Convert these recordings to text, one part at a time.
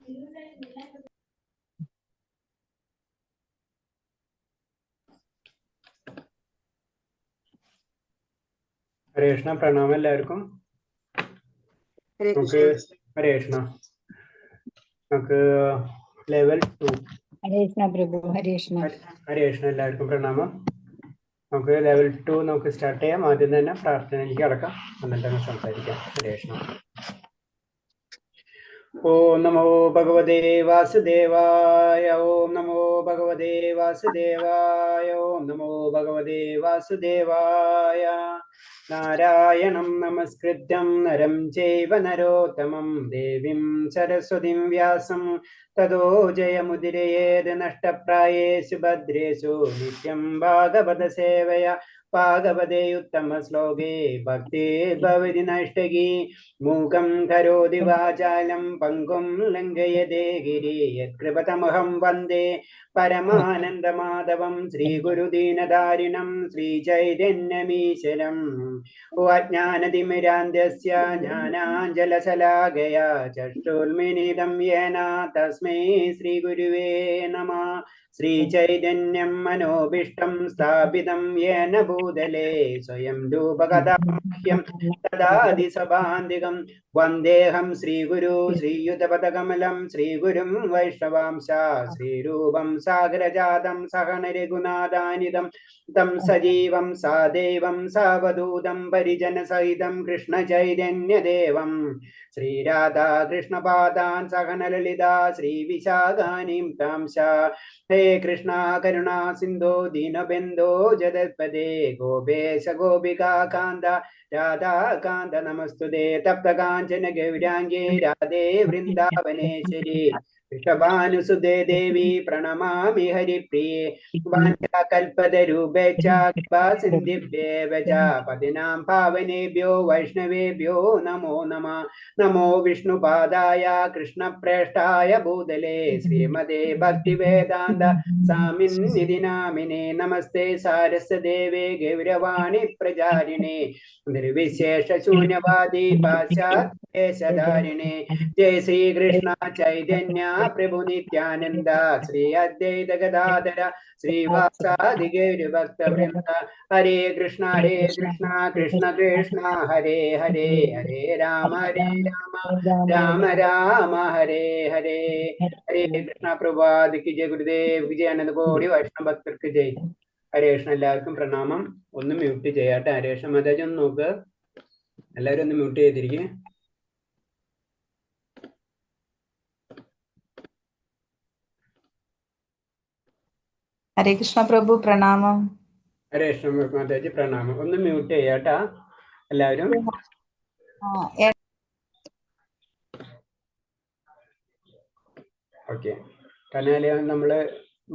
ഹരേ കൃഷ്ണ. പ്രണാമം എല്ലാവർക്കും. നമുക്ക് ഹരേ കൃഷ്ണ. നമുക്ക് ലെവൽ 2. ഹരേ കൃഷ്ണ പ്രഭു. ഹരേ കൃഷ്ണ. ഹരേ കൃഷ്ണ. എല്ലാവർക്കും പ്രണാമം. നമുക്ക് ലെവൽ 2 നമുക്ക് സ്റ്റാർട്ട് ചെയ്യാം. ആദ്യം തന്നെ പ്രാർത്ഥനയിലേക്ക് കടക്കാം, എന്നിട്ട് തന്നെ സംസാരിക്കാം. ഹരേ കൃഷ്ണ. ഓം നമോ ഭഗവതേ വാസുദേവായ. ഓം നമോ ഭഗവതേ വാസുദേവായ. ഓം നമോ ഭഗവതേ വാസുദേവായ. നാരായണം നമസ്കൃത്യം നരം ചൈവ നരോത്തമം ദേവീം സരസ്വതീം വ്യാസം തതോ ജയമുദിരയേത് നഷ്ടപ്രായേഷു ഭദ്രേഷു നിത്യം ഭാഗവത സേവയ ഭാഗവതേ ഉത്തമ ശ്ലോകേ ഭക്തിർഭവതി നഷ്ടകി മൂകം കരോതി വാചാലം പങ്കും ലംഘയതേ ഗിരി യത്കൃപതമഹം വന്ദേ പരമാനന്ദമാധവം ശ്രീഗുരുദീനധാരിണം ശ്രീചൈതന്യമീശ്വരം. അജ്ഞാനതിമിരാന്ധ്യസ്യ ജ്ഞാനാഞ്ജലശലാകയാ ചക്ഷുർമിലിതം യേന തസ്മൈ ശ്രീഗുരുവേ നമഃ. ശ്രീചൈതന്യം മനോഭീഷ്ടം സ്ഥാപിതം യേന ഭൂതലേ സ്വയം രൂപകഥാഹ്യം തദാതി സഭാന്തികം വന്ദേഹം ശ്രീഗുരു ശ്രീയുതപദകമലം ശ്രീഗുരും വൈഷ്ണവാംശ ശ്രീരൂപം സാഗരജാതം സഹന രഘുനാഥാനിതം തം സജീവം സാദേവം സാവധൂതം പരിജന സഹിതം കൃഷ്ണ ചൈതന്യദേവം ശ്രീരാധാ കൃഷ്ണപാദാൻ സഹന ലളിതാ ശ്രീവിശാഖാനീം താംശ. ഹേ കൃഷ്ണ കരുണാ സിന്ധോ ദീനബന്ധോ ജഗത്പദേ ഗോപേശ ഗോപികാ കാന്ത രാധാകാന്ത നമസ്തുതേ. തപ്തകാഞ്ചന ഗൗരാംഗേ രാധേ വൃന്ദാവനേശ്വരി ഋഷഭാനുസുതേ ദേവി പ്രണമാമി ഹരിപ്രിയേ. വാഞ്ചാകൽപതരൂപേച്ഛ കൃപാ സിന്ധിഭ്യേവ ച പതിനാം പാവനേഭ്യോ വൈഷ്ണവേഭ്യോ നമോ നമഃ. നമോ വിഷ്ണുപാദായ കൃഷ്ണപ്രേഷ്ഠായ ഭൂതലേ ശ്രീമതേ ഭക്തിവേദാന്ത സ്വാമിന്നിധി നാമിനേ. നമസ്തേ സാരസ്വതദേവേ ഗൗരവാണി പ്രചാരിണേ നിർവിശേഷ ശൂന്യവാദി പാശ്ചാത്യേശധാരിണേ. ജയ ശ്രീകൃഷ്ണ ചൈതന്യ പ്രഭു നിത്യാനന്ദ ശ്രീ അദ്വൈത ഗദാധര ശ്രീവാസാദി ഗൗരഭക്തവൃന്ദ. ഹരേ കൃഷ്ണ കൃഷ്ണ കൃഷ്ണ ഹരേ ഹരേ ഹരേ രാമ രാമ രാമ ഹരേ ഹരേ. ഹരേ കൃഷ്ണ. പ്രഭാതിക്ക് ജയ ഗുരുദേവ് ജയ അനന്ത കോടി വൈഷ്ണവ ഭക്തർക്ക് ജയ്. ഹരേ കൃഷ്ണ. എല്ലാവർക്കും പ്രണാമം. ഒന്ന് മ്യൂട്ട് ചെയ്യാട്ടെ. ഹരേ കൃഷ്ണ. മാതാജി ഒന്ന് നോക്ക്, എല്ലാവരും ഒന്ന് മ്യൂട്ട് ചെയ്തിരിക്കും. ഹരേ കൃഷ്ണ പ്രഭു. പ്രണാമം. ഹരേ കൃഷ്ണ. മാതാജി പ്രണാമം. ഒന്ന് മ്യൂട്ട് ചെയ്യാട്ടാ എല്ലാവരും. ഓക്കെ. കാരണം നമ്മള്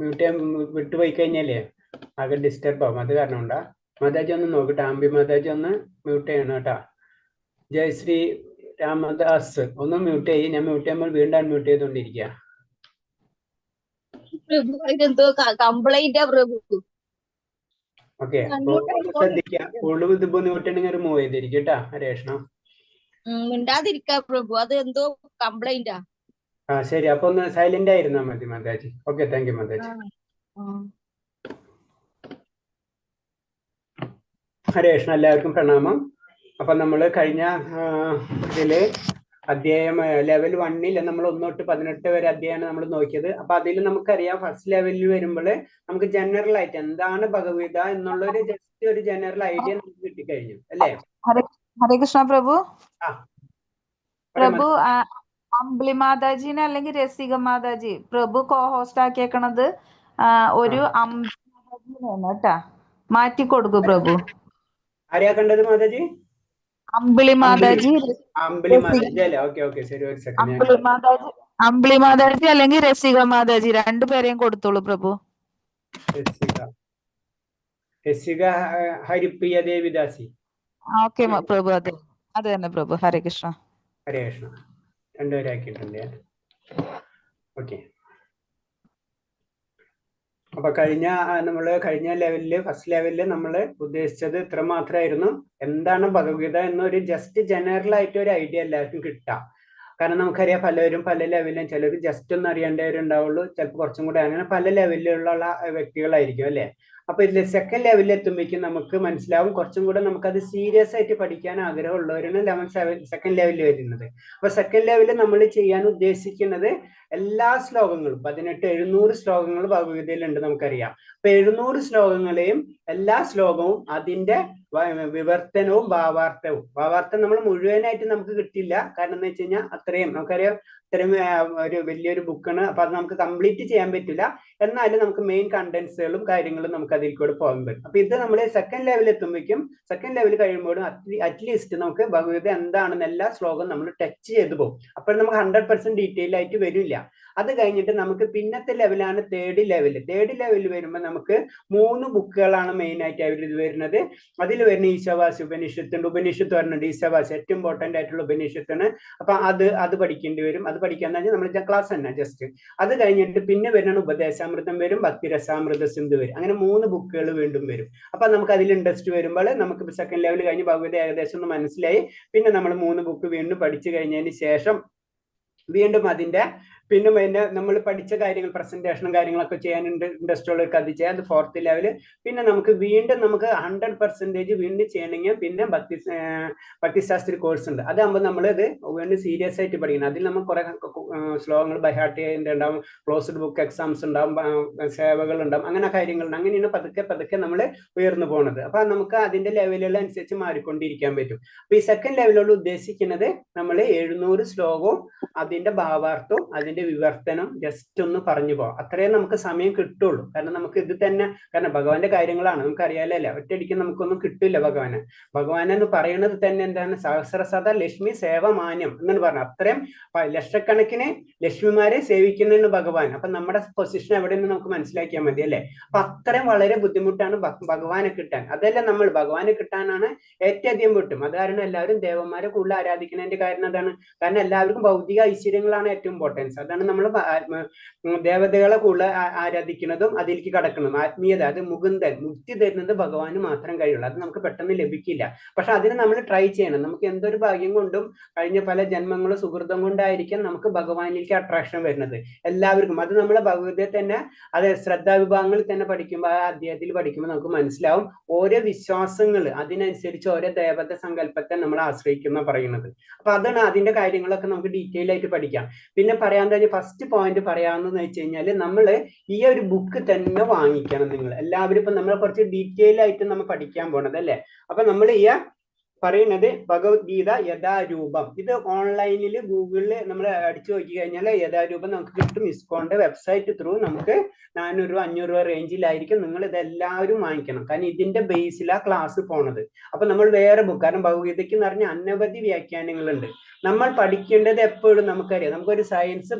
മ്യൂട്ട് ചെയ്യാൻ വിട്ടുപോയി കഴിഞ്ഞാലേ ആകെ ഡിസ്റ്റർബ് ആവും. അത് കാരണം കൊണ്ടാ. മാതാജി ഒന്ന് നോക്കട്ടെ. ആംബി മാതാജി ഒന്ന് മ്യൂട്ട് ചെയ്യണം കേട്ടാ. ജയശ്രീ രാമദാസ് ഒന്ന് മ്യൂട്ട് ചെയ്യും. ഞാൻ മ്യൂട്ട് ചെയ്യുമ്പോൾ വീണ്ടും അൺമ്യൂട്ട് ചെയ്തോണ്ടിരിക്കുക. ഓക്കെ. ശ്രദ്ധിക്കുക. കൂടുതൽ ബുദ്ധിമുട്ടുണ്ടെങ്കിൽ ഒരു മൂവ് ചെയ്തിരിക്കും കേട്ടാ. ഹരേ കൃഷ്ണ. പ്രഭു അത് എന്തോ കംപ്ലൈന്റാ. ആ ശരി. അപ്പൊ ഒന്ന് സൈലന്റ് ആയിരുന്നാ മതി Mataji. Okay. Thank you Mataji. Hare Krishna. എല്ലാവർക്കും പ്രണാമം. അപ്പൊ നമ്മള് കഴിഞ്ഞ ഇതില് അധ്യായം ലെവൽ 1 നമ്മൾ 1 തൊട്ട് 18 വരെ അധ്യായമാണ് നമ്മൾ നോക്കിയത്. അപ്പൊ അതിൽ നമുക്കറിയാം ഫസ്റ്റ് ലെവലിൽ വരുമ്പോൾ നമുക്ക് ജനറൽ ആയിട്ട് എന്താണ് ഭഗവത്ഗീത എന്നുള്ളൊരു ജസ്റ്റ് ഒരു ജനറൽ ഐഡിയ നമുക്ക് കിട്ടിക്കഴിഞ്ഞു അല്ലേ? ഹരേ കൃഷ്ണ പ്രഭു. പ്രഭു പ്രഭു അമ്പിളി മാതാജിനെ അല്ലെങ്കിൽ രസിക മാതാജി പ്രഭു കോ-ഹോസ്റ്റ് ആക്കിയേക്കണത് ഒരു അമ്പിളി മാതാജിനെയാണ് കേട്ടാ. മാറ്റി കൊടുക്കൂ പ്രഭു. ആരെയാ കണ്ടത് മാതാജി? അമ്പിളി മാതാജി. അമ്പിളി മാതാജി അല്ലേ? ഓക്കെ ഓക്കെ ശരി. ഒരു സെക്കൻഡ്. അമ്പിളി മാതാജി അല്ലെങ്കിൽ രസിക മാതാജി രണ്ടുപേരെയും കൊടുത്തോളൂ പ്രഭു. രസിക ഹരിപ്രിയ ദേവിദാസി. ഓക്കെ പ്രഭു. അതെ അത് തന്നെ പ്രഭു. ഹരേ കൃഷ്ണ. ഹരേ കൃഷ്ണ. രണ്ടുപേരെ ആക്കിയിട്ടുണ്ട്. ഓക്കെ. അപ്പൊ കഴിഞ്ഞ ലെവലില് ഫസ്റ്റ് ലെവലില് നമ്മൾ ഉദ്ദേശിച്ചത് ഇത്ര മാത്രമായിരുന്നു. എന്താണ് ഭഗവത്ഗീത എന്നൊരു ജസ്റ്റ് ജനറൽ ആയിട്ട് ഒരു ഐഡിയ എല്ലാവർക്കും കിട്ടാം. കാരണം നമുക്കറിയാം പലരും പല ലെവലിലും, ചിലർ ജസ്റ്റ് ഒന്നും അറിയേണ്ടവരുണ്ടാവുള്ളൂ, ചിലപ്പോൾ കുറച്ചും കൂടെ അങ്ങനെ പല ലെവലിലുള്ള വ്യക്തികളായിരിക്കും അല്ലെ. അപ്പൊ ഇതിൽ സെക്കൻഡ് ലെവലിൽ എത്തുമ്പോഴേക്കും നമുക്ക് മനസ്സിലാവും കുറച്ചും കൂടെ നമുക്കത് സീരിയസ് ആയിട്ട് പഠിക്കാൻ ആഗ്രഹമുള്ളവരാണ് സെക്കൻഡ് ലെവലിൽ വരുന്നത്. അപ്പൊ സെക്കൻഡ് ലെവലിൽ നമ്മൾ ചെയ്യാൻ ഉദ്ദേശിക്കുന്നത് എല്ലാ ശ്ലോകങ്ങളും 700 ശ്ലോകങ്ങൾ ഭഗവത്ഗീതയിലുണ്ട് നമുക്കറിയാം. അപ്പൊ 700 ശ്ലോകങ്ങളെയും എല്ലാ ശ്ലോകവും അതിന്റെ വിവർത്തനവും ഭാവാർത്ഥം നമ്മൾ മുഴുവനായിട്ട് നമുക്ക് കിട്ടില്ല. കാരണം എന്ന് വെച്ച് കഴിഞ്ഞാൽ അത്രയും നമുക്കറിയാം, അത്രയും ഒരു വലിയൊരു ബുക്കാണ്. അപ്പൊ അത് നമുക്ക് കംപ്ലീറ്റ് ചെയ്യാൻ പറ്റില്ല. എന്നാലും നമുക്ക് മെയിൻ കണ്ടന്റ്സുകളും കാര്യങ്ങളും നമുക്ക് അതിൽ കൂടെ പോകാൻ പറ്റും. അപ്പൊ ഇത് നമ്മൾ സെക്കൻഡ് ലെവലിൽ എത്തുമ്പോഴേക്കും, സെക്കൻഡ് ലെവൽ കഴിയുമ്പോഴും അറ്റ്ലീസ്റ്റ് നമുക്ക് ഭഗവത്ഗീത എന്താണെന്ന് എല്ലാ ശ്ലോകം നമ്മൾ ടച്ച് ചെയ്ത് പോകും. അപ്പോൾ നമുക്ക് 100% ഡീറ്റെയിൽ ആയിട്ട് വരില്ല. അത് കഴിഞ്ഞിട്ട് നമുക്ക് പിന്നത്തെ ലെവലാണ് തേർഡ് ലെവൽ. തേർഡ് ലെവലിൽ വരുമ്പോൾ നമുക്ക് 3 ബുക്കുകളാണ് മെയിൻ ആയിട്ട് അവർ ഇത് വരുന്നത്. അതിൽ വരുന്ന ഈശാവാസ്യ ഉപനിഷത്തുണ്ട്. ഉപനിഷത്ത് വരുന്നുണ്ട്, ഈശാവാസ്യ ഏറ്റവും ഇമ്പോർട്ടന്റ് ആയിട്ടുള്ള ഉപനിഷത്താണ്. അപ്പൊ അത് പഠിക്കേണ്ടി വരും. അത് പഠിക്കാന്ന് വെച്ചാൽ നമ്മൾ ക്ലാസ് തന്നെ ജസ്റ്റ്. അത് കഴിഞ്ഞിട്ട് പിന്നെ വരുന്ന ഉപദേശാമൃതം വരും, ഭക്തിരസാമൃത സിന്ധു വരും. അങ്ങനെ 3 ബുക്കുകൾ വീണ്ടും വരും. അപ്പൊ നമുക്ക് അതിൽ ഇൻട്രസ്റ്റ് വരുമ്പോൾ നമുക്ക് സെക്കൻഡ് ലെവൽ കഴിഞ്ഞ് ഭഗവത്ഗീത ഏകദേശം ഒന്ന് മനസ്സിലായി. പിന്നെ നമ്മൾ 3 ബുക്ക് വീണ്ടും പഠിച്ചു കഴിഞ്ഞതിന് ശേഷം വീണ്ടും അതിന്റെ പിന്നെ നമ്മൾ പഠിച്ച കാര്യങ്ങൾ, പ്രസന്റേഷനും കാര്യങ്ങളൊക്കെ ചെയ്യാനുണ്ട് ഇൻട്രസ്റ്റ് ഉള്ളവർക്ക് അത് ചെയ്യാം. അത് 4th ലെവല്. പിന്നെ നമുക്ക് വീണ്ടും നമുക്ക് 100% വീണ്ടും ചെയ്യണമെങ്കിൽ പിന്നെ ഭക്തിശാസ്ത്രി കോഴ്സ് ഉണ്ട്. അതാകുമ്പോൾ നമ്മൾ ഇത് വീണ്ടും സീരിയസ് ആയിട്ട് പഠിക്കണം. അതിൽ നമ്മൾ കുറെ ശ്ലോകങ്ങൾ ബൈഹാർട്ട് ചെയ്യേണ്ടതുണ്ടാവും, ക്ലോസ്ഡ് ബുക്ക് എക്സാംസ് ഉണ്ടാവും, സേവകൾ ഉണ്ടാവും, അങ്ങനെ കാര്യങ്ങളുണ്ട്. അങ്ങനെയാണ് പതുക്കെ നമ്മൾ ഉയർന്നു പോകുന്നത്. അപ്പൊ നമുക്ക് അതിന്റെ ലെവലുകൾ അനുസരിച്ച് മാറിക്കൊണ്ടിരിക്കാൻ പറ്റും. അപ്പൊ ഈ സെക്കൻഡ് ലെവലോട് ഉദ്ദേശിക്കുന്നത് നമ്മൾ 700 ശ്ലോകവും അതിന്റെ ഭാവാർത്ഥവും അതിന്റെ വിവർത്തനം ജസ്റ്റ് ഒന്ന് പറഞ്ഞു പോകാം. അത്രേ നമുക്ക് സമയം കിട്ടുള്ളൂ. കാരണം നമുക്ക് ഇത് തന്നെ, കാരണം ഭഗവാന്റെ കാര്യങ്ങളാണ് നമുക്കറിയാലോ അല്ലെ. ഒറ്റയടിക്ക് നമുക്കൊന്നും കിട്ടില്ല ഭഗവാന്. ഭഗവാൻ എന്ന് പറയുന്നത് തന്നെ എന്താണ്, സഹസ്രസത ലക്ഷ്മി സേവമാന്യം എന്നാണ് പറഞ്ഞത്. അത്രയും ലക്ഷക്കണക്കിന് ലക്ഷ്മിമാരെ സേവിക്കുന്നതാണ് ഭഗവാൻ. അപ്പൊ നമ്മുടെ പൊസിഷൻ എവിടെയെന്ന് നമുക്ക് മനസ്സിലാക്കിയാൽ മതി അല്ലെ. അപ്പൊ അത്രയും വളരെ ബുദ്ധിമുട്ടാണ് ഭഗവാനെ കിട്ടാൻ. അതല്ല, നമ്മൾ ഭഗവാനെ കിട്ടാനാണ് ഏറ്റവും അധികം കിട്ടും. അത് കാരണം എല്ലാവരും ദേവന്മാരെ കൂടുതൽ ആരാധിക്കുന്നതിന്റെ കാരണം അതാണ്. കാരണം എല്ലാവർക്കും ഭൗതിക ഐശ്വര്യങ്ങളാണ് ഏറ്റവും ഇമ്പോർട്ടൻസ്. അതാണ് നമ്മൾ ദേവതകളെ കൂടുതൽ ആരാധിക്കുന്നതും അതിലേക്ക് കടക്കുന്നതും. ആത്മീയത, അത് മുകുന്ദൻ, മുക്തി തരുന്നത് ഭഗവാന് മാത്രം കഴിയുള്ളൂ. അത് നമുക്ക് പെട്ടെന്ന് ലഭിക്കില്ല. പക്ഷെ അതിന് നമ്മൾ ട്രൈ ചെയ്യണം. നമുക്ക് എന്തൊരു ഭാഗ്യം കൊണ്ടും കഴിഞ്ഞ പല ജന്മങ്ങളും സുഹൃതം കൊണ്ടായിരിക്കും നമുക്ക് ഭഗവാനിലേക്ക് അട്രാക്ഷൻ വരുന്നത് എല്ലാവർക്കും. അത് നമ്മളെ ഭഗവത്ഗീതയിൽ തന്നെ, അത് ശ്രദ്ധാവിഭാഗങ്ങളിൽ തന്നെ പഠിക്കുമ്പോൾ, ആ അധ്യായത്തിൽ പഠിക്കുമ്പോൾ നമുക്ക് മനസ്സിലാവും. ഓരോ വിശ്വാസങ്ങൾ അതിനനുസരിച്ച് ഓരോ ദേവത സങ്കല്പത്തെ നമ്മൾ ആശ്രയിക്കുന്ന പറയുന്നത്. അപ്പൊ അതാണ് അതിന്റെ കാര്യങ്ങളൊക്കെ നമുക്ക് ഡീറ്റെയിൽ ആയിട്ട് പഠിക്കാം. പിന്നെ പറയാൻ തന്നെ ഫസ്റ്റ് പോയിന്റ് പറയാമെന്ന് വെച്ച് കഴിഞ്ഞാൽ, നമ്മൾ ഈ ഒരു ബുക്ക് തന്നെ വാങ്ങിക്കണം. നിങ്ങൾ എല്ലാവരും ഇപ്പൊ നമ്മൾ കുറച്ച് ഡീറ്റെയിൽ ആയിട്ട് നമ്മൾ പഠിക്കാൻ പോണത് അല്ലെ. അപ്പൊ നമ്മൾ ഈ പറയുന്നത് ഭഗവത്ഗീത യഥാരൂപം. ഇത് ഓൺലൈനിൽ ഗൂഗിളിൽ നമ്മൾ അടിച്ചു നോക്കി കഴിഞ്ഞാൽ യഥാരൂപം നമുക്ക് കിട്ടും. ഇസ്കോണിന്റെ വെബ്സൈറ്റ് ത്രൂ നമുക്ക് 400 രൂപ 500 രൂപ റേഞ്ചിലായിരിക്കും. നിങ്ങൾ ഇതെല്ലാവരും വാങ്ങിക്കണം. കാരണം ഇതിന്റെ ബേസിലാ ക്ലാസ് പോണത്. അപ്പൊ നമ്മൾ വേറെ ബുക്ക്, കാരണം ഭഗവത്ഗീതയ്ക്ക് എന്ന് പറഞ്ഞാൽ അനവധി വ്യാഖ്യാനങ്ങളുണ്ട്. നമ്മൾ പഠിക്കേണ്ടത് എപ്പോഴും നമുക്കറിയാം. നമുക്കൊരു സയൻസ്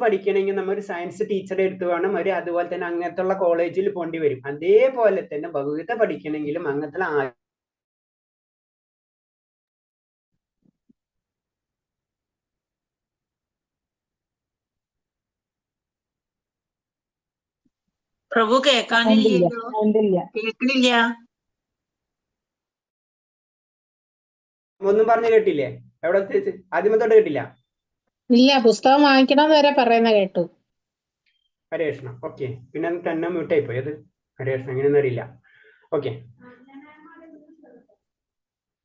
പഠിക്കണമെങ്കിൽ നമ്മൊരു സയൻസ് ടീച്ചറെ എടുത്ത് വേണം. അതുപോലെ തന്നെ അങ്ങനത്തുള്ള കോളേജിൽ പോണ്ടി വരും. അതേപോലെ തന്നെ ഭഗവത്ഗീത പഠിക്കണമെങ്കിലും അങ്ങനത്തെ പ്രഭു കേൾക്കാനില്ല, കേൾക്കണില്ല. ഒന്നും പറഞ്ഞു കേട്ടില്ലേ? എവിടെ ആദ്യമേ തൊട്ട് കേട്ടില്ല? ഇല്ല, പുസ്തകം വാങ്ങിക്കണം വരെ പറയുന്ന കേട്ടു. ഹരേ കൃഷ്ണ. ഓക്കെ, പിന്നെ തന്നെ മ്യൂട്ടായി പോയി. അത് ഹരേ കൃഷ്ണ, എങ്ങനെയൊന്നും അറിയില്ല. ഓക്കെ,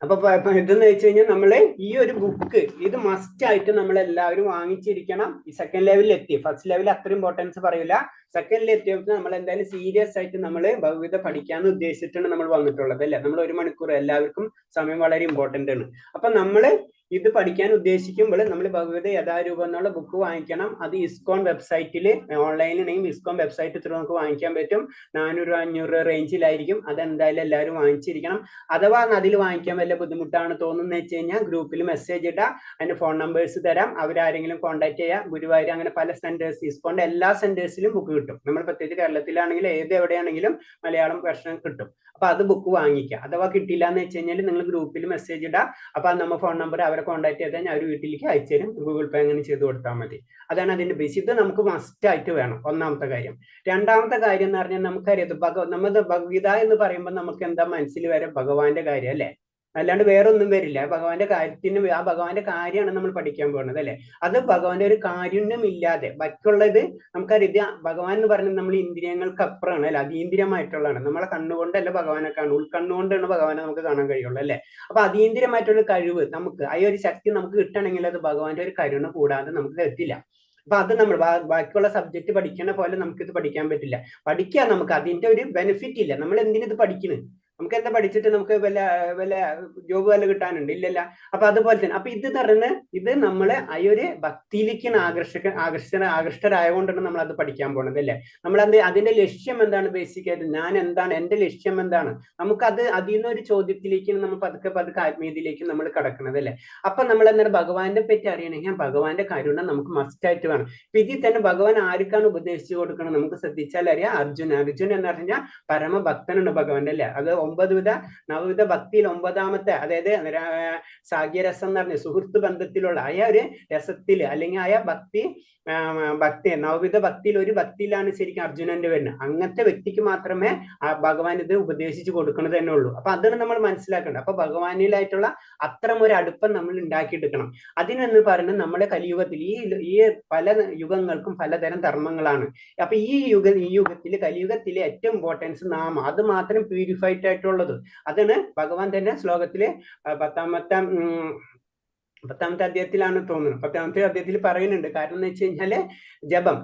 അപ്പൊ ഇതെന്ന് വെച്ച് കഴിഞ്ഞാൽ നമ്മള് ഈ ഒരു ബുക്ക് ഇത് മസ്റ്റ് ആയിട്ട് നമ്മൾ എല്ലാവരും വാങ്ങിച്ചിരിക്കണം. ഈ സെക്കൻഡ് ലെവലിൽ എത്തി, ഫസ്റ്റ് ലെവലിൽ അത്ര ഇമ്പോർട്ടൻസ് പറയില്ല. സെക്കൻഡിൽ എത്തിയപ്പോൾ നമ്മൾ എന്തായാലും സീരിയസ് ആയിട്ട് നമ്മൾ ഭഗവത്ഗീത പഠിക്കാന്ന് ഉദ്ദേശിച്ചിട്ടാണ് നമ്മൾ വന്നിട്ടുള്ളത് അല്ലെ. നമ്മൾ 1 മണിക്കൂർ, എല്ലാവർക്കും സമയം വളരെ ഇമ്പോർട്ടന്റ് ആണ്. അപ്പൊ നമ്മള് ഇത് പഠിക്കാൻ ഉദ്ദേശിക്കുമ്പോൾ നമ്മൾ ഭഗവത്ഗീത യഥാരൂപം എന്നുള്ള ബുക്ക് വാങ്ങിക്കണം. അത് ഇസ്കോൺ വെബ്സൈറ്റിൽ ഓൺലൈനിലാണെങ്കിൽ ഇസ്കോൺ വെബ്സൈറ്റ് ത്രൂ നമുക്ക് വാങ്ങിക്കാൻ പറ്റും. 400 500 രൂപ റേഞ്ചിലായിരിക്കും. അതെന്തായാലും എല്ലാവരും വാങ്ങിച്ചിരിക്കണം. അഥവാ അതിൽ വാങ്ങിക്കാൻ വല്ല ബുദ്ധിമുട്ടാണ് തോന്നുന്നത് വെച്ച് കഴിഞ്ഞാൽ ഗ്രൂപ്പിൽ മെസ്സേജ് ഇടാം. അതിന്റെ ഫോൺ നമ്പേഴ്സ് തരാം. അവരാരെങ്കിലും കോൺടാക്ട് ചെയ്യാം. ഗുരുവായൂർ അങ്ങനെ പല സെന്റേഴ്സ്, ഇസ്കോണിന്റെ എല്ലാ സെന്റേഴ്സിലും ബുക്ക് കിട്ടും. നമ്മൾ പ്രത്യേകിച്ച് കേരളത്തിലാണെങ്കിലും എവിടെയാണെങ്കിലും മലയാളം വെർഷൻ കിട്ടും. അപ്പൊ അത് ബുക്ക് വാങ്ങിക്കുക. അഥവാ കിട്ടില്ല എന്ന് വെച്ച് കഴിഞ്ഞാൽ നിങ്ങൾ ഗ്രൂപ്പിൽ മെസ്സേജ് ഇടാം. അപ്പൊ നമ്മൾ ഫോൺ നമ്പർ അവരെ കോൺടാക്ട് ചെയ്താൽ അവർ വീട്ടിലേക്ക് അയച്ചു തരും. ഗൂഗിൾ പേ അങ്ങനെ ചെയ്ത് കൊടുത്താൽ മതി. അതാണ് അതിന്റെ ബേസ്. ഇത് നമുക്ക് മസ്റ്റ് ആയിട്ട് വേണം, ഒന്നാമത്തെ കാര്യം. രണ്ടാമത്തെ കാര്യം എന്ന് പറഞ്ഞാൽ നമുക്കറിയാം, നമ്മുടെ ഭഗവത്ഗീത എന്ന് പറയുമ്പോൾ നമുക്ക് എന്താ മനസ്സിൽ വരെ ഭഗവാന്റെ കാര്യം അല്ലെ. അല്ലാണ്ട് വേറെ ഒന്നും വരില്ല. ഭഗവാന്റെ കാര്യത്തിന് ആ ഭഗവാന്റെ കാര്യമാണ് നമ്മൾ പഠിക്കാൻ പോകുന്നത് അല്ലെ. അത് ഭഗവാന്റെ ഒരു കാരുണ്യം ഇല്ലാതെ ബാക്കിയുള്ളത് നമുക്കറിയാം. ഭഗവാൻ എന്ന് പറയുന്നത് നമ്മൾ ഇന്ദ്രിയങ്ങൾക്ക് അപ്പുറമാണ് അല്ലെ, അതീന്ദ്രിയമായിട്ടുള്ളതാണ്. നമ്മളെ കണ്ണുകൊണ്ടല്ല ഭഗവാനെ കാണും, ഉൾക്കണ്ണുകൊണ്ടാണ് ഭഗവാനെ നമുക്ക് കാണാൻ കഴിയുള്ളൂ അല്ലെ. അപ്പൊ അതീന്ദ്രിയമായിട്ടുള്ള കഴിവ് നമുക്ക്, ആ ഒരു ശക്തി നമുക്ക് കിട്ടണമെങ്കിൽ അത് ഭഗവാന്റെ ഒരു കരുണ കൂടാതെ നമുക്ക് എത്തില്ല. അപ്പൊ അത് നമ്മൾ ബാക്കിയുള്ള സബ്ജക്ട് പഠിക്കണ പോലെ നമുക്കിത് പഠിക്കാൻ പറ്റില്ല. പഠിക്കാൻ നമുക്ക് അതിന്റെ ഒരു ബെനിഫിറ്റ് ഇല്ല. നമ്മൾ എന്തിനിത് പഠിക്കുന്നത്? നമുക്ക് എന്താ പഠിച്ചിട്ട് നമുക്ക് വല്ല ജോബ് വല്ല കിട്ടാനുണ്ട്? ഇല്ലല്ല. അപ്പൊ അതുപോലെ തന്നെ അപ്പൊ ഇത് പറഞ്ഞ് ഇത് നമ്മളെ ആ ഒരു ഭക്തിയിലേക്ക് ആകൃഷ്ടരായതുകൊണ്ടാണ് നമ്മൾ അത് പഠിക്കാൻ പോണത് അല്ലെ. നമ്മൾ അതിന്റെ ലക്ഷ്യം എന്താണ്? ബേസിക്കായിട്ട് ഞാൻ എന്താണ്, എന്റെ ലക്ഷ്യം എന്താണ്? നമുക്കത് അതിൽ നിന്നൊരു ചോദ്യത്തിലേക്ക് നമ്മൾ പതുക്കെ ആത്മീയതയിലേക്ക് നമ്മൾ കടക്കുന്നത് അല്ലെ. അപ്പൊ നമ്മൾ എന്താണ് ഭഗവാന്റെ പറ്റി അറിയണമെങ്കിൽ ഭഗവാന്റെ കരുണ നമുക്ക് മസ്റ്റായിട്ട് വേണം. ഇപ്പൊ ഇതിൽ തന്നെ ഭഗവാൻ ആർക്കാണ് ഉപദേശിച്ചു കൊടുക്കണം നമുക്ക് ശ്രദ്ധിച്ചാൽ അറിയാം. അർജുൻ എന്ന് പറഞ്ഞാൽ പരമഭക്തനാണ് ഭഗവാന്റെ അല്ലെ. അത് 9 നവവിധ ഭക്തിയിൽ 9ാമത്തെ, അതായത് സാഗ്യരസം എന്ന് പറഞ്ഞ സുഹൃത്ത് ബന്ധത്തിലുള്ള ആയ ഒരു രസത്തിൽ അല്ലെങ്കിൽ ആയ ഭക്തി നവവിധ ഭക്തിയിൽ ഒരു ഭക്തിയിലാണ് ശരിക്കും അർജുനന്റെ വരുന്നത്. അങ്ങനത്തെ വ്യക്തിക്ക് മാത്രമേ ഭഗവാൻ ഇത് ഉപദേശിച്ചു കൊടുക്കുന്നത് തന്നെ ഉള്ളൂ. അപ്പൊ അതാണ് നമ്മൾ മനസ്സിലാക്കേണ്ടത്. അപ്പൊ ഭഗവാനിലായിട്ടുള്ള അത്തരം ഒരു അടുപ്പം നമ്മൾ ഉണ്ടാക്കിയെടുക്കണം. അതിനെന്ന് പറയുന്നത് നമ്മുടെ കലിയുഗത്തിൽ ഈ പല യുഗങ്ങൾക്കും പലതരം ധർമ്മങ്ങളാണ്. അപ്പൊ ഈ യുഗത്തില് കലിയുഗത്തിലെ ഏറ്റവും ഇമ്പോർട്ടൻസ് നാമം, അത് മാത്രം പ്യൂരിഫൈഡ് ആയിട്ടുള്ളത്. അതാണ് ഭഗവാൻ തന്നെ ശ്ലോകത്തില് 10ാമത്തെ അധ്യായത്തിലാണ് തോന്നുന്നത്. 10ാമത്തെ അധ്യായത്തിൽ പറയുന്നുണ്ട്. കാരണം എന്ന് വെച്ച് കഴിഞ്ഞാല്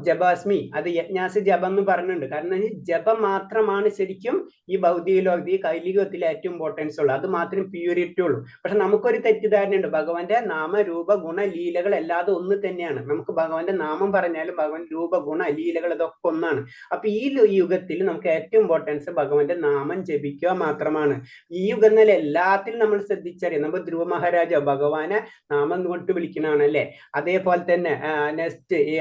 ജപാസ്മി, അത് യജ്ഞാസ് ജപം എന്ന് പറയുന്നുണ്ട്. കാരണം ജപം മാത്രമാണ് ശരിക്കും ഈ ഭൗതിക ലോകത്തിൽ ഈ കൈലികത്തിലെ ഏറ്റവും ഇമ്പോർട്ടൻസ് ഉള്ളു. അത് മാത്രം പ്യൂരിറ്റി ഉള്ളൂ. പക്ഷെ നമുക്കൊരു തെറ്റിദ്ധാരണയുണ്ട്. ഭഗവാന്റെ നാമ രൂപ ഗുണ ലീലകൾ എല്ലാതും ഒന്ന് തന്നെയാണ്. നമുക്ക് ഭഗവാന്റെ നാമം പറഞ്ഞാലും ഭഗവാൻ രൂപ ഗുണ ലീലകൾ ഇതൊക്കെ ഒന്നാണ്. അപ്പൊ ഈ യുഗത്തിൽ നമുക്ക് ഏറ്റവും ഇമ്പോർട്ടൻസ് ഭഗവാന്റെ നാമം ജപിക്കുക മാത്രമാണ്. ഈ യുഗം എന്നല്ല, എല്ലാത്തിലും നമ്മൾ ശ്രദ്ധിച്ചറിയാം. നമ്മൾ ധ്രുവ മഹാരാജ ഭഗവാനെ നാമം കൊണ്ട് വിളിക്കണതാണ് അല്ലെ. അതേപോലെ തന്നെ നെക്സ്റ്റ് ഈ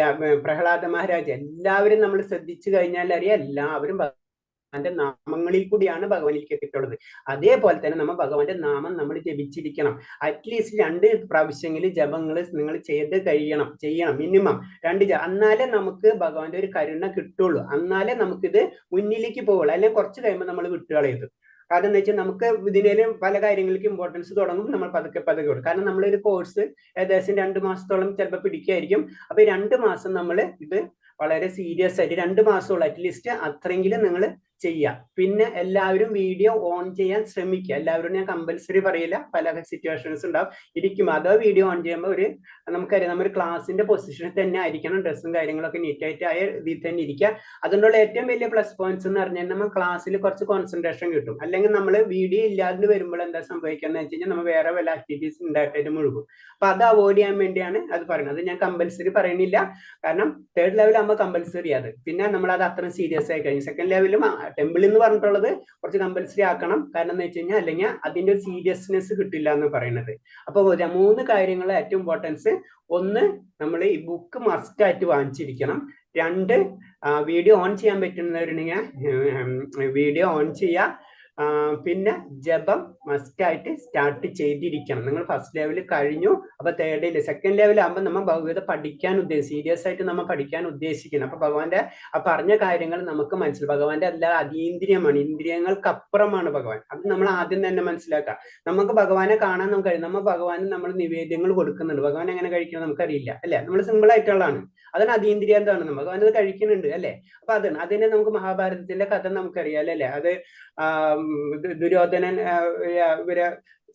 പ്രഹ്ലാദ മഹാരാജ്, എല്ലാവരും നമ്മൾ ശ്രദ്ധിച്ചു കഴിഞ്ഞാൽ അറിയാം, എല്ലാവരും ഭഗവാന്റെ നാമങ്ങളിൽ കൂടിയാണ് ഭഗവാനിലേക്ക് എത്തിയിട്ടുള്ളത്. അതേപോലെ തന്നെ നമ്മൾ ഭഗവാന്റെ നാമം നമ്മൾ ജപിച്ചിരിക്കണം. അറ്റ്ലീസ്റ്റ് 2 പ്രാവശ്യങ്ങളിൽ ജപങ്ങൾ നിങ്ങൾ ചെയ്യണം മിനിമം 2 എന്നാലേ നമുക്ക് ഭഗവാന്റെ ഒരു കരുണ കിട്ടുള്ളൂ. എന്നാലേ നമുക്കിത് മുന്നിലേക്ക് പോകുള്ളൂ. അല്ലെങ്കിൽ കുറച്ച് കഴിയുമ്പോൾ നമ്മൾ വിട്ടുകളയത്. കാരണം എന്ന് വെച്ചാൽ നമുക്ക് ഇതിന് പല കാര്യങ്ങൾക്ക് ഇമ്പോർട്ടൻസ് തുടങ്ങും. നമ്മൾ പതുക്കെ കൊടുക്കും. കാരണം നമ്മളൊരു കോഴ്സ് ഏകദേശം 2 മാസത്തോളം ചിലപ്പോൾ പിടിക്കായിരിക്കും. അപ്പൊ ഈ 2 മാസം നമ്മൾ ഇത് വളരെ സീരിയസ് ആയിട്ട് 2 മാസമുള്ള അറ്റ്ലീസ്റ്റ് അത്രയെങ്കിലും നിങ്ങൾ ചെയ്യുക. പിന്നെ എല്ലാവരും വീഡിയോ ഓൺ ചെയ്യാൻ ശ്രമിക്കുക. എല്ലാവരും ഞാൻ കമ്പൽസറി പറയില്ല, പല സിറ്റുവേഷൻസ് ഉണ്ടാവും. ഇരിക്കും അതോ വീഡിയോ ഓൺ ചെയ്യുമ്പോൾ നമുക്കറിയാം നമ്മുടെ ക്ലാസ്സിന്റെ പൊസിഷനിൽ തന്നെ ആയിരിക്കണം. ഡ്രസ്സും കാര്യങ്ങളൊക്കെ നീറ്റായിട്ട് ആയ ഇതിൽ തന്നെ ഇരിക്കുക. അതുകൊണ്ടുള്ള ഏറ്റവും വലിയ പ്ലസ് പോയിന്റ്സ് എന്ന് പറഞ്ഞാൽ നമ്മൾ ക്ലാസ്സിൽ കുറച്ച് കോൺസെൻട്രേഷൻ കിട്ടും. അല്ലെങ്കിൽ നമ്മൾ വീഡിയോ ഇല്ലാതെ വരുമ്പോൾ എന്താ സംഭവിക്കുക വെച്ച് കഴിഞ്ഞാൽ നമ്മൾ വേറെ വല്ല ആക്ടിവിറ്റീസ് ഉണ്ടായിട്ട് മുഴുകും. അപ്പൊ അത് അവോയ്ഡ് ചെയ്യാൻ വേണ്ടിയാണ് അത് പറയുന്നത്. അത് ഞാൻ കമ്പൽസറി പറയുന്നില്ല. കാരണം 3rd ലെവൽ ആകുമ്പോൾ കമ്പൽസറി അത്. പിന്നെ നമ്മൾ അത് അത്രയും സീരിയസ് ആയി കഴിഞ്ഞു. 2nd ലെവലും ടെമ്പിൾ എന്ന് പറഞ്ഞിട്ടുള്ളത് കുറച്ച് കമ്പൽസറി ആക്കണം. കാരണം എന്ന് വെച്ച് കഴിഞ്ഞാൽ അല്ലെങ്കിൽ അതിന്റെ ഒരു സീരിയസ്നെസ് കിട്ടില്ല എന്ന് പറയുന്നത്. അപ്പൊ 3 കാര്യങ്ങൾ ഏറ്റവും ഇമ്പോർട്ടൻസ്. 1, നമ്മൾ ഈ ബുക്ക് മസ്റ്റ് ആയിട്ട് വാങ്ങിച്ചിരിക്കണം. 2, വീഡിയോ ഓൺ ചെയ്യാൻ പറ്റുന്നവരുണ്ടെങ്കിൽ വീഡിയോ ഓൺ ചെയ്യുക. പിന്നെ ജപം മസ്റ്റ് ആയിട്ട് സ്റ്റാർട്ട് ചെയ്തിരിക്കണം. നിങ്ങൾ 1st ലെവൽ കഴിഞ്ഞു. അപ്പൊ 2nd ലെവൽ ആകുമ്പോൾ നമ്മൾ ഭഗവത പഠിക്കാൻ സീരിയസ് ആയിട്ട് നമ്മൾ പഠിക്കാൻ ഉദ്ദേശിക്കണം. അപ്പൊ ഭഗവാന്റെ ആ പറഞ്ഞ കാര്യങ്ങൾ നമുക്ക് മനസ്സിലാവും. ഭഗവാന്റെ എല്ലാ അതീന്ദ്രിയമാണ്, ഇന്ദ്രിയങ്ങൾക്ക് അപ്പുറമാണ് ഭഗവാൻ. അത് നമ്മൾ ആദ്യം തന്നെ മനസ്സിലാക്കുക. നമുക്ക് ഭഗവാനെ കാണാൻ നമുക്ക് കഴിയും. നമ്മൾ ഭഗവാന് നമ്മൾ നിവേദ്യങ്ങൾ കൊടുക്കുന്നുണ്ട്. ഭഗവാൻ എങ്ങനെ കഴിക്കണം നമുക്കറിയില്ല അല്ലെ. നമ്മൾ സിമ്പിൾ ആയിട്ടുള്ളതാണ്. അതാണ് അതീന്ദ്രിയം. എന്താണ് ഭഗവാൻ അത് കഴിക്കുന്നുണ്ട് അല്ലെ. അപ്പൊ അതിനെ നമുക്ക് മഹാഭാരതത്തിന്റെ കഥ നമുക്കറിയാം അല്ലെ. അത് ദുര്യോധനൻ ഇവരെ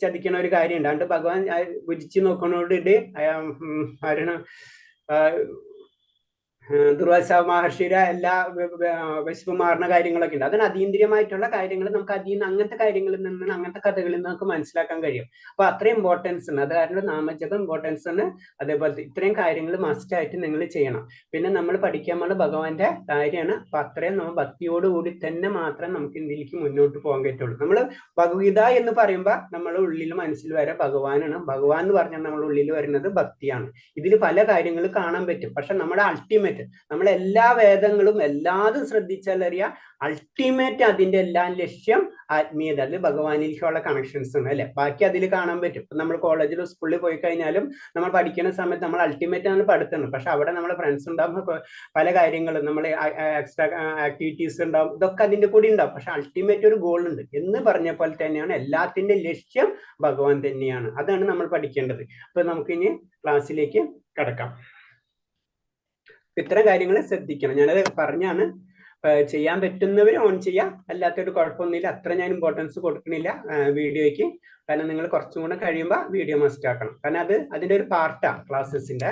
ചതിക്കണ ഒരു കാര്യം ഉണ്ട്. അതുകൊണ്ട് ഭഗവാൻ ഭുജിച്ചു നോക്കണോടിട്ട് ദുർവാസ മഹർഷിയുടെ എല്ലാ വിശപ്പ് മാറുന്ന കാര്യങ്ങളൊക്കെ ഉണ്ട്. അതിന് അതീന്ദ്രിയമായിട്ടുള്ള കാര്യങ്ങൾ നമുക്ക് അങ്ങനത്തെ കാര്യങ്ങളിൽ നിന്ന് അങ്ങനത്തെ കഥകളിൽ നിന്ന് നമുക്ക് മനസ്സിലാക്കാൻ കഴിയും. അപ്പൊ അത്രയും ഇമ്പോർട്ടൻസ് ഉണ്ട്. അത് കാരണം നാമജപം ഇമ്പോർട്ടൻസ് ആണ്. അതേപോലെ ഇത്രയും കാര്യങ്ങൾ മസ്റ്റ് ആയിട്ട് നിങ്ങൾ ചെയ്യണം. പിന്നെ നമ്മൾ പഠിക്കാൻ പോകുന്ന ഭഗവാന്റെ കാര്യമാണ്. അപ്പൊ അത്രയും നമ്മൾ ഭക്തിയോടുകൂടി തന്നെ മാത്രം നമുക്ക് ഇന്ത്യയിലേക്ക് മുന്നോട്ട് പോകാൻ പറ്റുള്ളൂ. നമ്മൾ ഭഗവത്ഗീത എന്ന് പറയുമ്പോൾ നമ്മുടെ ഉള്ളിൽ മനസ്സിൽ വരെ ഭഗവാനാണ്. ഭഗവാൻ എന്ന് പറഞ്ഞാൽ നമ്മുടെ ഉള്ളിൽ വരുന്നത് ഭക്തിയാണ്. ഇതിൽ പല കാര്യങ്ങൾ കാണാൻ പറ്റും. പക്ഷെ നമ്മുടെ അൾട്ടിമേറ്റ് അൾട്ടിമേറ്റ്. നമ്മൾ എല്ലാ വേദങ്ങളും എല്ലാതും ശ്രദ്ധിച്ചാൽ അറിയാം അൾട്ടിമേറ്റ് അതിന്റെ എല്ലാം ലക്ഷ്യം ആത്മീയത, അത് ഭഗവാനിലേക്കുള്ള കണക്ഷൻസ് ആണ് അല്ലെ. ബാക്കി അതിൽ കാണാൻ പറ്റും. ഇപ്പൊ നമ്മൾ കോളേജിലും സ്കൂളിൽ പോയി കഴിഞ്ഞാലും നമ്മൾ പഠിക്കുന്ന സമയത്ത് നമ്മൾ അൾട്ടിമേറ്റ് ആണ് പഠിത്തുന്നത്. പക്ഷെ അവിടെ നമ്മളെ ഫ്രണ്ട്സ് ഉണ്ടാകുമ്പോൾ പല കാര്യങ്ങളും നമ്മൾ എക്സ്ട്രാ ആക്ടിവിറ്റീസ് ഉണ്ടാവും, ഇതൊക്കെ അതിന്റെ കൂടി ഉണ്ടാവും. പക്ഷെ അൾട്ടിമേറ്റ് ഒരു ഗോൾ ഉണ്ട് എന്ന് പറഞ്ഞ പോലെ തന്നെയാണ് എല്ലാത്തിന്റെ ലക്ഷ്യം ഭഗവാൻ തന്നെയാണ്. അതാണ് നമ്മൾ പഠിക്കേണ്ടത്. അപ്പൊ നമുക്കിനി ക്ലാസ്സിലേക്ക് കടക്കാം. ഇത്തരം കാര്യങ്ങൾ ശ്രദ്ധിക്കണം. ഞാനത് പറഞ്ഞാണ്. ചെയ്യാൻ പറ്റുന്നവർ ഓൺ ചെയ്യാം, അല്ലാത്തൊരു കുഴപ്പമൊന്നുമില്ല. അത്ര ഞാൻ ഇമ്പോർട്ടൻസ് കൊടുക്കണില്ല വീഡിയോയ്ക്ക്. കാരണം നിങ്ങൾ കുറച്ചും കൂടെ കഴിയുമ്പോൾ വീഡിയോ മസ്റ്റ് ആക്കണം. കാരണം അത് അതിന്റെ ഒരു പാർട്ടാണ് ക്ലാസ്സസിന്റെ.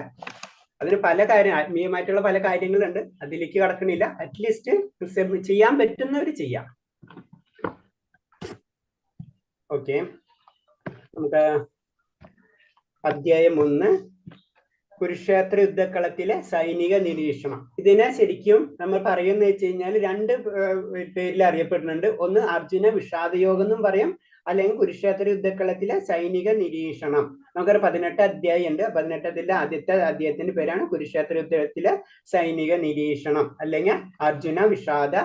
അതിന് പല കാര്യം ആത്മീയമായിട്ടുള്ള പല കാര്യങ്ങളുണ്ട്, അതിലേക്ക് കടക്കണില്ല. അറ്റ്ലീസ്റ്റ് ചെയ്യാൻ പറ്റുന്നവർ ചെയ്യാം. ഓക്കെ, നമുക്ക് അധ്യായം 1 കുരുക്ഷേത്ര യുദ്ധക്കളത്തിലെ സൈനിക നിരീക്ഷണം. ഇതിനെ ശരിക്കും നമ്മൾ പറയുന്ന വെച്ച് കഴിഞ്ഞാൽ 2 പേരിൽ അറിയപ്പെടുന്നുണ്ട്. ഒന്ന് അർജുന വിഷാദയോഗം എന്നും പറയും, അല്ലെങ്കിൽ കുരുക്ഷേത്ര യുദ്ധക്കളത്തിലെ സൈനിക നിരീക്ഷണം. നമുക്കൊരു 18 അധ്യായം ഉണ്ട്. 18 ആദ്യത്തെ അധ്യായത്തിന്റെ പേരാണ് കുരുക്ഷേത്ര യുദ്ധത്തിലെ സൈനിക നിരീക്ഷണം, അല്ലെങ്കിൽ അർജുന വിഷാദ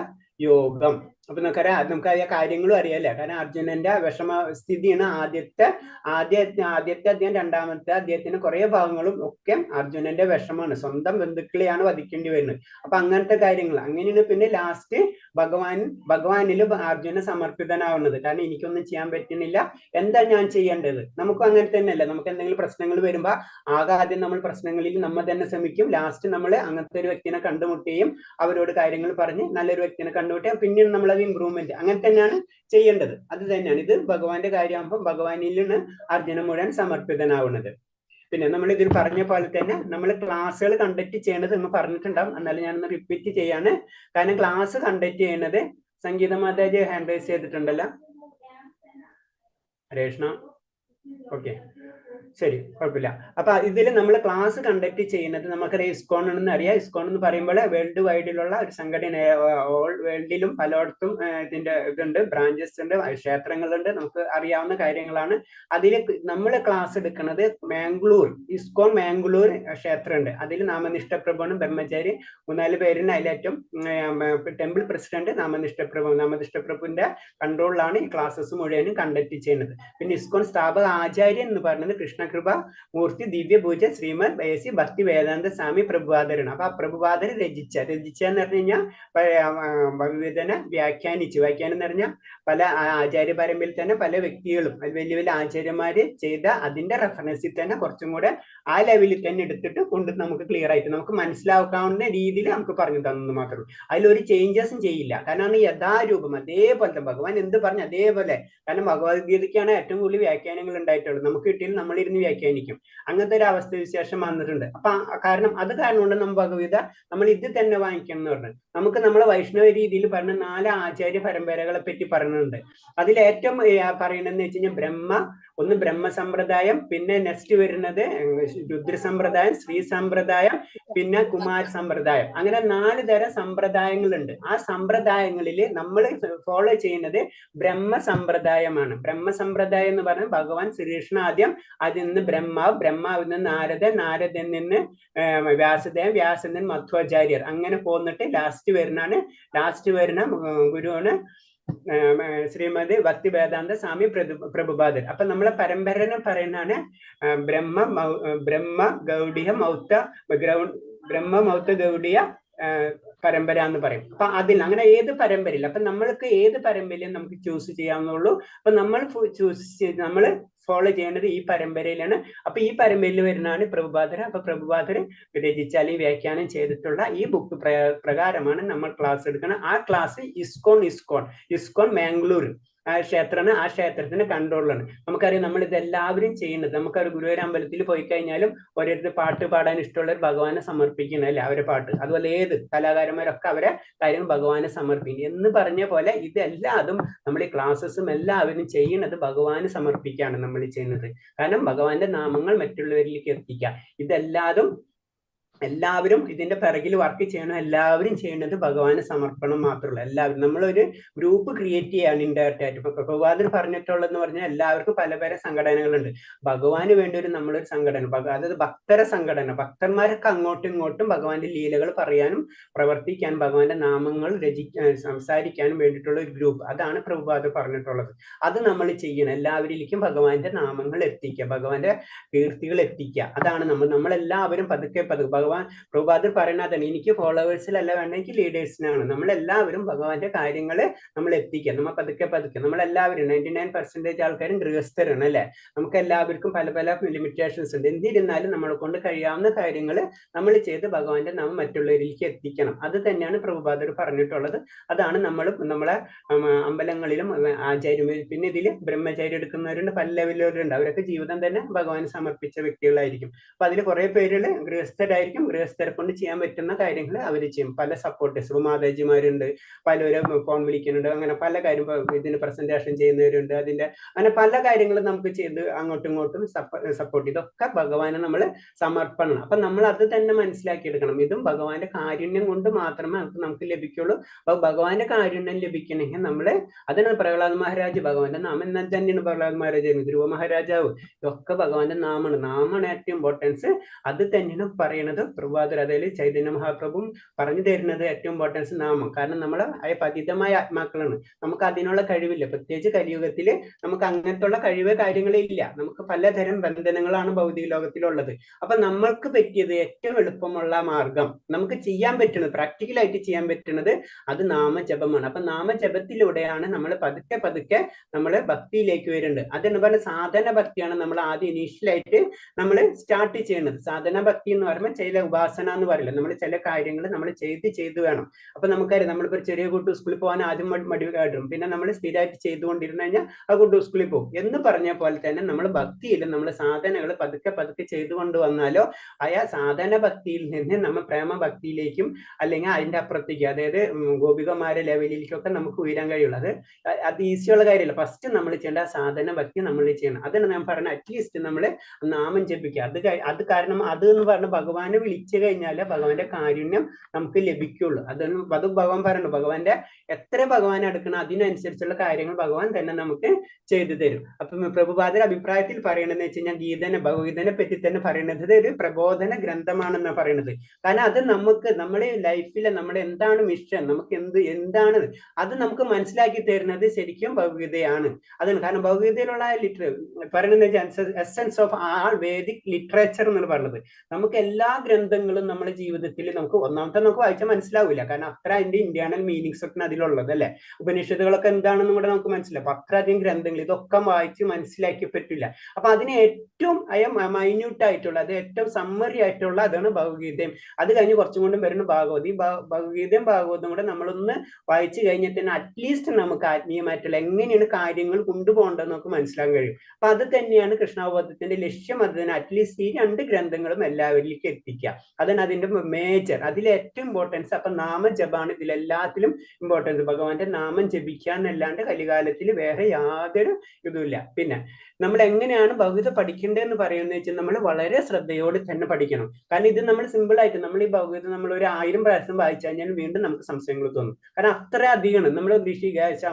യോഗം. അപ്പൊ നമുക്ക് ആ കാര്യങ്ങളും അറിയാല്ലേ. കാരണം അർജുനന്റെ വിഷമ സ്ഥിതിയാണ് ആദ്യത്തെ അധ്യായം. രണ്ടാമത്തെ അധ്യായത്തിന് കുറെ ഭാഗങ്ങളും ഒക്കെ അർജുനന്റെ വിഷമാണ്, സ്വന്തം ബന്ധുക്കളെയാണ് വധിക്കേണ്ടി വരുന്നത്. അപ്പൊ അങ്ങനത്തെ കാര്യങ്ങൾ അങ്ങനെയാണ്. പിന്നെ ലാസ്റ്റ് ഭഗവാനിൽ അർജുന സമർപ്പിതനാവുന്നത്. കാരണം എനിക്കൊന്നും ചെയ്യാൻ പറ്റുന്നില്ല, എന്താ ഞാൻ ചെയ്യേണ്ടത്? നമുക്കും അങ്ങനെ തന്നെയല്ലേ. നമുക്ക് എന്തെങ്കിലും പ്രശ്നങ്ങൾ വരുമ്പോ ആദ്യം നമ്മൾ പ്രശ്നങ്ങളിൽ നമ്മൾ തന്നെ ശ്രമിക്കും. ലാസ്റ്റ് നമ്മൾ അങ്ങനത്തെ ഒരു വ്യക്തിനെ കണ്ടുമുട്ടുകയും അവരോട് കാര്യങ്ങൾ പറഞ്ഞ് നല്ലൊരു വ്യക്തിനെ കണ്ടുമുട്ടുകയും പിന്നീട് നമ്മൾ ഇംപ്രൂവ്മെന്റ് അങ്ങനെ തന്നെയാണ് ചെയ്യേണ്ടത്. അത് തന്നെയാണ് ഇത് ഭഗവാന്റെ കാര്യമാകുമ്പോൾ ഭഗവാനിലാണ് അർജുന മുഴുവൻ സമർപ്പിതനാവുന്നത്. പിന്നെ നമ്മൾ ഇതിൽ പറഞ്ഞ പോലെ തന്നെ നമ്മൾ ക്ലാസ്സുകൾ കണ്ടക്ട് ചെയ്യേണ്ടത് എന്ന് പറഞ്ഞിട്ടുണ്ടാവും. എന്നാലും ഞാനൊന്ന് റിപ്പീറ്റ് ചെയ്യാണ്. കാരണം ക്ലാസ് കണ്ടക്ട് ചെയ്യുന്നത് സംഗീത മാതാജി ഹാൻഡ് റൈസ് ചെയ്തിട്ടുണ്ടല്ലോ. രേഷ്ണ, ഓക്കെ, ശരി, കുഴപ്പമില്ല. അപ്പൊ ഇതിൽ നമ്മൾ ക്ലാസ് കണ്ടക്ട് ചെയ്യുന്നത് നമുക്കറിയാം ഇസ്കോൺ എന്ന് അറിയാം. ഇസ്കോൺ എന്ന് പറയുമ്പോൾ വേൾഡ് വൈഡിലുള്ള ഒരു സംഘടന, ഓൾ വേൾഡിലും പലയിടത്തും ഇതിന്റെ ഇതുണ്ട്, ബ്രാഞ്ചസ് ഉണ്ട്, ക്ഷേത്രങ്ങളുണ്ട്, നമുക്ക് അറിയാവുന്ന കാര്യങ്ങളാണ്. അതിൽ നമ്മൾ ക്ലാസ് എടുക്കുന്നത് മാംഗ്ലൂർ ഇസ്കോൺ മാംഗ്ലൂർ ക്ഷേത്രമുണ്ട്. അതിൽ നാമനിഷ്ഠ പ്രഭുവാണ് ബ്രഹ്മചാരി. 3-4 പേരിന് അതിലേറ്റവും ടെമ്പിൾ പ്രസിഡന്റ് നാമനിഷ്ഠ പ്രഭുവിന്റെ കൺട്രോളിലാണ് ഈ ക്ലാസ്സസ് മുഴുവനും കണ്ടക്ട് ചെയ്യുന്നത്. പിന്നെ ഇസ്കോൺ സ്ഥാപക ആചാര്യൻ എന്ന് പറയുന്നത് കൃഷ്ണകൃപ മൂർത്തി ദിവ്യപൂജ ശ്രീമദ് ബയസി ഭക്തി വേദാന്ത സ്വാമി പ്രഭുപാദരാണ്. അപ്പൊ ആ പ്രഭുപാദർ രചിച്ചെന്ന് പറഞ്ഞു കഴിഞ്ഞാൽ ഭഗവദ്ഗീതനെ വ്യാഖ്യാനം എന്ന് പറഞ്ഞാൽ പല ആചാര്യ പരമ്പരയിൽ തന്നെ പല വ്യക്തികളും വലിയ വലിയ ആചാര്യന്മാര് ചെയ്ത അതിന്റെ റെഫറൻസിൽ തന്നെ കുറച്ചും കൂടെ ആ ലെവലിൽ തന്നെ എടുത്തിട്ട് കൊണ്ട് നമുക്ക് ക്ലിയർ ആയിട്ട് നമുക്ക് മനസ്സിലാക്കാവുന്ന രീതിയിൽ നമുക്ക് പറഞ്ഞു തന്നത് മാത്രമേ. അതിലൊരു ചേഞ്ചസും ചെയ്യില്ല. കാരണം യഥാരൂപം അതേപോലെ ഭഗവാൻ എന്ത് പറഞ്ഞു അതേപോലെ. കാരണം ഭഗവത്ഗീതയ്ക്കാണ് ഏറ്റവും കൂടുതൽ വ്യാഖ്യാനങ്ങൾ ഉണ്ടായിട്ടുള്ളത്. നമുക്ക് കിട്ടിയാൽ നമ്മളിരുന്ന് വ്യാഖ്യാനിക്കും. അങ്ങനത്തെ ഒരു അവസ്ഥ വിശേഷം വന്നിട്ടുണ്ട്. അപ്പൊ കാരണം കൊണ്ട് നമ്മൾ ഭഗവത്ഗീത നമ്മൾ ഇത് തന്നെ വാങ്ങിക്കണം എന്ന് പറഞ്ഞു. നമുക്ക് നമ്മളെ വൈഷ്ണവ രീതിയിൽ പറഞ്ഞ 4 ആചാര്യ പരമ്പരകളെ പറ്റി പറഞ്ഞിട്ടുണ്ട്. അതിൽ ഏറ്റവും പറയണെന്ന് വെച്ച് കഴിഞ്ഞാൽ ഒന്ന് ബ്രഹ്മ സമ്പ്രദായം, പിന്നെ നെക്സ്റ്റ് വരുന്നത് രുദ്ര സമ്പ്രദായം, ശ്രീ സമ്പ്രദായം, പിന്നെ കുമാര സമ്പ്രദായം. അങ്ങനെ 4 തരം സമ്പ്രദായങ്ങളുണ്ട്. ആ സമ്പ്രദായങ്ങളിൽ നമ്മൾ ഫോളോ ചെയ്യുന്നത് ബ്രഹ്മ സമ്പ്രദായമാണ്. ബ്രഹ്മ സമ്പ്രദായം എന്ന് പറഞ്ഞാൽ ഭഗവാൻ ശ്രീകൃഷ്ണ ആദ്യം അതിൽ നിന്ന് ബ്രഹ്മാവിൽ നിന്ന് നാരദൻ നിന്ന് വ്യാസദേവൻ, വ്യാസൻ നിന്ന് മധ്വാചാര്യർ, അങ്ങനെ പോന്നിട്ട് ലാസ്റ്റ് വരുന്ന ഗുരുവാണ് ശ്രീമദ് ഭക്തി വേദാന്ത സ്വാമി പ്രഭുപാദർ. അപ്പൊ നമ്മളെ പരമ്പരനെ പറയുന്നതാണ് ബ്രഹ്മ മൗത്ത ഗൗഡിയ പരമ്പര എന്ന് പറയും. അപ്പൊ അതിൽ അങ്ങനെ ഏത് പരമ്പരയില്ല. അപ്പൊ നമ്മൾക്ക് ഏത് പരമ്പരയിലും നമുക്ക് ചൂസ് ചെയ്യാവുന്നുള്ളൂ. അപ്പൊ നമ്മൾ ഫോളോ ചെയ്യേണ്ടത് ഈ പരമ്പരയിലാണ്. അപ്പൊ ഈ പരമ്പരയിൽ വരുന്നതാണ് പ്രഭുപാദർ. അപ്പൊ പ്രഭുപാദർ രചിച്ച അല്ലെങ്കിൽ വ്യാഖ്യാനം ചെയ്തിട്ടുള്ള ഈ ബുക്ക് പ്രകാരമാണ് നമ്മൾ ക്ലാസ് എടുക്കുന്നത്. ആ ക്ലാസ് ഇസ്കോൺ മാംഗ്ലൂർ ആ ക്ഷേത്രമാണ്. ആ ക്ഷേത്രത്തിന്റെ കൺട്രോളിലാണ്. നമുക്കറിയാം നമ്മൾ ഇതെല്ലാവരും ചെയ്യുന്നത്. നമുക്കൊരു ഗുരുവായൂർ അമ്പലത്തിൽ പോയി കഴിഞ്ഞാലും ഓരോരുത്തർ പാട്ട് പാടാൻ ഇഷ്ടമുള്ളവർ ഭഗവാനെ സമർപ്പിക്കണം അല്ലെ, അവരെ പാട്ട്. അതുപോലെ ഏത് കലാകാരന്മാരൊക്കെ അവരെ കാര്യങ്ങൾ ഭഗവാനെ സമർപ്പിക്കും എന്ന് പറഞ്ഞ പോലെ ഇതെല്ലാതും നമ്മൾ ഈ ക്ലാസ്സസും എല്ലാവരും ചെയ്യുന്നത് ഭഗവാന് സമർപ്പിക്കുകയാണ് നമ്മൾ ചെയ്യുന്നത്. കാരണം ഭഗവാന്റെ നാമങ്ങൾ മറ്റുള്ളവരിലേക്ക് എത്തിക്കുക. ഇതെല്ലാതും എല്ലാവരും ഇതിന്റെ പിറകിൽ വർക്ക് ചെയ്യണം. എല്ലാവരും ചെയ്യുന്നത് ഭഗവാന് സമർപ്പണം മാത്രമല്ല. എല്ലാവരും നമ്മളൊരു ഗ്രൂപ്പ് ക്രിയേറ്റ് ചെയ്യാണ് ഇൻഡയറക്റ്റ് ആയിട്ട്. ഇപ്പൊ പ്രഭുപാദർ പറഞ്ഞിട്ടുള്ളതെന്ന് പറഞ്ഞാൽ എല്ലാവർക്കും പല പല സംഘടനകളുണ്ട്. ഭഗവാന് വേണ്ടി നമ്മളൊരു സംഘടന, അതായത് ഭക്തര സംഘടന, ഭക്തന്മാരൊക്കെ അങ്ങോട്ടും ഇങ്ങോട്ടും ഭഗവാന്റെ ലീലകൾ പറയാനും പ്രവർത്തിക്കാനും ഭഗവാന്റെ നാമങ്ങൾ സംസാരിക്കാനും വേണ്ടിയിട്ടുള്ള ഒരു ഗ്രൂപ്പ്, അതാണ് പ്രഭുപാദർ പറഞ്ഞിട്ടുള്ളത്. അത് നമ്മൾ ചെയ്യണം. എല്ലാവരിലേക്കും ഭഗവാന്റെ നാമങ്ങൾ എത്തിക്കുക, ഭഗവാന്റെ കീർത്തികൾ എത്തിക്കുക. അതാണ് നമ്മളെല്ലാവരും പതുക്കെ പതുക്കെ പ്രഭുപാദർ പറയുന്നതാണ്, എനിക്ക് ഫോളോവേഴ്സിലല്ല വേണ്ട, എനിക്ക് ലീഡേഴ്സിനാണ്. നമ്മളെല്ലാവരും ഭഗവാന്റെ കാര്യങ്ങൾ നമ്മൾ എത്തിക്കുക. നമ്മൾ പതുക്കെ പതുക്കെ നമ്മളെല്ലാവരും 99% ആൾക്കാരും ഗൃഹസ്ഥരാണ് അല്ലെ. നമുക്ക് എല്ലാവർക്കും പല പല ലിമിറ്റേഷൻസ് ഉണ്ട്. എന്നിരുന്നാലും നമ്മളെ കൊണ്ട് കഴിയാവുന്ന കാര്യങ്ങൾ നമ്മൾ ചെയ്ത് ഭഗവാന്റെ നാമം മറ്റുള്ളവരിലേക്ക് എത്തിക്കണം. അത് തന്നെയാണ് പ്രഭുപാദർ പറഞ്ഞിട്ടുള്ളത്. അതാണ് നമ്മളെ അമ്പലങ്ങളിലും ആചാര്യം, പിന്നെ ഇതിൽ ബ്രഹ്മചാരി എടുക്കുന്നവരുണ്ട്, പല ലെവലുകളുണ്ട്. അവരൊക്കെ ജീവിതം തന്നെ ഭഗവാന് സമർപ്പിച്ച വ്യക്തികളായിരിക്കും. അപ്പൊ അതിൽ കുറെ പേരുകൾ ഗൃഹസ്ഥരായിരിക്കും. ഗൃഹസ്ഥരെ കൊണ്ട് ചെയ്യാൻ പറ്റുന്ന കാര്യങ്ങൾ അവർ ചെയ്യും. പല സപ്പോർട്ടേഴ്സ്, മാതാജിമാരുണ്ട്, പലരും ഫോൺ വിളിക്കുന്നുണ്ട്, അങ്ങനെ പല കാര്യം ഇതിന് പ്രസന്റേഷൻ ചെയ്യുന്നവരുണ്ട്. അങ്ങനെ പല കാര്യങ്ങളും നമുക്ക് ചെയ്ത് അങ്ങോട്ടും ഇങ്ങോട്ടും സപ്പോർട്ട്. ഇതൊക്കെ ഭഗവാനെ നമ്മൾ സമർപ്പണം. അപ്പൊ നമ്മൾ അത് തന്നെ മനസ്സിലാക്കിയെടുക്കണം. ഇതും ഭഗവാന്റെ കാരുണ്യം കൊണ്ട് മാത്രമേ നമുക്ക് ലഭിക്കുള്ളൂ. അപ്പൊ ഭഗവാന്റെ കാരുണ്യം ലഭിക്കണമെങ്കിൽ നമ്മള്, അതിനാണ് പ്രഹ്ലാദ് മഹാരാജ് ഭഗവാന്റെ നാമം എന്നാൽ തന്നെയാണ് പ്രഹ്ലാദ് മഹാരാജ്, ധ്രുവ മഹാരാജാവ്, ഇതൊക്കെ ഭഗവാന്റെ നാമാണ് ഏറ്റവും ഇമ്പോർട്ടൻസ്. അത് തന്നെയാണ് പറയുന്നത് പ്രഭുപാദർ. അതായത് ചൈതന്യ മഹാപ്രഭുവും പറഞ്ഞു തരുന്നത് ഏറ്റവും ഇമ്പോർട്ടൻസ് നാമം. കാരണം നമ്മൾ പതിതമായ ആത്മാക്കളാണ്, നമുക്ക് അതിനുള്ള കഴിവില്ല. പ്രത്യേകിച്ച് കലിയുഗത്തില് നമുക്ക് അങ്ങനത്തെ ഉള്ള കഴിവ് കാര്യങ്ങളില്ല. നമുക്ക് പലതരം ബന്ധനങ്ങളാണ് ഭൗതിക ലോകത്തിലുള്ളത്. അപ്പൊ നമ്മൾക്ക് പറ്റിയത് ഏറ്റവും എളുപ്പമുള്ള മാർഗം, നമുക്ക് ചെയ്യാൻ പറ്റുന്നത്, പ്രാക്ടിക്കലായിട്ട് ചെയ്യാൻ പറ്റുന്നത് അത് നാമജപമാണ്. അപ്പൊ നാമജപത്തിലൂടെയാണ് നമ്മൾ പതുക്കെ പതുക്കെ നമ്മൾ ഭക്തിയിലേക്ക് വരുന്നത്. അതെന്ന് പറഞ്ഞാൽ സാധന ഭക്തിയാണ് നമ്മൾ ആദ്യം ഇനീഷ്യലായിട്ട് നമ്മൾ സ്റ്റാർട്ട് ചെയ്യുന്നത്. സാധന ഭക്തി എന്ന് പറയുമ്പോൾ ചില ഉപാസന എന്ന് പറയില്ല, നമ്മൾ ചില കാര്യങ്ങൾ നമ്മൾ ചെയ്ത് വേണം. അപ്പൊ നമുക്കറിയാം, നമ്മളിപ്പോ ചെറിയ കുട്ടി സ്കൂളിൽ പോകാൻ ആദ്യം മടി കാട്ടും, പിന്നെ നമ്മൾ സ്ഥിരമായിട്ട് ചെയ്തുകൊണ്ടിരുന്നു കഴിഞ്ഞാൽ ആ കുട്ടി സ്കൂളിൽ പോകും എന്ന് പറഞ്ഞ പോലെ തന്നെ നമ്മൾ ഭക്തിയിൽ നമ്മൾ സാധനകൾ പതുക്കെ പതുക്കെ ചെയ്തുകൊണ്ട് വന്നാലോ ആ സാധന ഭക്തിയിൽ നിന്ന് നമ്മൾ പ്രേമ ഭക്തിയിലേക്കും അല്ലെങ്കിൽ അതിന്റെ അപ്പുറത്തേക്ക്, അതായത് ഗോപികമാരെ ലെവലിലേക്കൊക്കെ നമുക്ക് ഉയരാൻ കഴിയുള്ളൂ. അത് ഈസിയുള്ള കാര്യമല്ല. ഫസ്റ്റ് നമ്മൾ ചെയ്യേണ്ട സാധന ഭക്തി നമ്മൾ ചെയ്യണം. അതാണ് ഞാൻ പറഞ്ഞത്, അറ്റ്ലീസ്റ്റ് നമ്മൾ നാമം ജപിക്കുക. അത് കാരണം അത് എന്ന് പറഞ്ഞ ഭഗവാനെ വിളിച്ചു കഴിഞ്ഞാല് ഭഗവാന്റെ കാരുണ്യം നമുക്ക് ലഭിക്കുള്ളൂ. അത് ഭഗവാൻ പറയുന്നു, ഭഗവാന്റെ എത്ര ഭഗവാൻ എടുക്കണം അതിനനുസരിച്ചുള്ള കാര്യങ്ങൾ ഭഗവാൻ തന്നെ നമുക്ക് ചെയ്തു തരും. അപ്പൊ പ്രഭുപാദർ അഭിപ്രായത്തിൽ പറയണെന്ന് വെച്ച് കഴിഞ്ഞാൽ ഭഗവത്ഗീതനെ പറ്റി തന്നെ പറയുന്നത് ഒരു പ്രബോധന ഗ്രന്ഥമാണെന്നാണ് പറയുന്നത്. കാരണം അത് നമ്മുടെ ലൈഫിലെ നമ്മുടെ എന്താണ് മിഷൻ, നമുക്ക് എന്താണ് അത് നമുക്ക് മനസ്സിലാക്കി തരുന്നത് ശരിക്കും ഭഗവത്ഗീതയാണ്. അതാണ് കാരണം ഭഗവത്ഗീതയിലുള്ള പറയുന്നത് essence of all Vedic literature എന്നാണ് പറഞ്ഞത്. നമുക്ക് എല്ലാ ഗ്രന്ഥങ്ങളും നമ്മുടെ ജീവിതത്തിൽ നമുക്ക് നമുക്ക് വായിച്ചാൽ മനസ്സിലാവില്ല. കാരണം അത്ര അതിന്റെ ഇന്റേണൽ മീനിങ്സ് ഒക്കെ അതിലുള്ളത് അല്ലെ. ഉപനിഷത്തുകളൊക്കെ എന്താണെന്നും കൂടെ നമുക്ക് മനസ്സിലാവും. അപ്പൊ അത്രയധികം ഗ്രന്ഥങ്ങൾ ഇതൊക്കെ വായിച്ച് മനസ്സിലാക്കി പറ്റില്ല. അപ്പൊ അതിന് ഏറ്റവും മൈന്യൂട്ട് ആയിട്ടുള്ള, അത് ഏറ്റവും സമ്മറി ആയിട്ടുള്ള അതാണ് ഭഗവത്ഗീതയും. അത് കഴിഞ്ഞ് കുറച്ചും കൊണ്ടും വരുന്ന ഭഗവത്ഗീതയും ഭാഗവതം കൂടെ നമ്മളൊന്ന് വായിച്ചു കഴിഞ്ഞാൽ തന്നെ അറ്റ്ലീസ്റ്റ് നമുക്ക് ആത്മീയമായിട്ടുള്ള എങ്ങനെയാണ് കാര്യങ്ങൾ കൊണ്ടുപോകേണ്ടത് നമുക്ക് മനസ്സിലാക്കാൻ കഴിയും. അപ്പൊ അത് തന്നെയാണ് കൃഷ്ണാവബോധത്തിന്റെ ലക്ഷ്യം. അത് തന്നെ അറ്റ്ലീസ്റ്റ് ഈ 2 ഗ്രന്ഥങ്ങളും എല്ലാവരിലേക്ക് എത്തിക്കുക. അതാണ് അതിന്റെ മേജർ, അതിലെ ഏറ്റവും ഇമ്പോർട്ടൻസ്. അപ്പൊ നാമജപാണ് ഇതിലെല്ലാത്തിലും ഇമ്പോർട്ടൻസ്. ഭഗവാന്റെ നാമം ജപിക്കുക എന്നല്ലാണ്ട് കലികാലത്തിൽ വേറെ യാതൊരു ഇതുമില്ല. പിന്നെ നമ്മൾ എങ്ങനെയാണ് ഭഗവത പഠിക്കേണ്ടതെന്ന് പറയുന്നത് വെച്ചാൽ നമ്മൾ വളരെ ശ്രദ്ധയോടെ തന്നെ പഠിക്കണം. കാരണം ഇത് നമ്മൾ സിമ്പിൾ ആയിട്ട് നമ്മൾ ഈ ഭഗവത നമ്മൾ ഒരു 1000 പ്രാവശ്യം വായിച്ചു കഴിഞ്ഞാൽ വീണ്ടും നമുക്ക് സംശയങ്ങൾ തോന്നും. കാരണം അത്ര അധികമാണ്. നമ്മൾ ഋഷികേശ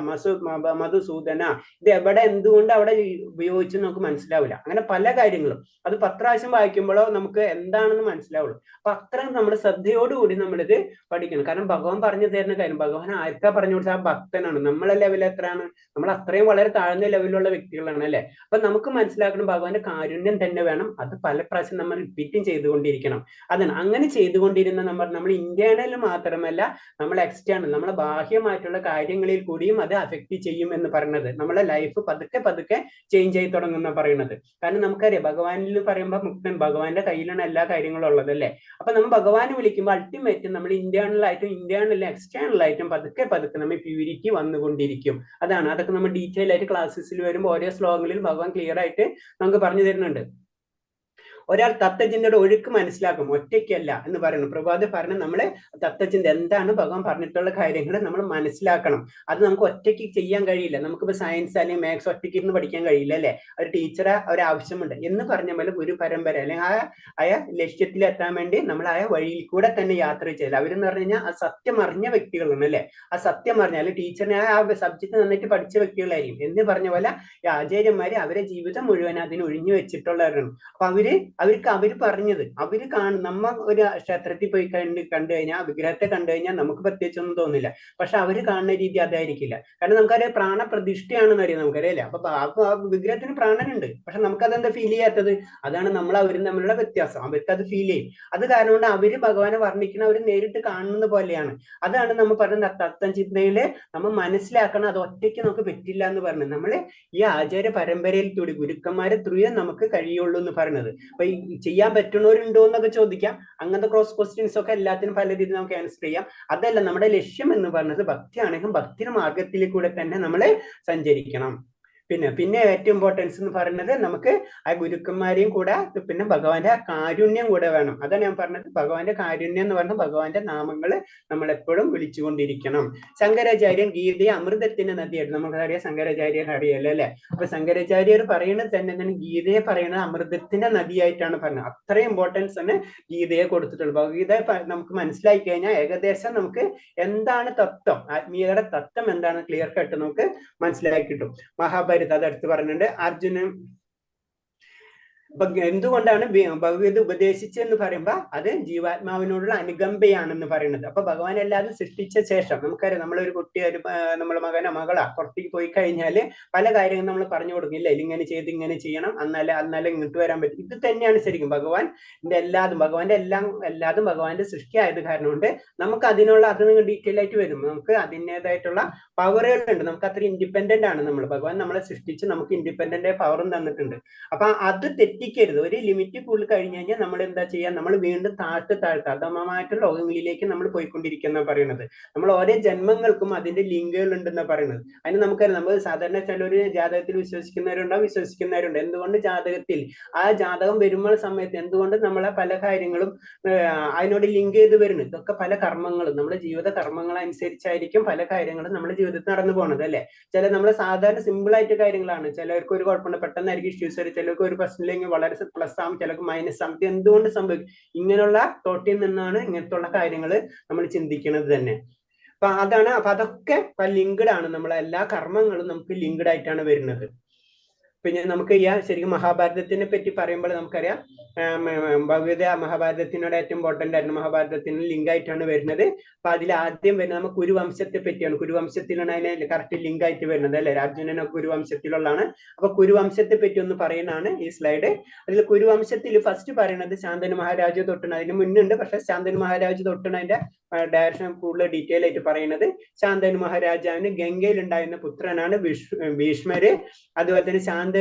മധുസൂദന ഇത് എവിടെ എന്തുകൊണ്ട് അവിടെ ഉപയോഗിച്ച് നമുക്ക് മനസ്സിലാവില്ല. അങ്ങനെ പല കാര്യങ്ങളും അത് 10 പ്രാവശ്യം വായിക്കുമ്പോഴോ നമുക്ക് എന്താണെന്ന് മനസ്സിലാവുള്ളൂ. അപ്പൊ അത്ര നമ്മൾ ശ്രദ്ധയോടുകൂടി നമ്മളിത് പഠിക്കണം. കാരണം ഭഗവാൻ പറഞ്ഞു തരുന്ന കാര്യം, ഭഗവാൻ ആർക്കാ പറഞ്ഞു കൊടുത്ത ആ ഭക്തനാണ്. നമ്മളെ ലെവൽ എത്രയാണ്, നമ്മൾ അത്രയും വളരെ താഴ്ന്ന ലെവലിലുള്ള വ്യക്തികളാണ് അല്ലെ. അപ്പൊ നമുക്ക് മനസ്സിലാക്കണം ഭഗവാന്റെ കാരുണ്യം തന്നെ വേണം. അത് പല പ്രാവശ്യം നമ്മൾ റിപ്പീറ്റും ചെയ്തുകൊണ്ടിരിക്കണം. അതാണ് അങ്ങനെ ചെയ്തുകൊണ്ടിരുന്ന നമ്മൾ ഇന്റേണൽ മാത്രമല്ല നമ്മൾ എക്സ്റ്റേണൽ, നമ്മളെ ബാഹ്യമായിട്ടുള്ള കാര്യങ്ങളിൽ കൂടിയും അത് അഫക്റ്റ് ചെയ്യും എന്ന് പറയുന്നത്. നമ്മളെ ലൈഫ് പതുക്കെ പതുക്കെ ചേഞ്ച് ചെയ്ത് തുടങ്ങുന്ന പറയുന്നത്. കാരണം നമുക്കറിയാം ഭഗവാനിൽ പറയുമ്പോൾ മുക്തൻ, ഭഗവാന്റെ കയ്യിലാണ് എല്ലാ കാര്യങ്ങളും ഉള്ളത് അല്ലെ. അപ്പൊ നമ്മൾ ഭഗവാനെ വിളിക്കുമ്പോൾ അൾട്ടിമേറ്റ് നമ്മൾ ഇന്റേണലും എക്സ്റ്റേണൽ ആയിട്ടും പതുക്കെ പതുക്കെ നമ്മൾ പ്യൂരിറ്റി വന്നുകൊണ്ടിരിക്കും. അതൊക്കെ നമ്മൾ ഡീറ്റെയിൽ ആയിട്ട് ക്ലാസ്സസിൽ വരുമ്പോൾ ഓരോ ശ്ലോകങ്ങളിൽ ഭഗവാൻ ക്ലിയർ ആയിട്ട് നമുക്ക് പറഞ്ഞു തരുന്നുണ്ട്. ഒരാൾ തത്വചിന്തയുടെ ഒഴുക്ക് മനസ്സിലാക്കും, ഒറ്റയ്ക്കല്ല എന്ന് പറയുന്നു. പ്രഭു അത് പറഞ്ഞ് നമ്മള് തത്വചിന്ത എന്താണ് ഭഗവാൻ പറഞ്ഞിട്ടുള്ള കാര്യങ്ങൾ നമ്മൾ മനസ്സിലാക്കണം. അത് നമുക്ക് ഒറ്റയ്ക്ക് ചെയ്യാൻ കഴിയില്ല. നമുക്കിപ്പോ സയൻസ് അല്ലെങ്കിൽ മാത്സ് ഒറ്റയ്ക്ക് ഇരുന്ന് പഠിക്കാൻ കഴിയില്ല അല്ലെ. ഒരു ടീച്ചറെ ഒരു ആവശ്യമുണ്ട് എന്ന് പറഞ്ഞ പോലെ ഗുരു പരമ്പര അല്ലെങ്കിൽ ആയ ലക്ഷ്യത്തിൽ എത്താൻ വേണ്ടി നമ്മൾ ആയ വഴിയിൽ കൂടെ തന്നെ യാത്ര ചെയ്യില്ല. അവരെന്ന് പറഞ്ഞു കഴിഞ്ഞാൽ ആ സത്യം അറിഞ്ഞ വ്യക്തികളാണ് അല്ലെ. ആ സത്യം അറിഞ്ഞാൽ ടീച്ചറിനെ ആ സബ്ജക്ട് നന്നായിട്ട് പഠിച്ച വ്യക്തികളായിരിക്കും. എന്ന് പറഞ്ഞ പോലെ ഈ ആചാര്യന്മാര് അവരെ ജീവിതം മുഴുവൻ അതിന് ഒഴിഞ്ഞു വെച്ചിട്ടുള്ളവരാണ്. അപ്പൊ അവര് പറഞ്ഞത് നമ്മ ഒരു ക്ഷേത്രത്തിൽ പോയി കണ്ടു കഴിഞ്ഞാൽ വിഗ്രഹത്തെ കണ്ടു കഴിഞ്ഞാൽ നമുക്ക് പ്രത്യേകിച്ചൊന്നും തോന്നില്ല. പക്ഷെ അവര് കാണുന്ന രീതി അതായിരിക്കില്ല. കാരണം നമുക്കറിയാം പ്രാണപ്രതിഷ്ഠയാണെന്ന് അറിയാം, നമുക്കറിയാം. അപ്പൊ ആ വിഗ്രഹത്തിന് പ്രാണനുണ്ട്, പക്ഷെ നമുക്കതെന്താ ഫീൽ ചെയ്യാത്തത്? അതാണ് അവരും തമ്മിലുള്ള വ്യത്യാസം. അവർക്ക് അത് ഫീൽ ചെയ്യും. അത് കാരണം കൊണ്ട് അവര് ഭഗവാനെ വർണ്ണിക്കുന്ന അവർ നേരിട്ട് കാണുന്നത് പോലെയാണ്. അതാണ് നമ്മൾ പറയുന്ന തത്വചിന്തയില് നമ്മൾ മനസ്സിലാക്കണം. അത് ഒറ്റയ്ക്ക് നമുക്ക് പറ്റില്ല എന്ന് പറഞ്ഞു. നമ്മള് ഈ ആചാര്യ പരമ്പരയിൽ കൂടി ഗുരുക്കന്മാരെ ത്രൂയെ നമുക്ക് കഴിയുള്ളൂ എന്ന് പറയുന്നത്. അപ്പൊ ഈ ചെയ്യാൻ പറ്റുന്നവരുണ്ടോ എന്നൊക്കെ ചോദിക്കാം. അങ്ങനത്തെ ക്രോസ് ക്വസ്റ്റ്യൻസ് ഒക്കെ എല്ലാത്തിനും പല രീതിയിൽ നമുക്ക് ആൻസർ ചെയ്യാം. അതല്ല നമ്മുടെ ലക്ഷ്യം എന്ന് പറയുന്നത് ഭക്തിയാണെങ്കിൽ ഭക്തി മാർഗത്തിൽ കൂടെ തന്നെ നമ്മള് സഞ്ചരിക്കണം. പിന്നെ ഏറ്റവും ഇമ്പോർട്ടൻസ് എന്ന് പറയുന്നത് നമുക്ക് ആ ഗുരുക്കന്മാരെയും കൂടെ പിന്നെ ഭഗവാന്റെ കാരുണ്യം കൂടെ വേണം. അതാണ് ഞാൻ പറഞ്ഞത്. ഭഗവാന്റെ കാരുണ്യം എന്ന് പറഞ്ഞാൽ ഭഗവാന്റെ നാമങ്ങള് നമ്മൾ എപ്പോഴും വിളിച്ചുകൊണ്ടിരിക്കണം. ശങ്കരാചാര്യൻ ഗീതയെ അമൃതത്തിന്റെ നദിയായിട്ട് നമുക്കറിയാം. ശങ്കരാചാര്യൻ അറിയാലോ അല്ലെ. അപ്പൊ ശങ്കരാചാര്യർ പറയുന്നത് തന്നെ ഗീതയെ പറയുന്നത് അമൃതത്തിന്റെ നദിയായിട്ടാണ് പറയുന്നത്. അത്രയും ഇമ്പോർട്ടൻസ് ആണ് ഗീതയെ കൊടുത്തിട്ടുള്ളത്. ഭഗവത്ഗീത നമുക്ക് മനസ്സിലാക്കി കഴിഞ്ഞാൽ ഏകദേശം നമുക്ക് എന്താണ് തത്വം, ആത്മീയതയുടെ തത്വം എന്താണ് ക്ലിയർ കട്ട് നമുക്ക് മനസ്സിലാക്കി കിട്ടും. മഹാഭാരത അതെടുത്ത് പറഞ്ഞിട്ടുണ്ട്. അർജുനൻ എന്തുകൊണ്ടാണ് ഭഗവത് ഉപദേശിച്ചെന്ന് പറയുമ്പോ അത് ജീവാത്മാവിനോടുള്ള അനുകമ്പയാണെന്ന് പറയുന്നത്. അപ്പൊ ഭഗവാൻ എല്ലാവരും സൃഷ്ടിച്ച ശേഷം നമുക്കറിയാം, നമ്മളൊരു കുട്ടി നമ്മളെ മകനോ മകളാ പുറത്തേക്ക് പോയി കഴിഞ്ഞാല് പല കാര്യങ്ങളും നമ്മൾ പറഞ്ഞു കൊടുക്കില്ല. ഇങ്ങനെ ചെയ്ത് ഇങ്ങനെ ചെയ്യണം, എന്നാലേ ഇങ്ങോട്ട് വരാൻ പറ്റും. ഇത് തന്നെയാണ് ശരിക്കും ഭഗവാന്റെ എല്ലാതും ഭഗവാന്റെ സൃഷ്ടി ആയത് കാരണം കൊണ്ട് നമുക്ക് അത് ഡീറ്റെയിൽ ആയിട്ട് വരും. നമുക്ക് അതിൻ്റെതായിട്ടുള്ള പവറുകളുണ്ട്. നമുക്ക് അത്ര ഇൻഡിപെൻഡന്റ് ആണ് നമ്മൾ. ഭഗവാൻ നമ്മളെ സൃഷ്ടിച്ച് നമുക്ക് ഇൻഡിപെൻഡന്റ് ആയ പവറും തന്നിട്ടുണ്ട്. അപ്പൊ അത് തെറ്റിക്കരുത്. ഒരു ലിമിറ്റ് കൂടുതൽ കഴിഞ്ഞു കഴിഞ്ഞാൽ നമ്മൾ എന്താ ചെയ്യാൻ, നമ്മൾ വീണ്ടും അധമമായിട്ടുള്ള ലോകങ്ങളിലേക്ക് നമ്മൾ പോയിക്കൊണ്ടിരിക്കുന്ന പറയുന്നത്. നമ്മൾ ഓരോ ജന്മങ്ങൾക്കും അതിന്റെ ലിങ്കുകൾ ഉണ്ടെന്ന് പറയുന്നത്. അതിന് നമുക്കറിയാം, നമ്മൾ സാധാരണ ചിലൊരു ജാതകത്തിൽ വിശ്വസിക്കുന്നവരുണ്ട്. എന്തുകൊണ്ട് ജാതകത്തിൽ ആ ജാതകം വരുമ്പോൾ സമയത്ത് എന്തുകൊണ്ട് നമ്മളെ പല കാര്യങ്ങളും അതിനോട് ലിങ്ക് ചെയ്ത് വരുന്നത്? ഇതൊക്കെ പല കർമ്മങ്ങളും നമ്മുടെ ജീവിത കർമ്മങ്ങൾ അനുസരിച്ചായിരിക്കും പല കാര്യങ്ങളും നമ്മുടെ ജീവിതത്തിൽ നടന്നു പോകുന്നത് അല്ലെ. നമ്മൾ സാധാരണ സിമ്പിൾ ആയിട്ട് കാര്യങ്ങളാണ്. ചിലർക്ക് ഒരു കുഴപ്പമുണ്ട്, പെട്ടെന്നായിരിക്കും ഇഷ്യൂസ് വരും. ചിലർക്ക് ഒരു പ്രശ്നമില്ലെങ്കിൽ വളരെ പ്ലസ് ആവും, ചിലർക്ക് മൈനസ് ആവും. എന്തുകൊണ്ട് സംഭവിക്കും? ഇങ്ങനെയുള്ള തോട്ടിൽ നിന്നാണ് ഇങ്ങനത്തുള്ള കാര്യങ്ങൾ നമ്മൾ ചിന്തിക്കുന്നത് തന്നെ. അപ്പൊ അതൊക്കെ ലിങ്ക്ഡ് ആണ്. നമ്മളെ എല്ലാ കർമ്മങ്ങളും നമുക്ക് ലിങ്ക്ഡ് ആയിട്ടാണ് വരുന്നത്. പിന്നെ നമുക്ക് ശരിക്കും മഹാഭാരതത്തിനെ പറ്റി പറയുമ്പോൾ നമുക്കറിയാം, ഭഗവത് മഹാഭാരതത്തിനോട് ഏറ്റവും ഇമ്പോർട്ടന്റ് ആയിരുന്നു. മഹാഭാരതത്തിന് ലിങ്ക് ആയിട്ടാണ് വരുന്നത്. അപ്പൊ അതിൽ ആദ്യം വരുന്നത് നമുക്ക് കുരുവംശത്തെ പറ്റിയാണ്. കുരുവംശത്തിലാണ് അതിനെ കറക്റ്റ് ലിങ്ക് ആയിട്ട് വരുന്നത് അല്ലെ. അർജുനനൊക്കെ കുരുവംശത്തിലുള്ളതാണ്. അപ്പൊ കുരുവംശത്തെ പറ്റി ഒന്ന് പറയുന്നതാണ് ഈ സ്ലൈഡ്. അതിൽ കുരുവംശത്തിൽ ഫസ്റ്റ് പറയുന്നത് ശാന്തനു മഹാരാജ് തൊട്ടാണ്. അതിന് മുന്നുണ്ട്, പക്ഷെ ശാന്തനു മഹാരാജ് തൊട്ടാണ് അതിന്റെ ഡയറക്ഷൻ കൂടുതൽ ഡീറ്റെയിൽ ആയിട്ട് പറയുന്നത്. ശാന്തനു മഹാരാജാവിന് ഗംഗയിൽ ഉണ്ടായിരുന്ന പുത്രനാണ് ഭീഷ്മര്. അതുപോലെ തന്നെ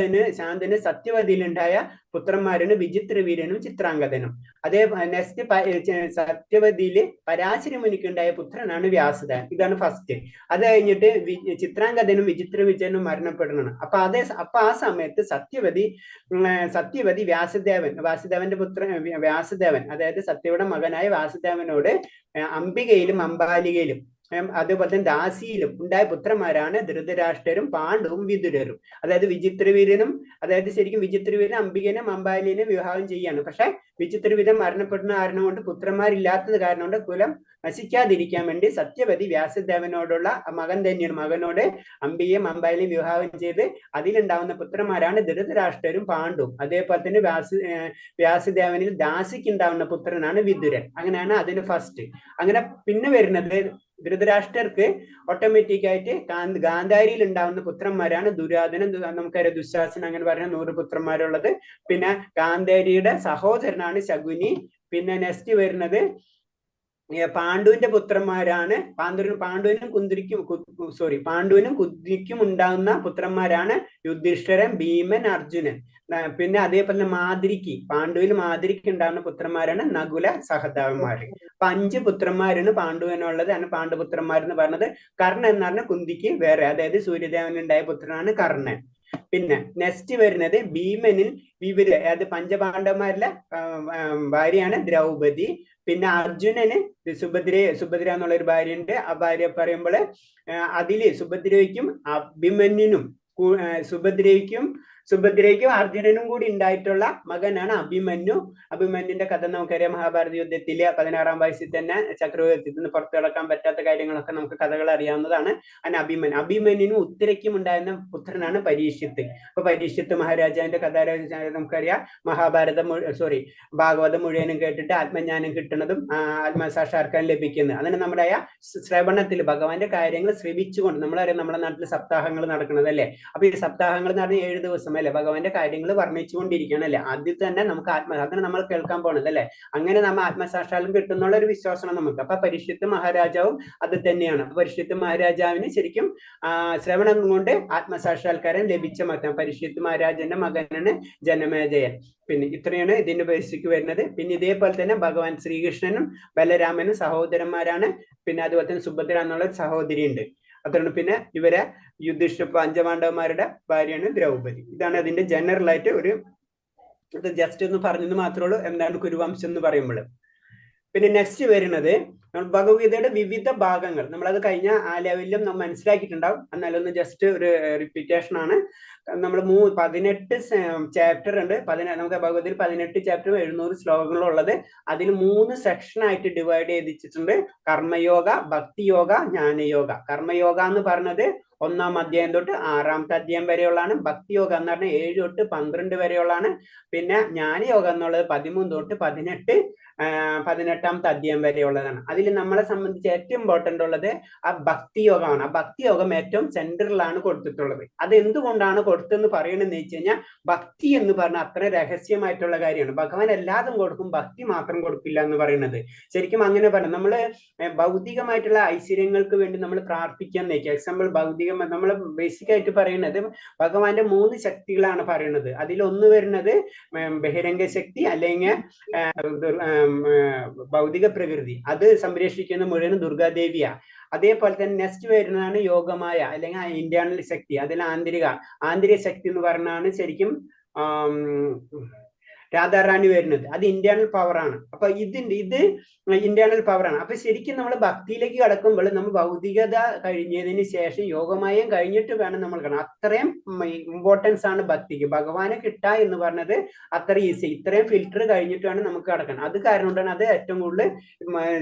ശാന്തന് സത്യവതിയിലുണ്ടായ പുത്രന്മാരാണ് വിചിത്രവീരനും ചിത്രാംഗതനും. അതേ നെക്സ്റ്റ് സത്യവതിയില് പരാശരി മുനിക്ക് ഉണ്ടായ പുത്രനാണ് വ്യാസദേവൻ. ഇതാണ് ഫസ്റ്റ്. അത് കഴിഞ്ഞിട്ട് ചിത്രാംഗതനും വിചിത്രവിജയനും മരണപ്പെടുന്നതാണ്. അപ്പൊ ആ സമയത്ത് സത്യവതി വാസുദേവന്റെ വ്യാസദേവൻ അതായത് സത്യയുടെ മകനായ വാസുദേവനോട് അംബികയിലും അംബാലികയിലും അതുപോലെ തന്നെ ദാസിയിലും ഉണ്ടായ പുത്രന്മാരാണ് ധൃതരാഷ്ട്രരും പാണ്ഡവും വിതുരരും. അതായത് ശരിക്കും വിചിത്രവീരൻ അംബികനും അംബാലിനെയും വിവാഹം ചെയ്യാണ്. പക്ഷെ വിചിത്രവീരൻ മരണപ്പെടുന്ന കാരണം കൊണ്ട് പുത്രന്മാരില്ലാത്തത് കാരണം കൊണ്ട് കുലം നശിക്കാതിരിക്കാൻ വേണ്ടി സത്യവതി വ്യാസദേവനോടുള്ള മകൻ തന്നെയാണ്. മകനോട് അംബികയും അംബാലിനെയും വിവാഹം ചെയ്ത് അതിലുണ്ടാവുന്ന പുത്രന്മാരാണ് ധൃതരാഷ്ട്രരും പാണ്ഡവും. അതേപോലെ തന്നെ വ്യാസദേവനിൽ ദാസിക്ക് ഉണ്ടാവുന്ന പുത്രനാണ് വിതുരൻ. അങ്ങനെയാണ് അതിന് ഫസ്റ്റ്. അങ്ങനെ പിന്നെ വരുന്നത് ധൃതരാഷ്ട്രർക്ക് ഓട്ടോമാറ്റിക് ആയിട്ട് ഗാന്ധാരിയിൽ ഉണ്ടാവുന്ന പുത്രന്മാരാണ് ദുര്യോധനൻ, നമുക്കറിയാം ദുശാസൻ, അങ്ങനെ പറഞ്ഞ 100 പുത്രന്മാരുള്ളത്. പിന്നെ ഗാന്ധാരിയുടെ സഹോദരനാണ് ശകുനി. പിന്നെ നെക്സ്റ്റ് വരുന്നത് പാണ്ഡുവിന്റെ പുത്രന്മാരാണ് പാണ്ഡുവിനും കുന്തിക്കും ഉണ്ടാകുന്ന പുത്രന്മാരാണ് യുധിഷ്ഠിരൻ, ഭീമൻ, അർജുനൻ. പിന്നെ അതേപോലെ മാതിരിക്ക് ഉണ്ടാകുന്ന പുത്രന്മാരാണ് നകുല, സഹദേവന്മാര്. അപ്പൊ 5 പുത്രന്മാരാണ് പാണ്ഡുവിനുള്ളത്. ആണ് പാണ്ഡുപുത്രന്മാരെന്ന് പറഞ്ഞത്. കർണൻ എന്ന് പറഞ്ഞ കുന്തിക്ക് വേറെ, അതായത് സൂര്യദേവനുണ്ടായ പുത്രനാണ് കർണൻ. പിന്നെ നെക്സ്റ്റ് വരുന്നത് ഭീമനിൽ വിവിധ, അതായത് പഞ്ചപാണ്ഡവന്മാരിലെ ഭാര്യയാണ് ദ്രൗപദി. പിന്നെ അർജുനന് സുഭദ്ര എന്നുള്ള ഒരു ഭാര്യയുണ്ട്. ആ ഭാര്യ പറയുമ്പോൾ അതില് സുഭദ്രയ്ക്കും അഭിമന്യുനും സുഭദ്രയ്ക്കും അർജുനനും കൂടി ഉണ്ടായിട്ടുള്ള മകനാണ് അഭിമന്യു. അഭിമന്യുന്റെ കഥ നമുക്കറിയാം. മഹാഭാരത യുദ്ധത്തില് 16-ാം വയസ്സിൽ തന്നെ ചക്രവർത്തി നിന്ന് പുറത്തു കടക്കാൻ പറ്റാത്ത കാര്യങ്ങളൊക്കെ നമുക്ക് കഥകൾ അറിയാവുന്നതാണ്. അങ്ങനെ അഭിമന്യുനും ഉത്തരയ്ക്കും ഉണ്ടായിരുന്ന പുത്രനാണ് പരീക്ഷിത്ത്. അപ്പൊ പരീക്ഷിത്ത് മഹാരാജാവിന്റെ കഥ നമുക്കറിയാം. ഭാഗവതം മുഴുവനും കേട്ടിട്ട് ആത്മജ്ഞാനം കിട്ടുന്നതും ആത്മസാക്ഷാത്കാരം ലഭിക്കുന്നത്. അങ്ങനെ നമ്മുടെ ശ്രവണത്തിൽ ഭഗവാന്റെ കാര്യങ്ങൾ ശ്രവിച്ചുകൊണ്ട്, നമ്മളറിയാം നമ്മുടെ നാട്ടിൽ സപ്താഹങ്ങൾ നടക്കുന്നത് അല്ലെ. അപ്പൊ ഈ സപ്താഹങ്ങൾ എന്ന് പറഞ്ഞാൽ 7 ദിവസം അല്ലെ, ഭഗവാന്റെ കാര്യങ്ങൾ വർണ്ണിച്ചുകൊണ്ടിരിക്കണം അല്ലെ. അതിൽ തന്നെ നമുക്ക് അതിന് നമ്മൾ കേൾക്കാൻ പോണത് അല്ലെ. അങ്ങനെ നമ്മൾ ആത്മസാക്ഷാത്കാരം കിട്ടുന്നുള്ള ഒരു വിശ്വാസമാണ് നമുക്ക്. അപ്പൊ പരീക്ഷിത്ത് മഹാരാജാവും അത് തന്നെയാണ്. പരീക്ഷിത്ത് മഹാരാജാവിന് ശരിക്കും ശ്രവണം കൊണ്ട് ആത്മസാക്ഷാത്കാരം ലഭിച്ച മകൻ പരീക്ഷിത്ത് മഹാരാജന്റെ മകനാണ് ജനമേജയൻ. പിന്നെ ഇത്രയാണ് ഇതിന്റെ ബേസിക് വരുന്നത്. പിന്നെ ഇതേപോലെ തന്നെ ഭഗവാൻ ശ്രീകൃഷ്ണനും ബലരാമനും സഹോദരന്മാരാണ്. പിന്നെ അതുപോലെ തന്നെ സുഭദ്ര എന്നുള്ള ഒരു സഹോദരി ഉണ്ട്. അതാണ്. പിന്നെ ഇവരെ പഞ്ചപാണ്ഡവന്മാരുടെ ഭാര്യയാണ് ദ്രൗപദി. ഇതാണ് അതിന്റെ ജനറൽ ആയിട്ട് ഒരു ജസ്റ്റ് ഒന്ന് പറഞ്ഞെന്ന് മാത്രമേ ഉള്ളൂ എന്താണ് കുരുവംശം എന്ന് പറയുമ്പോൾ. പിന്നെ നെക്സ്റ്റ് വരുന്നത് ഭഗവത്ഗീതയുടെ വിവിധ ഭാഗങ്ങൾ. നമ്മളത് കഴിഞ്ഞ ആ ലെവലിലും നമ്മൾ മനസ്സിലാക്കിയിട്ടുണ്ടാവും. എന്നാലൊന്ന് ജസ്റ്റ് ഒരു റിപ്പീറ്റേഷൻ ആണ്. നമ്മൾ 18 ചാപ്റ്റർ ഉണ്ട്. നമുക്ക് ഭഗവത്ഗീതയിൽ 18 ചാപ്റ്റർ 700 ശ്ലോകങ്ങളുള്ളത്. അതിൽ 3 സെക്ഷനായിട്ട് ഡിവൈഡ് ചെയ്തിട്ടുണ്ട്. കർമ്മയോഗ, ഭക്തിയോഗ, ജ്ഞാനയോഗ. കർമ്മയോഗ എന്ന് പറഞ്ഞത് 1-ാം അധ്യായം തൊട്ട് 6-ാമത്തെ അധ്യായം വരെയുള്ളതാണ്. ഭക്തിയോഗ എന്ന് പറഞ്ഞാൽ 7 തൊട്ട് 12 വരെയുള്ളതാണ്. പിന്നെ ജ്ഞാനയോഗ എന്നുള്ളത് 13 തൊട്ട് 18-ാമത്തെ അധ്യായം വരെയുള്ളതാണ്. അതിൽ നമ്മളെ സംബന്ധിച്ച് ഏറ്റവും ഇമ്പോർട്ടന്റ് ഉള്ളത് ആ ഭക്തിയോഗമാണ്. ആ ഭക്തിയോഗം ഏറ്റവും സെൻട്രലാണ് കൊടുത്തിട്ടുള്ളത്. അത് എന്തുകൊണ്ടാണ് കൊടുത്തെന്ന് പറയണെന്ന് വെച്ച് കഴിഞ്ഞാൽ, ഭക്തി എന്ന് പറഞ്ഞാൽ അത്ര രഹസ്യമായിട്ടുള്ള കാര്യമാണ്. ഭഗവാൻ എല്ലാതും കൊടുക്കും, ഭക്തി മാത്രം കൊടുക്കില്ല എന്ന് പറയുന്നത്. ശരിക്കും അങ്ങനെ പറയാം. നമ്മള് ഭൗതികമായിട്ടുള്ള ഐശ്വര്യങ്ങൾക്ക് വേണ്ടി നമ്മൾ പ്രാർത്ഥിക്കാൻ നോക്കുക. എക്സാമ്പിൾ നമ്മൾ ബേസിക് ആയിട്ട് പറയുന്നത് ഭഗവാന്റെ 3 ശക്തികളാണ് പറയുന്നത്. അതിലൊന്ന് വരുന്നത് ബഹിരംഗ ശക്തി അല്ലെങ്കിൽ ഭൗതിക പ്രകൃതി. അത് സംരക്ഷിക്കുന്ന മുഴുവൻ ദുർഗാദേവിയാ. അതേപോലെ തന്നെ നെക്സ്റ്റ് വരുന്നതാണ് യോഗമായ അല്ലെങ്കിൽ ഇന്റേണൽ ശക്തി. അതിൽ ആന്തരിക ശക്തി എന്ന് പറഞ്ഞാണ് ശരിക്കും രാധാറാണി വരുന്നത്. അത് ഇന്റേണൽ പവർ ആണ്. അപ്പൊ ഇത് ഇന്റേണൽ പവർ ആണ്. അപ്പൊ ശരിക്കും നമ്മൾ ഭക്തിയിലേക്ക് കടക്കുമ്പോൾ നമ്മൾ ഭൗതികത കഴിഞ്ഞതിന് ശേഷം യോഗമായം കഴിഞ്ഞിട്ട് വേണം നമ്മൾ കാണാൻ. അത്രയും ഇമ്പോർട്ടൻസ് ആണ് ഭക്തിക്ക്. ഭഗവാനെ കിട്ടുക എന്ന് പറഞ്ഞത് അത്ര ഈസി. ഇത്രയും ഫിൽറ്റർ കഴിഞ്ഞിട്ടാണ് നമുക്ക് കടക്കണം. അത് കാരണം കൊണ്ടാണ് അത് ഏറ്റവും കൂടുതൽ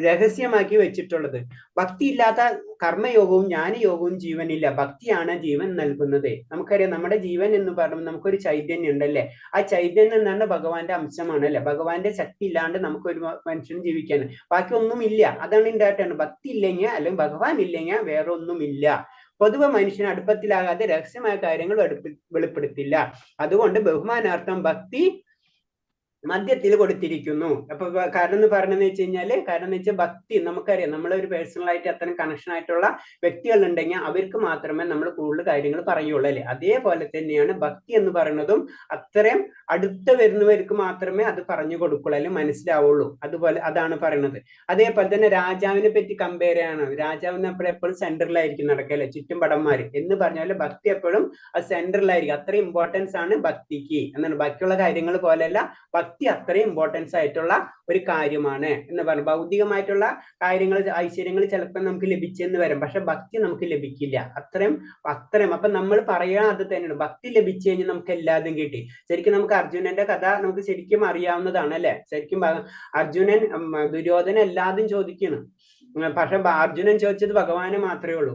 രഹസ്യമാക്കി വെച്ചിട്ടുള്ളത്. ഭക്തി ഇല്ലാത്ത കർമ്മയോഗവും ജ്ഞാനയോഗവും ജീവനില്ല. ഭക്തിയാണ് ജീവൻ നൽകുന്നത്. നമുക്കറിയാം നമ്മുടെ ജീവൻ എന്ന് പറയുമ്പോൾ നമുക്കൊരു ചൈതന്യം ഉണ്ടല്ലേ. ആ ചൈതന്യം എന്നാണ് ഭഗവാന്റെ അംശമാണ് അല്ലെ. ഭഗവാന്റെ ശക്തി ഇല്ലാണ്ട് നമുക്കൊരു മനുഷ്യൻ ജീവിക്കാൻ ബാക്കി ഒന്നും ഇല്ല. അതാണ് ഇൻഡയറക്റ്റ്. ഭക്തി ഇല്ലെങ്കിൽ അല്ലെങ്കിൽ ഭഗവാൻ ഇല്ലെങ്കിൽ വേറെ ഒന്നുമില്ല. പൊതുവെ മനുഷ്യൻ അടുപ്പത്തിലാകാതെ രഹസ്യമായ കാര്യങ്ങൾ വെളിപ്പെടുത്തില്ല. അതുകൊണ്ട് ബഹുമാനാർത്ഥം ഭക്തി മധ്യത്തിൽ കൊടുത്തിരിക്കുന്നു. അപ്പൊ കാരണം എന്ന് പറഞ്ഞതെന്ന് വെച്ച് കഴിഞ്ഞാല്, കാരണം എന്ന് വെച്ചാൽ ഭക്തി നമുക്കറിയാം, നമ്മളൊരു പേഴ്സണൽ ആയിട്ട് അത്തരം കണക്ഷൻ ആയിട്ടുള്ള വ്യക്തികൾ ഉണ്ടെങ്കിൽ അവർക്ക് മാത്രമേ നമ്മൾ കൂടുതൽ കാര്യങ്ങൾ പറയുള്ളൂ അല്ലെ. അതേപോലെ തന്നെയാണ് ഭക്തി എന്ന് പറയുന്നതും അത്രയും അടുത്ത് വരുന്നവർക്ക് മാത്രമേ അത് പറഞ്ഞു കൊടുക്കുള്ളൂ അല്ലെങ്കിൽ മനസ്സിലാവുള്ളൂ. അതുപോലെ അതാണ് പറയുന്നത്. അതേപോലെ തന്നെ രാജാവിനെ പറ്റി കമ്പയർ ചെയ്യണം. രാജാവിന് എപ്പോഴും സെൻട്രലായിരിക്കും നടക്കല്ലേ, ചുറ്റും പടന്മാര് എന്ന് പറഞ്ഞാല് ഭക്തി എപ്പോഴും അത് സെൻട്രലായിരിക്കും. അത്രയും ഇമ്പോർട്ടൻസ് ആണ് ഭക്തിക്ക് എന്നാണ്. ബാക്കിയുള്ള കാര്യങ്ങൾ പോലെയല്ല, ഭക്തി അത്രയും ഇമ്പോർട്ടൻസ് ആയിട്ടുള്ള ഒരു കാര്യമാണ് എന്ന് പറഞ്ഞു. ഭൗതികമായിട്ടുള്ള കാര്യങ്ങൾ ഐശ്വര്യങ്ങൾ ചിലപ്പോൾ നമുക്ക് ലഭിച്ചെന്ന് വരും, പക്ഷെ ഭക്തി നമുക്ക് ലഭിക്കില്ല. അത്രയും അപ്പൊ നമ്മൾ പറയാൻ അത് തന്നെയാണ്. ഭക്തി ലഭിച്ചു കഴിഞ്ഞാൽ നമുക്ക് എല്ലാതും കിട്ടി. ശരിക്കും നമുക്ക് അർജുനന്റെ കഥ നമുക്ക് ശരിക്കും അറിയാവുന്നതാണ് അല്ലെ. ശരിക്കും അർജുനൻ ദുര്യോധന എല്ലാതും ചോദിക്കണം, പക്ഷെ അർജുനൻ ചോദിച്ചത് ഭഗവാനെ മാത്രമേ ഉള്ളൂ.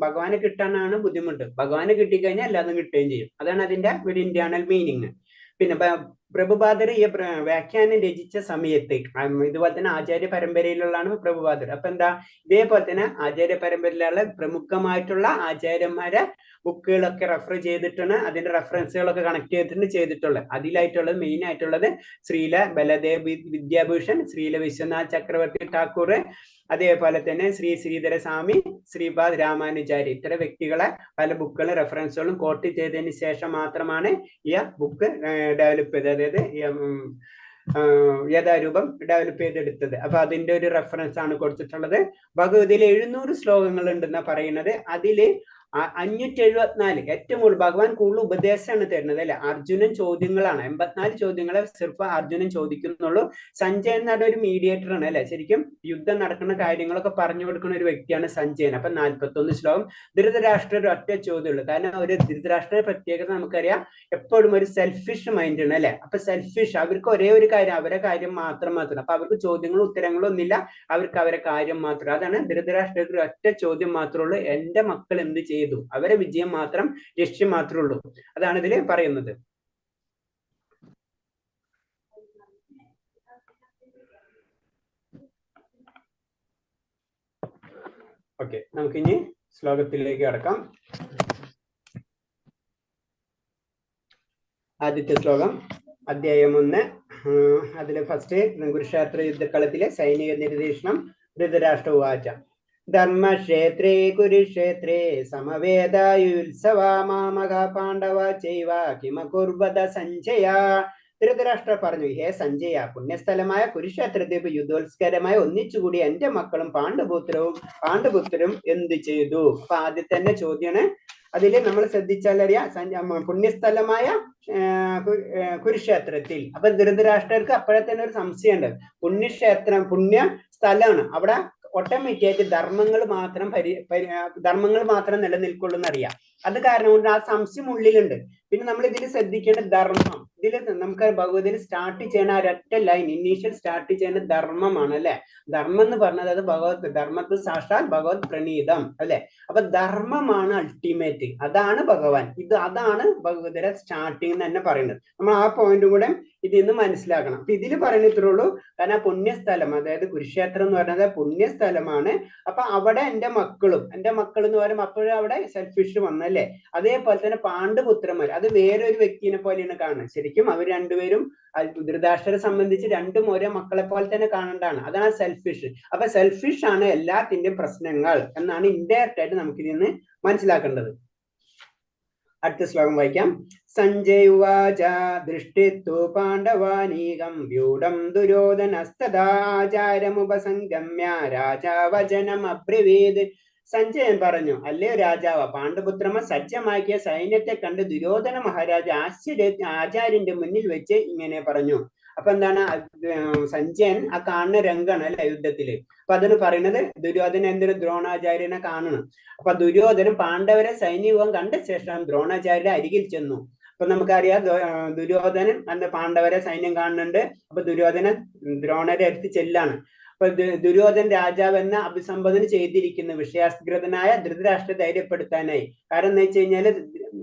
ഭഗവാനെ കിട്ടാനാണ് ബുദ്ധിമുട്ട്. ഭഗവാനെ കിട്ടിക്കഴിഞ്ഞാൽ എല്ലാതും കിട്ടുകയും ചെയ്യും. അതാണ് അതിന്റെ ഒരു ഇന്റേണൽ മീനിങ്. പിന്നെ പ്രഭുപാദർ ഈ വ്യാഖ്യാനം രചിച്ച സമയത്ത് ഇതുപോലെ തന്നെ ആചാര്യ പരമ്പരയിലുള്ളതാണ് പ്രഭുപാദർ. അപ്പൊ എന്താ, ഇതേപോലെ തന്നെ ആചാര്യ പരമ്പരയിലുള്ള പ്രമുഖമായിട്ടുള്ള ആചാര്യന്മാരെ ബുക്കുകളൊക്കെ റെഫർ ചെയ്തിട്ടാണ്, അതിന്റെ റെഫറൻസുകളൊക്കെ കണക്ട് ചെയ്തിട്ടുള്ളത്. അതിലായിട്ടുള്ളത് മെയിൻ ആയിട്ടുള്ളത് ശ്രീല ബലദേവ് വിദ്യാഭൂഷൺ, ശ്രീല വിശ്വനാഥ് ചക്രവർത്തി ഠാക്കൂർ, അതേപോലെ തന്നെ ശ്രീധര സ്വാമി, ശ്രീപാദ് രാമാനുചാരി. ഇത്തരം വ്യക്തികളെ പല ബുക്കുകളും റെഫറൻസുകളും കോട്ട് ചെയ്തതിന് ശേഷം മാത്രമാണ് ഈ ബുക്ക് ഡെവലപ്പ് ചെയ്തത്, അതായത് യഥാരൂപം ഡെവലപ്പ് ചെയ്തെടുത്തത്. അപ്പൊ അതിന്റെ ഒരു റെഫറൻസ് ആണ് കൊടുത്തിട്ടുള്ളത്. ഭഗവതിയിൽ 700 ശ്ലോകങ്ങൾ ഉണ്ടെന്നാ പറയുന്നത്. അതില് 574 ഏറ്റവും കൂടുതൽ ഭഗവാൻ കൂടുതൽ ഉപദേശമാണ് തരുന്നത് അല്ലെ. അർജുനൻ ചോദ്യങ്ങളാണ്, 84 ചോദ്യങ്ങളെ സിർഫ് അർജുനൻ ചോദിക്കുന്നുള്ളൂ. സഞ്ജയൻ എന്ന് പറഞ്ഞ ഒരു മീഡിയേറ്റർ ആണ് അല്ലെ. ശരിക്കും യുദ്ധം നടക്കുന്ന കാര്യങ്ങളൊക്കെ പറഞ്ഞു കൊടുക്കുന്ന ഒരു വ്യക്തിയാണ് സഞ്ജയൻ. അപ്പൊ 41 ശ്ലോകം. ധൃതരാഷ്ട്ര ഒരു ഒറ്റ ചോദ്യമുള്ളൂ. കാരണം ഒരു ധൃതരാഷ്ട്ര പ്രത്യേകത നമുക്കറിയാം, എപ്പോഴും ഒരു സെൽഫിഷ് മൈൻഡ് ആണ് അല്ലെ. അപ്പൊ സെൽഫിഷ്, അവർക്ക് ഒരേ ഒരു കാര്യം, അവരെ കാര്യം മാത്രം. അപ്പൊ അവർക്ക് ചോദ്യങ്ങളും ഉത്തരങ്ങളും ഒന്നുമില്ല, അവർക്ക് അവരെ കാര്യം മാത്രം. അതാണ് ധൃതരാഷ്ട്രത്തിൽ ഒറ്റ ചോദ്യം മാത്രമേ ഉള്ളൂ, എന്റെ മക്കൾ എന്ത് ചെയ്തു, അവരെ വിജയം മാത്രം, ലക്ഷ്യം മാത്രമേ ഉള്ളൂ. അതാണ് ഇതിൽ പറയുന്നത്. ഓക്കെ, നമുക്കിനി ശ്ലോകത്തിലേക്ക് കടക്കാം. ആദ്യത്തെ ശ്ലോകം അധ്യായം 1. അതിലെ ഫസ്റ്റ് കുരുക്ഷേത്ര യുദ്ധക്കളത്തിലെ സൈനിക നിരീക്ഷണം. ധൃതരാഷ്ട്ര ഉവാച ധർമ്മക്ഷേത്രേ കുരുക്ഷേത്രേ സമവേദായുത്സവാ മാമക പാണ്ഡവ ചൈവ കിമകുർവത സഞ്ജയ. ധൃതരാഷ്ട്ര പറഞ്ഞു, ഹേ സഞ്ജയ, പുണ്യസ്ഥലമായ കുരുക്ഷേത്രത്തിൽ യുദ്ധോത്സ്കരമായി ഒന്നിച്ചുകൂടി എന്റെ മക്കളും പാണ്ഡുപുത്രരും എന്ത് ചെയ്തു? അപ്പൊ ആദ്യത്തെ തന്നെ ചോദ്യമാണ്. അതിൽ നമ്മൾ ശ്രദ്ധിച്ചാൽ അറിയാം, പുണ്യസ്ഥലമായ കുരുക്ഷേത്രത്തിൽ. അപ്പൊ ധൃതരാഷ്ട്രർക്ക് അപ്പോഴെ തന്നെ ഒരു സംശയമുണ്ട്. പുണ്യക്ഷേത്രം പുണ്യ സ്ഥലമാണ്, അവിടെ ഓട്ടോമാറ്റിക്കായിട്ട് ധർമ്മങ്ങൾ മാത്രം നിലനിൽക്കുള്ളൂ എന്നറിയാം. അത് കാരണം കൊണ്ട് ആ സംശയം ഉള്ളിലുണ്ട്. പിന്നെ നമ്മൾ ഇതിൽ ശ്രദ്ധിക്കേണ്ട ധർമ്മം, ഇതിൽ നമുക്ക് ഭഗവതിൽ സ്റ്റാർട്ട് ചെയ്യുന്ന ഒരൊറ്റ ലൈൻ, ഇനീഷ്യൽ സ്റ്റാർട്ട് ചെയ്യുന്ന ധർമ്മമാണ് അല്ലെ. ധർമ്മം എന്ന് പറഞ്ഞത് അത് ഭഗവത് ധർമ്മത്തിൽ സാക്ഷാൽ ഭഗവത് പ്രണീതം അല്ലെ. അപ്പൊ ധർമ്മമാണ് അൾട്ടിമേറ്റ്, അതാണ് ഭഗവാൻ. അതാണ് ഭഗവതിയുടെ സ്റ്റാർട്ടിങ് തന്നെ പറയുന്നത്. നമ്മൾ ആ പോയിന്റ് കൂടെ ഇതിൽ നിന്ന് മനസ്സിലാക്കണം. അപ്പൊ ഇതിൽ പറയുന്ന ഇത്രേ ഉള്ളൂ. കാരണം പുണ്യസ്ഥലം, അതായത് കുരുക്ഷേത്രം എന്ന് പറയുന്നത് പുണ്യസ്ഥലമാണ്. അപ്പൊ അവിടെ എന്റെ മക്കൾ എന്ന് പറയുമ്പോൾ അപ്പോഴും അവിടെ സെൽഫിഷ് വന്നല്ലേ. അതേപോലെ തന്നെ പാണ്ഡുപുത്രന്മാർ, അത് വേറൊരു വ്യക്തിനെ പോലെയാണ് കാണുന്നത്. ശരിക്കും അവർ രണ്ടുപേരും ധൃതരാഷ്ട്രരെ സംബന്ധിച്ച് രണ്ടും ഒരേ മക്കളെ പോലെ തന്നെ കാണേണ്ടതാണ്. അതാണ് സെൽഫിഷ്. അപ്പൊ സെൽഫിഷ് ആണ് എല്ലാത്തിന്റെയും പ്രശ്നങ്ങൾ എന്നാണ് ഇൻഡയറക്റ്റ് ആയിട്ട് നമുക്ക് ഇതിൽ നിന്ന് മനസ്സിലാക്കേണ്ടത്. അടുത്ത ശ്ലോകം വായിക്കാം. സഞ്ജയ് ഉവാച ദൃഷ്ടിത്തു പാണ്ഡവാനീകം വ്യൂഢം ദുര്യോധനസ്തദാചാരമുപസംഗമ്യ രാജാ വചനം അബ്രവീത്. സഞ്ജയൻ പറഞ്ഞു, അല്ലയോ രാജാവ്, പാണ്ഡുപുത്രന്മാർ സജ്ജമാക്കിയ സൈന്യത്തെ കണ്ട് ദുര്യോധന മഹാരാജ ആചാര്യന്റെ മുന്നിൽ വെച്ച് ഇങ്ങനെ പറഞ്ഞു. അപ്പൊ എന്താണ് സഞ്ജയൻ ആ കാണുന്ന രംഗാണ് അല്ലെ യുദ്ധത്തില്. അപ്പൊ അതിന് പറയുന്നത് ദുര്യോധന എന്തൊരു ദ്രോണാചാര്യനെ കാണണം. അപ്പൊ ദുര്യോധനൻ പാണ്ഡവരെ സൈന്യവും കണ്ട ശേഷം ദ്രോണാചാര്യരുടെ അരികിൽ ചെന്നു. അപ്പൊ നമുക്കറിയാം ദുര്യോധനൻ അന്ന് പാണ്ഡവരെ സൈന്യം കാണുന്നുണ്ട്. അപ്പൊ ദുര്യോധനൻ ദ്രോണരെ അടുത്ത് ചെല്ലാണ്. അപ്പൊ ദുര്യോധൻ രാജാവ് എന്ന അഭിസംബോധന ചെയ്തിരിക്കുന്ന വിഷയാസ്കൃതനായ ധൃതരാഷ്ട്ര ധൈര്യപ്പെടുത്താനായി. കാരണം എന്ന് വെച്ച് കഴിഞ്ഞാല്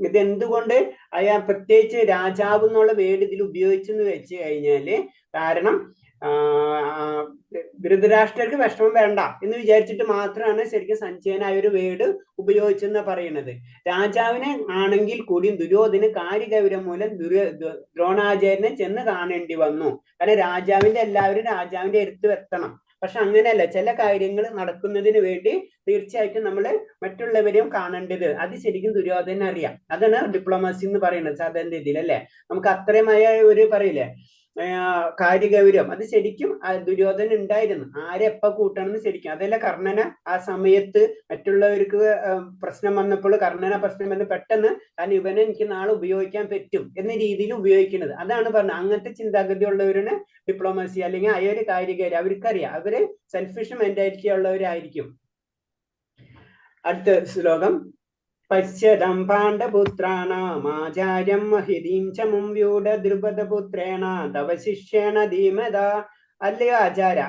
ഇത് എന്തുകൊണ്ട് അയാൾ പ്രത്യേകിച്ച് രാജാവ് എന്നുള്ള വേർഡ് ഇതിൽ ഉപയോഗിച്ചെന്ന് വെച്ച് കഴിഞ്ഞാല്, കാരണം ധൃതരാഷ്ട്രർക്ക് വിഷമം വേണ്ട എന്ന് വിചാരിച്ചിട്ട് മാത്രമാണ് ശരിക്കും സഞ്ജയനായ ഒരു വേർഡ് ഉപയോഗിച്ചെന്ന് പറയുന്നത്. രാജാവിനെ ആണെങ്കിൽ കൂടിയും ദുര്യോധന കാര്യഗൗരവം മൂലം ദ്രോണാചാര്യനെ ചെന്ന് കാണേണ്ടി വന്നു. കാരണം എല്ലാവരും രാജാവിന്റെ അടുത്ത് എത്തണം. പക്ഷെ അങ്ങനെയല്ല, ചില കാര്യങ്ങൾ നടക്കുന്നതിന് വേണ്ടി തീർച്ചയായിട്ടും നമ്മൾ മറ്റുള്ളവരെയും കാണേണ്ടത്. അത് ശരിക്കും ദുര്യോധന അറിയാം. അതാണ് ഡിപ്ലോമസി എന്ന് പറയുന്നത് സാധാരണ രീതിയിൽ അല്ലെ. നമുക്ക് അത്രയുമായ ഒരു പറയില്ലേ കാര്യഗൗരവം, അത് ശരിക്കും ദുര്യോധന ഉണ്ടായിരുന്നു. ആരെ എപ്പ കൂട്ടണമെന്ന് ശരിക്കും. അതല്ല കർണന ആ സമയത്ത് മറ്റുള്ളവർക്ക് പ്രശ്നം വന്നപ്പോൾ കർണന പ്രശ്നം വന്ന് പെട്ടെന്ന് കാരണം ഇവനെ എനിക്ക് നാളെ ഉപയോഗിക്കാൻ പറ്റും എന്ന രീതിയിൽ ഉപയോഗിക്കുന്നത്. അതാണ് പറഞ്ഞത്. അങ്ങനത്തെ ചിന്താഗതി ഉള്ളവരാണ് ഡിപ്ലോമസി അല്ലെങ്കിൽ ആ ഒരു കാര്യഗൗരവം അവർക്കറിയാം. അവര് സെൽഫിഷ് മെന്റാലിറ്റി ഉള്ളവരായിരിക്കും. അടുത്ത ശ്ലോകം. പശ്യതം പാണ്ഡപുത്രാണാമാചാര്യം മഹിതീം ചമും വ്യൂഢ ദ്രുപദപുത്രേണ തവ ശിഷ്യേണ ധീമത. അല്ലയോ ആചാര്യ,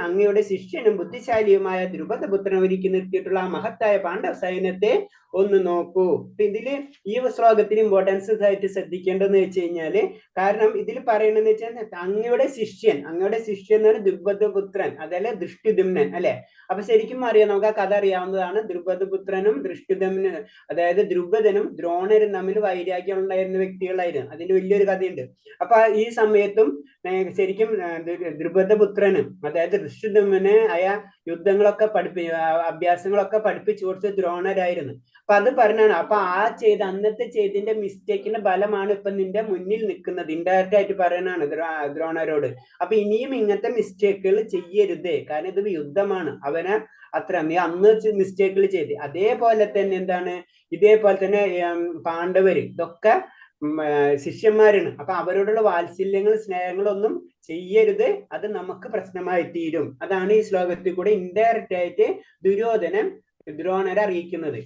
അങ്ങയുടെ ശിഷ്യനും ബുദ്ധിശാലിയുമായ ദ്രുപദപുത്രനെ ഒരുക്കി നിർത്തിയിട്ടുള്ള ആ മഹത്തായ പാണ്ഡവ സൈന്യത്തെ ഒന്ന് നോക്കൂ. ഇതില് ഈ ശ്ലോകത്തിൽ ഇമ്പോർട്ടൻസ് ആയിട്ട് ശ്രദ്ധിക്കേണ്ടതെന്ന് വെച്ച് കഴിഞ്ഞാല്, കാരണം ഇതിൽ പറയണെന്ന് വെച്ചാൽ അങ്ങയുടെ ശിഷ്യൻ എന്ന് പറഞ്ഞാൽ ദ്രുപദപുത്രൻ, അതല്ലേ ദൃഷ്ടിദുമ്നൻ അല്ലെ. അപ്പൊ ശരിക്കും അറിയാം, നമുക്ക് ആ കഥ അറിയാവുന്നതാണ്. ദ്രുപദപുത്രനും ദൃഷ്ടിദുമ്നും, അതായത് ദ്രുപദനും ദ്രോണരും തമ്മിൽ വൈരാഗ്യം ഉണ്ടായിരുന്ന വ്യക്തികളായിരുന്നു. അതിന്റെ വലിയൊരു കഥയുണ്ട്. അപ്പൊ ഈ സമയത്തും ശരിക്കും ദ്രുപദപുത്രനും അതായത് ഋഷിദുമ്നന് യുദ്ധങ്ങളൊക്കെ അഭ്യാസങ്ങളൊക്കെ പഠിപ്പിച്ചു കൊടുത്ത ദ്രോണരായിരുന്നു. അപ്പൊ അത് പറഞ്ഞാണ്. അപ്പൊ അന്നത്തെ ചെയ്തിന്റെ മിസ്റ്റേക്കിന്റെ ഫലമാണ് ഇപ്പൊ നിന്റെ മുന്നിൽ നിൽക്കുന്നത്. ഇൻഡയറക്റ്റ് ആയിട്ട് പറയാനാണ് ദ്രോണരോട്. അപ്പൊ ഇനിയും ഇങ്ങനത്തെ മിസ്റ്റേക്കുകൾ ചെയ്യരുത്, കാരണം ഇത് യുദ്ധമാണ്. അവനെ നീ അന്ന് മിസ്റ്റേക്കുകൾ ചെയ്ത് അതേപോലെ തന്നെ എന്താണ്, ഇതേപോലെ തന്നെ പാണ്ഡവര് ഇതൊക്കെ ശിഷ്യന്മാരാണ്. അപ്പൊ അവരോടുള്ള വാത്സല്യങ്ങൾ സ്നേഹങ്ങളൊന്നും ചെയ്യരുത്, അത് നമുക്ക് പ്രശ്നമായി തീരും. അതാണ് ഈ ശ്ലോകത്തിൽ കൂടെ ഇൻഡയറക്റ്റ് ആയിട്ട് ദുര്യോധനൻ ദ്രോണരെ അറിയിക്കുന്നത്.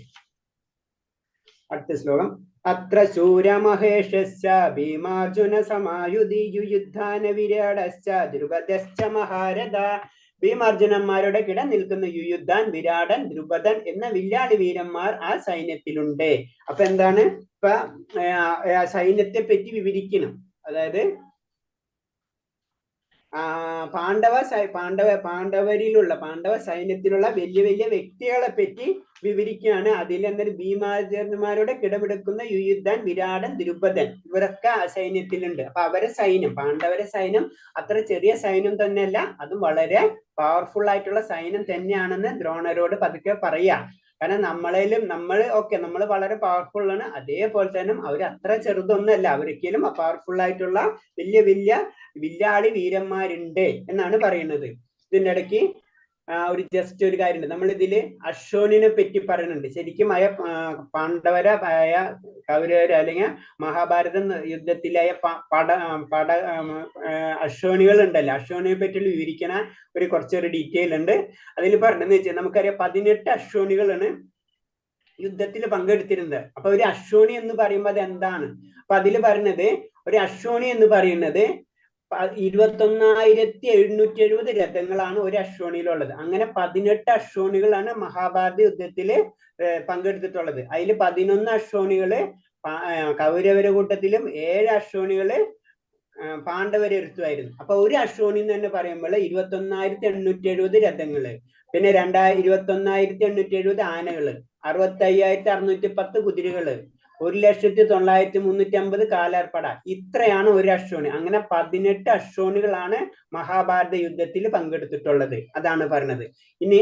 അടുത്ത ശ്ലോകം. അത്ര ശൂരമഹേഷശ്ച ഭീമാർജുന സമായുധിയുയുദ്ധാന വിരാടശ്ച ദ്രുപദശ്ച മഹാരഥ. ഭീമാർജുനന്മാരുടെ കിട നിൽക്കുന്ന യുയുദ്ധാൻ, വിരാടൻ, ദ്രുപദൻ എന്ന വില്ലാളി വീരന്മാർ ആ സൈന്യത്തിലുണ്ട്. അപ്പൊ എന്താണ്, ഇപ്പൊ സൈന്യത്തെ പറ്റി വിവരിക്കണം. അതായത് പാണ്ഡവ സൈന്യത്തിലുള്ള വലിയ വലിയ വ്യക്തികളെ പറ്റി വിവരിക്കുകയാണ്. അതിൽ എന്തൊരു ഭീമാർജുനന്മാരുടെ കിടപിടിക്കുന്ന യുയുദ്ധാൻ, വിരാടൻ, ദ്രുപദൻ ഇവരൊക്കെ ആ സൈന്യത്തിലുണ്ട്. അപ്പൊ അവരെ സൈന്യം, പാണ്ഡവരെ സൈന്യം അത്ര ചെറിയ സൈന്യം തന്നെയല്ല, അതും വളരെ പവർഫുൾ ആയിട്ടുള്ള സൈന്യം തന്നെയാണെന്ന് ദ്രോണരോട് പതുക്കെ പറയാ. കാരണം നമ്മൾ വളരെ പവർഫുൾ ആണ്, അതേപോലെ തന്നെ അവർ അത്ര ചെറുതൊന്നുമല്ല, അവരൊരിക്കലും പവർഫുൾ ആയിട്ടുള്ള വലിയ വലിയ വില്ലാളി വീരന്മാരുണ്ട് എന്നാണ് പറയുന്നത്. ഇതിൻ്റെ ഇടയ്ക്ക് ജസ്റ്റ് ഒരു കാര്യമുണ്ട്. നമ്മൾ ഇതില് അശ്വനിനെ പറ്റി പറയുന്നുണ്ട്. ശരിക്കും കൗരവര് അല്ലെങ്കിൽ മഹാഭാരത യുദ്ധത്തിലായ അശ്വനികൾ ഉണ്ടല്ലോ, അശ്വനിയെ പറ്റി വിവരിക്കണ കുറച്ചൊരു ഡീറ്റെയിൽ ഉണ്ട്. അതിൽ പറഞ്ഞെന്ന് വെച്ചാൽ നമുക്കറിയാം 18 അശ്വനികളാണ് യുദ്ധത്തിൽ പങ്കെടുത്തിരുന്നത്. അപ്പൊ ഒരു അശ്വനി എന്ന് പറയുമ്പോൾ അത് എന്താണ്? അപ്പൊ അതിൽ പറഞ്ഞത് ഒരു അശ്വനി എന്ന് പറയുന്നത് 21,770 രഥങ്ങളാണ് ഒരു അശ്വനിയിലുള്ളത്. അങ്ങനെ 18 അശ്വനികളാണ് മഹാഭാരത യുദ്ധത്തില് പങ്കെടുത്തിട്ടുള്ളത്. അതിൽ 11 അശ്വനികള് കൗരവര കൂട്ടത്തിലും 7 അശ്വനികള് പാണ്ഡവരെ എടുത്തുമായിരുന്നു. അപ്പൊ ഒരു അശ്വനി എന്ന് തന്നെ പറയുമ്പോൾ 21,870 രഥങ്ങള്, പിന്നെ 21,870 ആനകള്, 65,610 കുതിരകള്, 1,09,350 കാലാർപ്പട. ഇത്രയാണ് ഒരു അശ്വനി. അങ്ങനെ 18 അശ്വനികളാണ് മഹാഭാരത യുദ്ധത്തിൽ പങ്കെടുത്തിട്ടുള്ളത്. അതാണ് പറഞ്ഞത്. ഇനി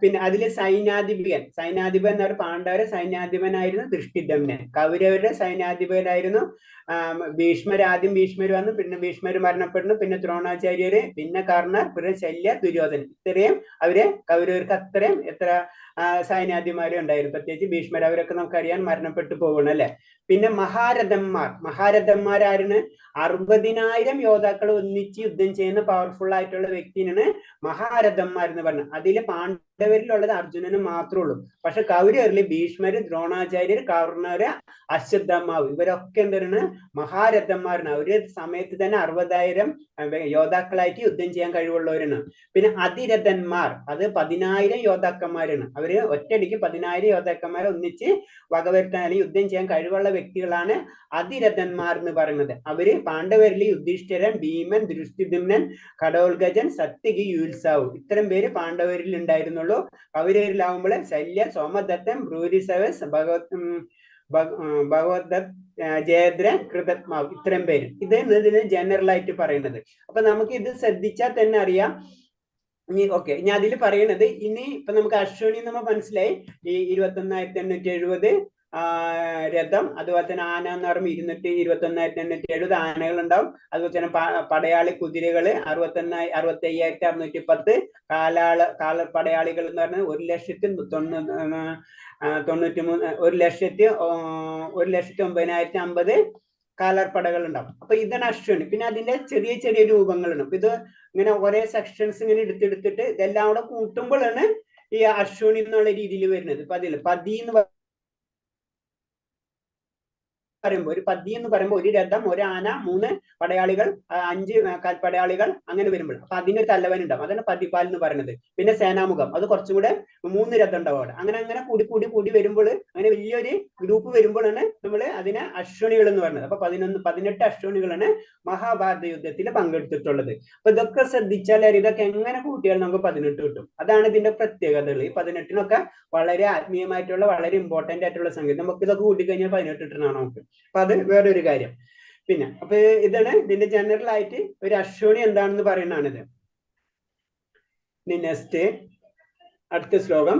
പിന്നെ അതില് സൈന്യാധിപൻ എന്ന പാണ്ഡവരുടെ സൈന്യാധിപനായിരുന്നു ദൃഷ്ടിദമ്നൻ. കൗരവരുടെ സൈന്യാധിപനായിരുന്നു ആദ്യം ഭീഷ്മർ വന്നു, പിന്നെ ഭീഷ്മർ മരണപ്പെടുന്നു, പിന്നെ ദ്രോണാചാര്യര്, പിന്നെ കർണർ, പിന്നെ ശല്യ, ദുര്യോധനൻ. ഇത്രയും കൗരവർക്ക് അത്രയും സൈന്യാധിപന്മാരും ഉണ്ടായിരുന്നു. പ്രത്യേകിച്ച് ഭീഷ്മർ, അവരൊക്കെ നമുക്കറിയാൻ മരണപ്പെട്ടു പോകണം അല്ലെ. പിന്നെ മഹാരഥന്മാരായിരുന്നു 60,000 യോദ്ധാക്കൾ ഒന്നിച്ച് യുദ്ധം ചെയ്യുന്ന പവർഫുൾ ആയിട്ടുള്ള വ്യക്തിയാണ് മഹാരഥന്മാർ എന്ന് പറഞ്ഞത്. അതില് പാണ്ഡവരിലുള്ളത് അർജുനന് മാത്രമേ ഉള്ളൂ. പക്ഷെ കൗരവരില് ഭീഷ്മര്, ദ്രോണാചാര്യർ, കർണര്, അശ്വത്ഥാമാവ് ഇവരൊക്കെ എന്താണ് മഹാരഥന്മാരാണ്. ഒരു സമയത്ത് തന്നെ 60,000 യോദ്ധാക്കളായിട്ട് യുദ്ധം ചെയ്യാൻ കഴിവുള്ളവരാണ്. പിന്നെ അതിരഥന്മാർ, അത് 10,000 യോദ്ധാക്കന്മാരാണ്. അവര് ഒറ്റയടിക്ക് 10,000 യോദ്ധാക്കന്മാരെ ഒന്നിച്ച് വകവരുത്താൻ അല്ലെങ്കിൽ യുദ്ധം ചെയ്യാൻ കഴിവുള്ള വ്യക്തികളാണ് അതിരഥന്മാർ എന്ന് പറയുന്നത്. അവര് പാണ്ഡവരിൽ യുധിഷ്ഠിരൻ, ഭീമൻ, ദൃഷ്ടദ്യുമ്നൻ, ഘടോത്കചൻ, സത്യകി, യുത്സാവ് ഇത്തരം പേര് പാണ്ഡവരിൽ ഉണ്ടായിരുന്നുള്ളൂ. കൗരവരിലാവുമ്പോൾ ശല്യ, സോമദത്തൻ, ഭ്രൂരിസവസ്, ഭഗവദ്ദത്ത്, ജയദ്രൻ, കൃതത്മാവ് ഇത്തരം പേര്. ഇതിന് ജനറൽ ആയിട്ട് പറയുന്നത്. അപ്പൊ നമുക്ക് ഇത് ശ്രദ്ധിച്ചാൽ തന്നെ അറിയാം. ഇനി അതിൽ പറയണത് ഇനി ഇപ്പൊ നമുക്ക് അശ്വനി നമ്മൾ മനസ്സിലായി. ഈ 21,870 രഥം, അതുപോലെ തന്നെ ആന എന്ന് പറയുമ്പോൾ 21,870 ആനകൾ ഉണ്ടാവും. അതുപോലെ തന്നെ പടയാളി കുതിരകള് 65,610, കാലപ്പടയാളികൾ എന്ന് പറഞ്ഞാൽ 1,09,50 കാലാർപ്പടകൾ ഉണ്ടാവും. അപ്പൊ ഇതാണ് അശ്വനി. പിന്നെ അതിന്റെ ചെറിയ ചെറിയ രൂപങ്ങളുണ്ട്. അപ്പൊ ഇത് ഇങ്ങനെ ഒരേ സെക്ഷൻസ് ഇങ്ങനെ എടുത്തിട്ട് ഇതെല്ലാം കൂടെ കൂട്ടുമ്പോഴാണ് ഈ അശ്വനി എന്നുള്ള രീതിയിൽ വരുന്നത്. ഇപ്പൊ അതിൽ പതി എന്ന് പറയുമ്പോൾ ഒരു പതി എന്ന് പറയുമ്പോൾ ഒരു രഥം, ഒരു ആന, 3 പടയാളികൾ, 5 പടയാളികൾ അങ്ങനെ വരുമ്പോൾ അപ്പൊ അതിനൊരു തലവൻ ഉണ്ടാവും. അതാണ് പതിപാൽ എന്ന് പറയുന്നത്. പിന്നെ സേനാമുഖം, അത് കുറച്ചും കൂടെ 3 രഥം ഉണ്ടാവും അവിടെ. അങ്ങനെ കൂടി വരുമ്പോൾ അങ്ങനെ വലിയൊരു ഗ്രൂപ്പ് വരുമ്പോഴാണ് നമ്മൾ അതിനെ അശ്വനികൾ എന്ന് പറയുന്നത്. അപ്പൊ 18 അശ്വനികളാണ് മഹാഭാരത യുദ്ധത്തിൽ പങ്കെടുത്തിട്ടുള്ളത്. അപ്പൊ ഇതൊക്കെ ശ്രദ്ധിച്ചാൽ ഇതൊക്കെ എങ്ങനെ കൂട്ടിയാൽ നമുക്ക് 18 കിട്ടും. അതാണ് ഇതിന്റെ പ്രത്യേകതകൾ. ഈ 18നൊക്കെ വളരെ ആത്മീയമായിട്ടുള്ള വളരെ ഇമ്പോർട്ടന്റ് ആയിട്ടുള്ള സംഗതി. നമുക്ക് ഇതൊക്കെ കൂട്ടിക്കഴിഞ്ഞാൽ 18 കിട്ടണമാണ് നമുക്ക്. അപ്പൊ അത് വേറൊരു കാര്യം. പിന്നെ അപ്പൊ ഇതാണ് ഇതിന്റെ ജനറൽ ആയിട്ട് ഒരു അശ്വനി എന്താണെന്ന് പറയുന്നതാണിത്. നെക്സ്റ്റ് അടുത്ത ശ്ലോകം,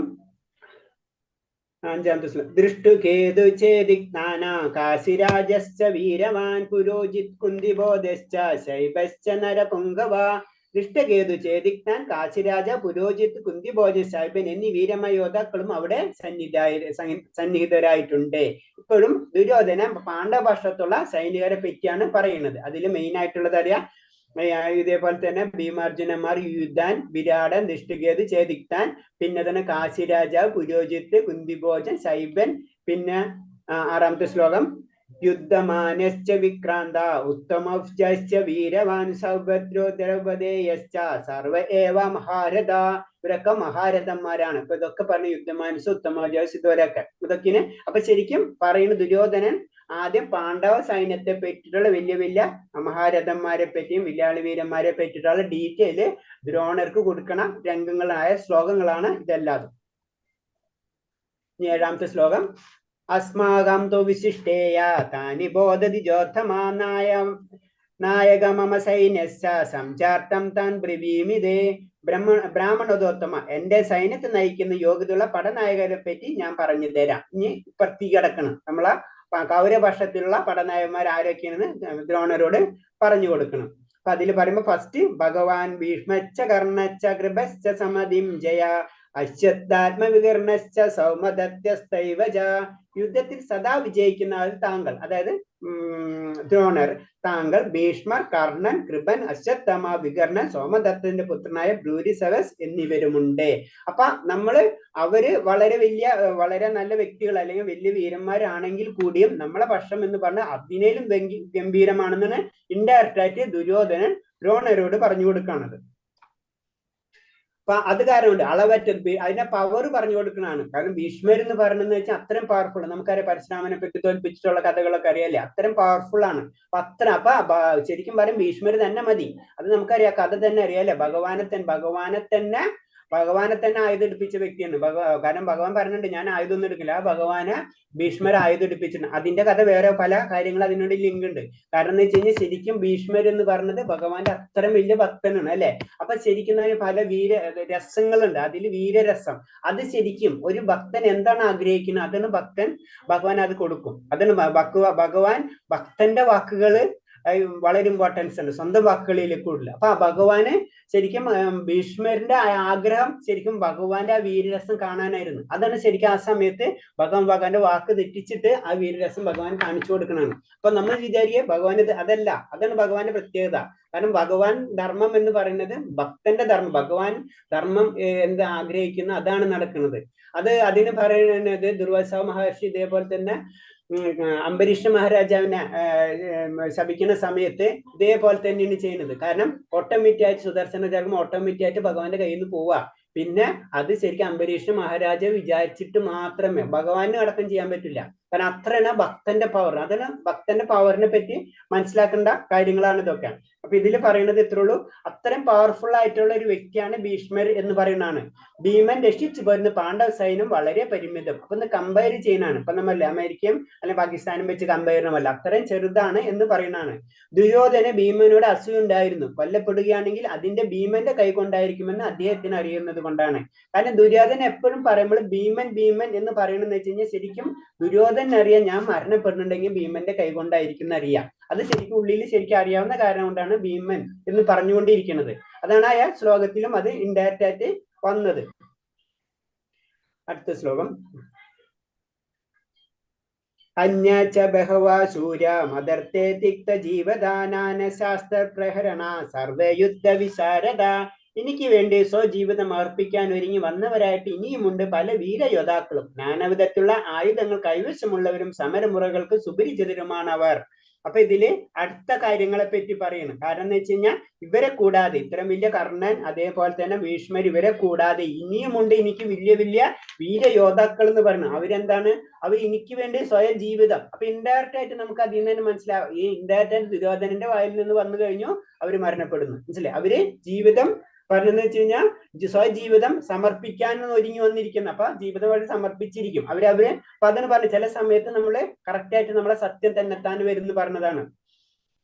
5ാമത്തെ ശ്ലോകം. ദൃഷ്ടു കേതു ചേദിജ്ഞാന കാശിരാജശ്ച വീരവാൻ പുരോജിത് കുന്തിബോധശ്ച ശൈബശ്ച നരപുംഗവ. ദൃഷ്ടകേതു ചേദിജ്ഞാൻ കാശിരാജ പുരോജിത് കുന്തിബോധ ശൈബൻ എന്നീ വീരമായ യോദ്ധാക്കളും അവിടെ സന്നിഹിതരായിട്ടുണ്ട്. ഇപ്പോഴും ദുര്യോധന പാണ്ഡവപക്ഷത്തുള്ള സൈനികരെ പറ്റിയാണ് പറയുന്നത്. അതിൽ മെയിൻ ആയിട്ടുള്ളത് അറിയാം, ഇതേപോലെ തന്നെ ഭീമാർജുനന്മാർ, യുദ്ധാൻ, വിരാടൻ, ദൃഷ്ടകേതു, ചേദിക്താൻ, പിന്നെ തന്നെ കാശിരാജാവ്, പുരോജിത്ത്, കുന്തിഭോജൻ, ശൈബൻ. പിന്നെ 6ാമത്തെ ശ്ലോകം, യുദ്ധമാനശ്ച വിക്രാന്ത ഉത്തമശ്ച വീരവാൻ സൗഭദ്രോ ദ്രൗപദേയശ്ച സർവ ഏവ മഹാരഥ. ഇവരൊക്കെ മഹാരഥന്മാരാണ്. അപ്പൊ ഇതൊക്കെ പറഞ്ഞ യുദ്ധമാനസ്, ഉത്തമോജസ്, ഇതുവരെയൊക്കെ ഇതൊക്കെ. അപ്പൊ ശരിക്കും പറയുന്ന ദുര്യോധനൻ ആദ്യം പാണ്ഡവ സൈന്യത്തെ പറ്റിയിട്ടുള്ള വലിയ വലിയ മഹാരഥന്മാരെ പറ്റിയും വില്ലാളി വീരന്മാരെ പറ്റിയിട്ടുള്ള ഡീറ്റെയില് ദ്രോണർക്ക് കൊടുക്കണ രംഗങ്ങളായ ശ്ലോകങ്ങളാണ് ഇതെല്ലാതും. 7ാമത്തെ ശ്ലോകം, അസ്മാകം തു വിശിഷ്ടേയ താനി ബോധതി ജോധമാ നായക മമ സൈന്യസ്യ സംചാർത്തം താൻ ബ്രവീമിതേ. ബ്രാഹ്മണോദോത്തമ, എന്റെ സൈന്യത്തെ നയിക്കുന്ന യോഗ്യതയുള്ള പടനായകരെ പറ്റി ഞാൻ പറഞ്ഞു തരാം. ഇനി ഇപ്പുറത്തി കിടക്കണം, നമ്മളെ കൗരപക്ഷത്തിലുള്ള പടനായകന്മാർ ആരൊക്കെയാണെന്ന് ദ്രോണരോട് പറഞ്ഞു കൊടുക്കണം. അപ്പൊ അതിൽ പറയുമ്പോ ഫസ്റ്റ്, ഭഗവാൻ ഭീഷ്മച്ച കർണച്ച കൃപശ്ച സമതിം ജയ അശ്വത്ഥാത്മവികർണശ്ച സൗമദത്യസ്തൈവജ. യുദ്ധത്തിൽ സദാ വിജയിക്കുന്ന താങ്കൾ, അതായത് ദ്രോണർ, താങ്കൾ, ഭീഷ്മർ, കർണൻ, കൃപൻ, അശ്വത്ഥമ, വികർണൻ, സോമദത്തന്റെ പുത്രനായ ഭ്രൂരിസവസ് എന്നിവരുമുണ്ട്. അപ്പൊ അവര് വളരെ നല്ല വ്യക്തികൾ അല്ലെങ്കിൽ വലിയ വീരന്മാരാണെങ്കിൽ കൂടിയും നമ്മളെ പക്ഷം എന്ന് പറഞ്ഞാൽ അതിനേലും ഗംഭീരമാണെന്നാണ് ഇൻഡയറക്റ്റ് ആയിട്ട് ദുര്യോധനൻ ദ്രോണരോട് പറഞ്ഞു കൊടുക്കാണത്. അപ്പൊ അത് കാരണമുണ്ട് അളവറ്റ അതിന്റെ പവർ പറഞ്ഞു കൊടുക്കണതാണ്. കാരണം ഭീഷ്മർ എന്ന് പറയുന്നത് വെച്ചാൽ അത്രയും പവർഫുൾ. നമുക്കറിയാം പരശുരാമനെ പറ്റി തോൽപ്പിച്ചിട്ടുള്ള കഥകളൊക്കെ അറിയാല്ലേ, അത്രയും പവർഫുൾ ആണ്. അപ്പൊ ശരിക്കും പറയും ഭീഷ്മർ തന്നെ മതി. അത് നമുക്കറിയാം, കഥ തന്നെ അറിയാല്ലേ. ഭഗവാനെ തന്നെ ആയുധം എടുപ്പിച്ച വ്യക്തിയാണ്. കാരണം ഭഗവാൻ പറഞ്ഞിട്ടുണ്ട് ഞാൻ ആയുധം ഒന്നും എടുക്കില്ല. ആ ഭഗവാനെ ഭീഷ്മർ ആയുധം എടുപ്പിച്ചിട്ടുണ്ട്. അതിന്റെ കഥ വേറെ പല കാര്യങ്ങൾ അതിനോട് ലിങ്ക് ഉണ്ട്. കാരണം എന്ന് വെച്ച് കഴിഞ്ഞാൽ ശരിക്കും ഭീഷ്മർ എന്ന് പറഞ്ഞത് ഭഗവാന്റെ അത്രയും വലിയ ഭക്തനാണ് അല്ലെ. അപ്പൊ ശരിക്കും പല രസങ്ങളുണ്ട്. അതിൽ വീരരസം, അത് ശരിക്കും ഒരു ഭക്തൻ എന്താണ് ആഗ്രഹിക്കുന്നത് അതാണ് ഭഗവാൻ അത് കൊടുക്കും. അതാണ് ഭഗവാൻ ഭക്തന്റെ വാക്കുകള് വളരെ ഇമ്പോർട്ടൻസ് ഉണ്ട്, സ്വന്തം വാക്കുകളിലേക്ക് കൂടുതൽ. അപ്പൊ ആ ഭഗവാന് ശരിക്കും ഭീഷ്മരുടെ ആഗ്രഹം ശരിക്കും ഭഗവാന്റെ ആ വീരരസം കാണാനായിരുന്നു. അതാണ് ശരിക്കും ആ സമയത്ത് ഭഗവാന്റെ വാക്ക് തെറ്റിച്ചിട്ട് ആ വീരരസം ഭഗവാൻ കാണിച്ചു കൊടുക്കണതാണ്. അപ്പൊ നമ്മൾ വിചാരിക്കുക ഭഗവാൻ അതല്ല, അതാണ് ഭഗവാന്റെ പ്രത്യേകത. കാരണം ഭഗവാൻ ധർമ്മം എന്ന് പറയുന്നത് ഭക്തന്റെ ധർമ്മം. ഭഗവാൻ ധർമ്മം എന്ത് ആഗ്രഹിക്കുന്നു അതാണ് നടക്കുന്നത്. അതിന് പറയുന്നത് ദുർവാസ മഹർഷി ഇതേപോലെ തന്നെ അംബരീഷ മഹാരാജാവിനെ ശപിക്കുന്ന സമയത്ത് ഇതേപോലെ തന്നെയാണ് ചെയ്യുന്നത്. കാരണം ഓട്ടോമാറ്റിക് ആയിട്ട് സുദർശന ചക്രം ഓട്ടോമാറ്റിക് ആയിട്ട് ഭഗവാന്റെ കയ്യിൽ നിന്ന് പോവാ. പിന്നെ അത് ശരിക്കും അംബരീഷ മഹാരാജാവ് വിചാരിച്ചിട്ട് മാത്രമേ, ഭഗവാന് അടക്കം ചെയ്യാൻ പറ്റില്ല. കാരണം അത്രയാണ് ഭക്തന്റെ പവർ. അതാണ് ഭക്തന്റെ പവറിനെ പറ്റി മനസ്സിലാക്കേണ്ട കാര്യങ്ങളാണ് ഇതൊക്കെ. അപ്പൊ ഇതിൽ പറയുന്നത് ഇത്രയുള്ളൂ, അത്രയും പവർഫുൾ ആയിട്ടുള്ള ഒരു വ്യക്തിയാണ് ഭീഷ്മർ എന്ന് പറയുന്നതാണ്. ഭീമൻ രക്ഷിച്ചു പോരുന്ന പാണ്ഡവ സൈന്യം വളരെ പരിമിതം. അപ്പൊ ഒന്ന് കമ്പയർ ചെയ്യുന്നതാണ്. ഇപ്പൊ നമ്മൾ അമേരിക്കയും അല്ലെങ്കിൽ പാകിസ്ഥാനും വെച്ച് കമ്പയർ ചെയ്യുന്നതല്ല, അത്രയും ചെറുതാണ് എന്ന് പറയുന്നതാണ്. ദുര്യോധന ഭീമനോട് അസൂയുണ്ടായിരുന്നു. കൊല്ലപ്പെടുകയാണെങ്കിൽ അതിന്റെ ഭീമന്റെ കൈ കൊണ്ടായിരിക്കുമെന്ന് അദ്ദേഹത്തിന് അറിയുന്നത് കൊണ്ടാണ്. കാരണം ദുര്യോധന എപ്പോഴും പറയുമ്പോൾ ഭീമൻ എന്ന് പറയണമെന്ന് വെച്ച് കഴിഞ്ഞാൽ ശരിക്കും ദുര്യോധന അറിയാം ഞാൻ മരണപ്പെടുന്നുണ്ടെങ്കിൽ ഭീമന്റെ കൈ കൊണ്ടായിരിക്കും അറിയാം. അത് ശരിക്കും ഉള്ളിൽ ശരിക്കും അറിയാവുന്ന കാരണം കൊണ്ടാണ് ഭീമൻ എന്ന് പറഞ്ഞുകൊണ്ടിരിക്കുന്നത്. അതാണ് ആ ശ്ലോകത്തിലും അത് ഇൻഡയറക്റ്റ് ആയിട്ട് വന്നത്. അടുത്ത ശ്ലോകം, അന്യച ബഹവാ ശൂര മദർത്തേ തിക്ത ജീവദാനാന ശാസ്ത്ര പ്രഹരണ സർവേ യുദ്ധ വിശാരദ. എനിക്ക് വേണ്ടി സ്വജീവിതം അർപ്പിക്കാൻ ഒരുങ്ങി വന്നവരായിട്ട് ഇനിയുമുണ്ട് പല വീരയോദ്ധാക്കളും. നാനാവിധത്തിലുള്ള ആയുധങ്ങൾ കൈവശമുള്ളവരും സമരമുറകൾക്ക് സുപരിചിതരുമാണ് അവർ. അപ്പൊ ഇതില് അടുത്ത കാര്യങ്ങളെ പറ്റി പറയുന്നു. കാരണം എന്ന് വെച്ച് കഴിഞ്ഞാൽ ഇവരെ കൂടാതെ, ഇത്തരം വലിയ കർണൻ അതേപോലെ തന്നെ ഭീഷ്മർ, ഇവരെ കൂടാതെ ഇനിയുമുണ്ട് എനിക്ക് വലിയ വലിയ വീരയോദ്ധാക്കൾ എന്ന് പറയുന്നത്. അവരെന്താണ്, അവർ എനിക്ക് വേണ്ടി സ്വയം ജീവിതം. അപ്പൊ ഇൻഡയറക്റ്റ് ആയിട്ട് നമുക്ക് അതിൽ നിന്ന് തന്നെ മനസ്സിലാവും, ഈ ഇൻഡയറക്റ്റ് ആയിട്ട് ദുര്യോധനന്റെ വായിൽ നിന്ന് വന്നു കഴിഞ്ഞു അവർ മരണപ്പെടുന്നു. മനസ്സിലായി? അവര് ജീവിതം പറഞ്ഞെന്ന് വെച്ച് കഴിഞ്ഞാൽ സ്വജീവിതം സമർപ്പിക്കാൻ ഒരുങ്ങി വന്നിരിക്കുന്നു. അപ്പൊ ജീവിതം വഴി സമർപ്പിച്ചിരിക്കും അവര്. അപ്പൊ അതിന് പറഞ്ഞു ചില സമയത്ത് നമ്മള് കറക്റ്റ് ആയിട്ട് നമ്മളെ സത്യം തന്നെത്താൻ വരുന്നു പറഞ്ഞതാണ്.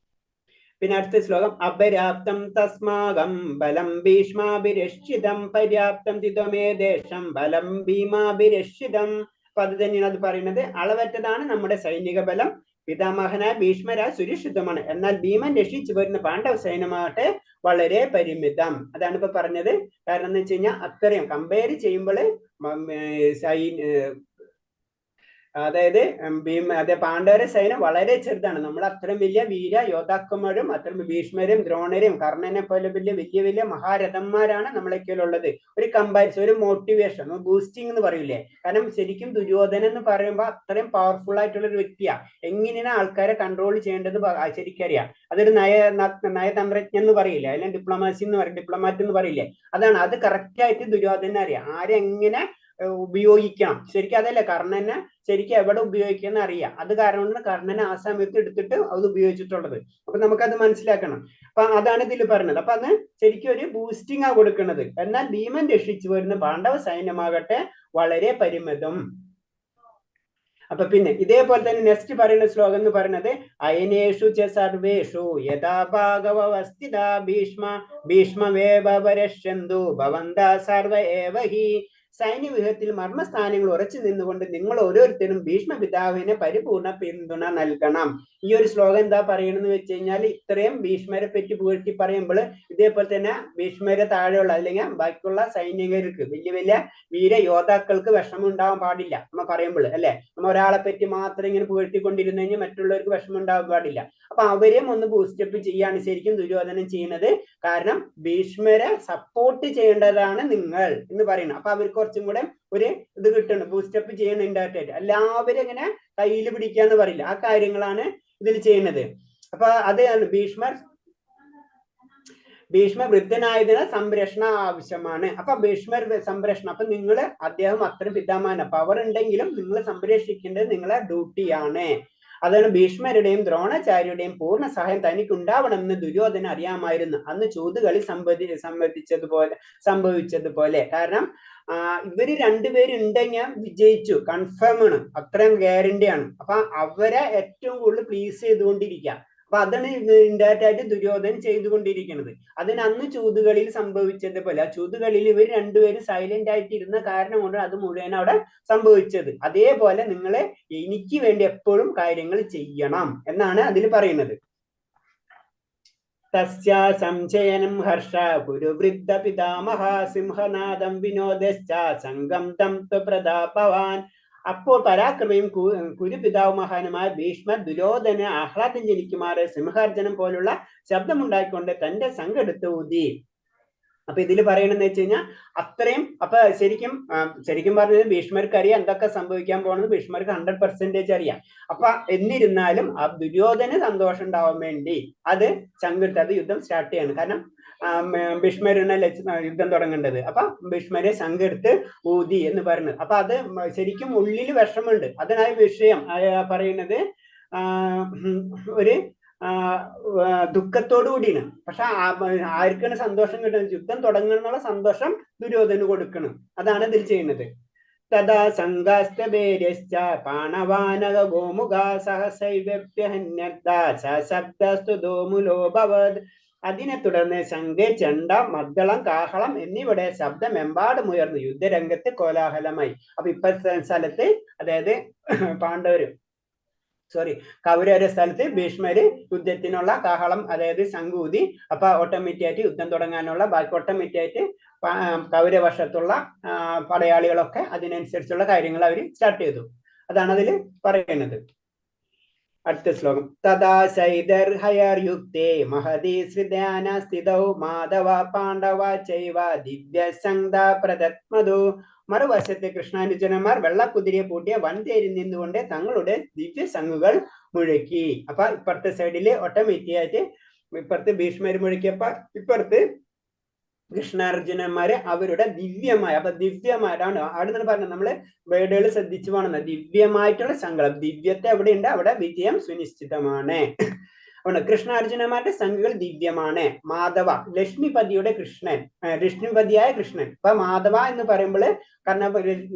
പിന്നെ അടുത്ത ശ്ലോകം അപര്യാപ്തം തസ്മാകം ബലം ഭീഷ്മാഭിരക്ഷിതം പര്യാപ്തം തിത്വമേദേശം ബലം ഭീമാഭിരക്ഷിതം. അപ്പൊ അത് തന്നെയാണ് അത് പറയുന്നത്. അളവറ്റതാണ് നമ്മുടെ സൈനിക ബലം, പിതാമഹനായ ഭീഷ്മരാ സുരക്ഷിതമാണ്, എന്നാൽ ഭീമൻ രക്ഷിച്ചു വരുന്ന പാണ്ഡവ സൈന്യമാകട്ടെ വളരെ പരിമിതം. അതാണ് ഇപ്പൊ പറഞ്ഞത്. കാരണം എന്ന് വെച്ച് കഴിഞ്ഞാൽ അത്രയും കമ്പയർ ചെയ്യുമ്പോൾ അതായത് പാണ്ഡവരെ സൈന്യം വളരെ ചെറുതാണ്. നമ്മൾ അത്രയും വലിയ വീര യോദ്ധാക്കന്മാരും അത്രയും ഭീഷ്മരും ദ്രോണരും കർണനെ പോലെ വലിയ വലിയ വലിയ മഹാരഥന്മാരാണ് നമ്മളൊക്കെയുള്ളത്. ഒരു കമ്പാരിസൺ, ഒരു മോട്ടിവേഷൻ, ബൂസ്റ്റിംഗ് എന്ന് പറയില്ലേ. കാരണം ശരിക്കും ദുര്യോധനൻ എന്ന് പറയുമ്പോൾ അത്രയും പവർഫുൾ ആയിട്ടുള്ള ഒരു വ്യക്തിയാണ്. എങ്ങനെയാണ് ആൾക്കാരെ കൺട്രോൾ ചെയ്യേണ്ടത് ശരിക്കറിയാം. അതൊരു നയതന്ത്രജ്ഞൻ എന്ന് പറയില്ലേ, അല്ലെങ്കിൽ ഡിപ്ലോമാസി എന്ന് പറയും, ഡിപ്ലോമാറ്റ് എന്ന് പറയില്ലേ. അതാണ്, അത് കറക്റ്റ് ആയിട്ട് ദുര്യോധനൻ അറിയാം. ആരെങ്ങനെ ഉപയോഗിക്കണം. ശരിക്കും അതല്ലേ കർണനെ ശരിക്കും എവിടെ ഉപയോഗിക്കണം അറിയാം. അത് കാരണം കൊണ്ട് കർണനെ ആ സമയത്ത് എടുത്തിട്ട് അത് ഉപയോഗിച്ചിട്ടുള്ളത്. അപ്പൊ നമുക്കത് മനസ്സിലാക്കണം. അപ്പൊ അതാണ് ഇതിൽ പറഞ്ഞത്. അപ്പൊ അത് ശരിക്കും ഒരു ബൂസ്റ്റിംഗ് ആ കൊടുക്കുന്നത്. എന്നാൽ ഭീമൻ രക്ഷിച്ചു വരുന്ന പാണ്ഡവ സൈന്യമാകട്ടെ വളരെ പരിമിതം. അപ്പൊ പിന്നെ ഇതേപോലെ തന്നെ നെക്സ്റ്റ് പറയുന്ന ശ്ലോകം എന്ന് പറയുന്നത് അയനേഷു ച സർവേഷു യഥാ ഭാഗവസ്ഥിത ഭീഷ്മവേവരഷ്യന്തു ഭവന്ത സർവ ഏവ ഹി. സൈന്യവ്യൂഹത്തിൽ മർമ്മസ്ഥാനങ്ങൾ ഉറച്ചു നിന്നുകൊണ്ട് നിങ്ങൾ ഓരോരുത്തരും ഭീഷ്മ പിതാവിനെ പരിപൂർണ പിന്തുണ നൽകണം. ഈ ഒരു ശ്ലോകം എന്താ പറയണെന്ന് വെച്ച് കഴിഞ്ഞാൽ, ഇത്രയും ഭീഷ്മരെ പറ്റി പുകഴ്ത്തി പറയുമ്പോൾ ഇതേപോലെ തന്നെ ഭീഷ്മരെ താഴെയുള്ള അല്ലെങ്കിൽ ബാക്കിയുള്ള സൈനികർക്ക് വലിയ വലിയ വീര യോദ്ധാക്കൾക്ക് വിഷമം ഉണ്ടാവാൻ പാടില്ല. നമ്മ പറയുമ്പോൾ അല്ലെ, നമ്മ ഒരാളെ പറ്റി മാത്രം ഇങ്ങനെ പുകഴ്ത്തിക്കൊണ്ടിരുന്നു കഴിഞ്ഞാൽ മറ്റുള്ളവർക്ക് വിഷമം ഉണ്ടാവാൻ പാടില്ല. അപ്പൊ അവരെയും ഒന്ന് ബൂസ്റ്റപ്പ് ചെയ്യാണ് ശരിക്കും ദുര്യോധനൻ ചെയ്യുന്നത്. കാരണം ഭീഷ്മരെ സപ്പോർട്ട് ചെയ്യേണ്ടതാണ് നിങ്ങൾ എന്ന് പറയുന്നത്. അപ്പൊ അവർക്ക് കുറച്ചും കൂടെ ഒരു ഇത് കിട്ടുന്നു, ബൂസ്റ്റപ്പ് ചെയ്യണം ഇൻഡയറക്റ്റ്. എല്ലാവരും ഇങ്ങനെ കയ്യിൽ പിടിക്കാന്ന് പറയില്ല, ആ കാര്യങ്ങളാണ് ഇതിൽ ചെയ്യുന്നത്. അപ്പൊ അത് ഭീഷ്മ വൃദ്ധനായതിന് സംരക്ഷണം ആവശ്യമാണ്. അപ്പൊ ഭീഷ്മർ സംരക്ഷണം, അപ്പൊ നിങ്ങൾ അദ്ദേഹം അത്രയും പിതാമഹന പവർ ഉണ്ടെങ്കിലും നിങ്ങൾ സംരക്ഷിക്കേണ്ടത് നിങ്ങളെ ഡ്യൂട്ടിയാണ്. അതാണ് ഭീഷ്മരുടെയും ദ്രോണാചാര്യരുടെയും പൂർണ്ണ സഹായം തനിക്ക് ഉണ്ടാവണമെന്ന് ദുര്യോധന അറിയാമായിരുന്നു. അന്ന് ചൂതുകളി സംഭവിച്ചതുപോലെ. കാരണം ഇവര് രണ്ടുപേരുണ്ടെങ്കിൽ വിജയിച്ചു, കൺഫേം ആണ്, അത്രയും ഗ്യാരണ്ടിയാണ്. അപ്പൊ അവരെ ഏറ്റവും കൂടുതൽ പ്ലീസ് ചെയ്തുകൊണ്ടിരിക്കുക. അപ്പൊ അതാണ് ഇൻഡയറക്റ്റ് ആയിട്ട് ദുര്യോധനൻ ചെയ്തുകൊണ്ടിരിക്കുന്നത്. അതിന് അന്ന് ചൂതുകളിൽ സംഭവിച്ചതുപോലെ, ആ ചൂതുകളിൽ ഇവർ രണ്ടുപേരും സൈലന്റ് ആയിട്ട് ഇരുന്ന കാരണം കൊണ്ട് അത് മുഴുവൻ അവിടെ സംഭവിച്ചത്. അതേപോലെ നിങ്ങൾ എനിക്ക് വേണ്ടി എപ്പോഴും കാര്യങ്ങൾ ചെയ്യണം എന്നാണ് അതിൽ പറയുന്നത്. തസ്യ സംശയനം ഹർഷ കുരുവൃദ്ധ പിതാമഹ സിംഹനാദം വിനോദശ്ച സംഗം തം പ്രതാപവാൻ. അപ്പോൾ പരാക്രമിയും കുരുപിതാമഹനുമായ ഭീഷ്മ ദുര്യോധന ആഹ്ലാദം ജനിക്കുമാറ് സിംഹാർജനം പോലുള്ള ശബ്ദമുണ്ടായിക്കൊണ്ട് തന്റെ സംഘെടുത്ത് ഊതി. അപ്പൊ ഇതിൽ പറയണെന്ന് വെച്ച് കഴിഞ്ഞാൽ അത്രയും, അപ്പൊ ശരിക്കും പറഞ്ഞത് ഭീഷ്മർക്ക് അറിയാം എന്തൊക്കെ സംഭവിക്കാൻ പോകുന്നത്, ഭീഷ്മർക്ക് 100% അറിയാം. അപ്പൊ എന്നിരുന്നാലും ആ ദുര്യോധന സന്തോഷം ഉണ്ടാവാൻ വേണ്ടി അത് ചങ്കിട്ട് അത് യുദ്ധം സ്റ്റാർട്ട് ചെയ്യാണ്. കാരണം ഭീഷ്മരനല്ലേ യുദ്ധം തുടങ്ങേണ്ടത്. അപ്പൊ ഭീഷ്മരെ സംഘെടുത്ത് ഊതി എന്ന് പറയുന്നത്. അപ്പൊ അത് ശരിക്കും ഉള്ളിൽ വിഷമുണ്ട്. അതിനായ വിഷയം പറയുന്നത് ഒരു ദുഃഖത്തോടു കൂടിയാണ്. പക്ഷെ ആർക്കാണ് സന്തോഷം കിട്ടുന്നത്? യുദ്ധം തുടങ്ങുന്നുള്ള സന്തോഷം ദുര്യോധന കൊടുക്കണം. അതാണ് ഇതിൽ ചെയ്യുന്നത്. തഥാ സംഘാസ്തേര്യശ്ച പാണവാനക ഗോമുഖ സഹസൈവ്യഹന്യബ്ദോമുലോഭവത്. അതിനെ തുടർന്ന് ശംഖ്, ചെണ്ട, മദ്ദളം, കാഹളം എന്നിവയുടെ ശബ്ദമെമ്പാടുമുയർന്നു. യുദ്ധരംഗത്ത് കോലാഹലമായി. അപ്പൊ ഇപ്പോഴത്തെ സ്ഥലത്ത്, അതായത് കൗരവരുടെ സ്ഥലത്ത് ഭീഷ്മര് യുദ്ധത്തിനുള്ള കാഹളം, അതായത് ശംഖൂതി. അപ്പൊ ഓട്ടോമാറ്റിക് ആയിട്ട് യുദ്ധം തുടങ്ങാനുള്ള ബാക്കി ഓട്ടോമാറ്റിക് ആയിട്ട് കൗരവശത്തുള്ള പടയാളികളൊക്കെ അതിനനുസരിച്ചുള്ള കാര്യങ്ങൾ അവർ സ്റ്റാർട്ട് ചെയ്തു. അതാണ് അതിൽ പറയുന്നത്. അടുത്ത ശ്ലോകം. തഥാ ശൈദർഹയർയുക്തേ മഹതി ശ്രിധാന സ്ഥിതൗ മാധവ പാണ്ഡവ ചൈവ ദിവ്യസംഗ പ്രദത്മതു. മറുവശത്ത് കൃഷ്ണാനുജനന്മാർ വെള്ളക്കുതിരയെ പൂട്ടിയ വൻതേരിൽ നിന്നുകൊണ്ട് തങ്ങളുടെ ദിവ്യ സംഘുകൾ മുഴക്കി. അപ്പൊ ഇപ്പുറത്തെ സൈഡില് ഓട്ടോമാറ്റിക് ആയിട്ട് ഇപ്പുറത്ത് ഭീഷ്മര് മുഴക്കിയപ്പോ ഇപ്പുറത്ത് കൃഷ്ണാർജുനന്മാര് അവരുടെ ദിവ്യമായ, അപ്പൊ ദിവ്യമായിട്ടാണ് അവിടെ നിന്ന് പറഞ്ഞത്. നമ്മള് വേർഡുകൾ ശ്രദ്ധിച്ചു പോകണം. ദിവ്യമായിട്ടുള്ള സങ്കല്പം, ദിവ്യത്തെ എവിടെയുണ്ട് അവിടെ വിജയം സുനിശ്ചിതമാണ്. അതുകൊണ്ട് കൃഷ്ണാർജുനന്മാരുടെ സംഖ്യകൾ ദിവ്യമാണ്. മാധവ ലക്ഷ്മിപതിയുടെ കൃഷ്ണൻ, ലക്ഷ്മിപതിയായ കൃഷ്ണൻ. ഇപ്പൊ മാധവ എന്ന് പറയുമ്പോൾ കാരണം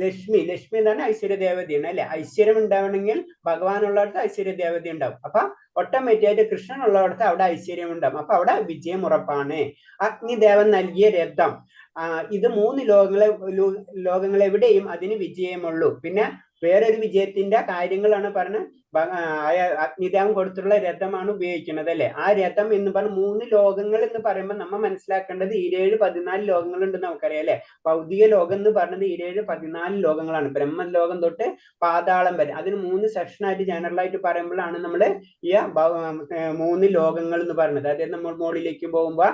ലക്ഷ്മി എന്താണ് ഐശ്വര്യ ദേവതയാണ് അല്ലെ. ഐശ്വര്യം ഉണ്ടാവണമെങ്കിൽ ഭഗവാൻ ഉള്ളിടത്ത് ഐശ്വര്യ ദേവത ഉണ്ടാവും. അപ്പൊ ഓട്ടോമാറ്റിക് ആയിട്ട് കൃഷ്ണൻ ഉള്ളിടത്ത് അവിടെ ഐശ്വര്യം ഉണ്ടാവും. അപ്പൊ അവിടെ വിജയം ഉറപ്പാണ്. അഗ്നിദേവൻ നൽകിയ രഥം, ഇത് 3 ലോകങ്ങൾ എവിടെയും അതിന് വിജയമുള്ളൂ. പിന്നെ വേറൊരു വിജയത്തിന്റെ കാര്യങ്ങളാണ് പറഞ്ഞ് അഗ്നിദേവൻ കൊടുത്തിട്ടുള്ള രഥമാണ് ഉപയോഗിക്കുന്നത് അല്ലെ. ആ രഥം എന്ന് പറഞ്ഞ 3 ലോകങ്ങൾ എന്ന് പറയുമ്പോൾ നമ്മൾ മനസ്സിലാക്കേണ്ടത് 14 ലോകങ്ങളുണ്ടെന്ന് നമുക്കറിയാം അല്ലെ. ഭൗതിക ലോകം എന്ന് പറഞ്ഞത് 14 ലോകങ്ങളാണ്. ബ്രഹ്മലോകം തൊട്ട് പാതാളം വരെ. അതിന് 3 സെക്ഷനായിട്ട് ജനറലായിട്ട് പറയുമ്പോഴാണ് നമ്മൾ ഈ 3 ലോകങ്ങൾ എന്ന് പറയുന്നത്. അതായത് നമ്മൾ മുകളിലേക്ക് പോകുമ്പോൾ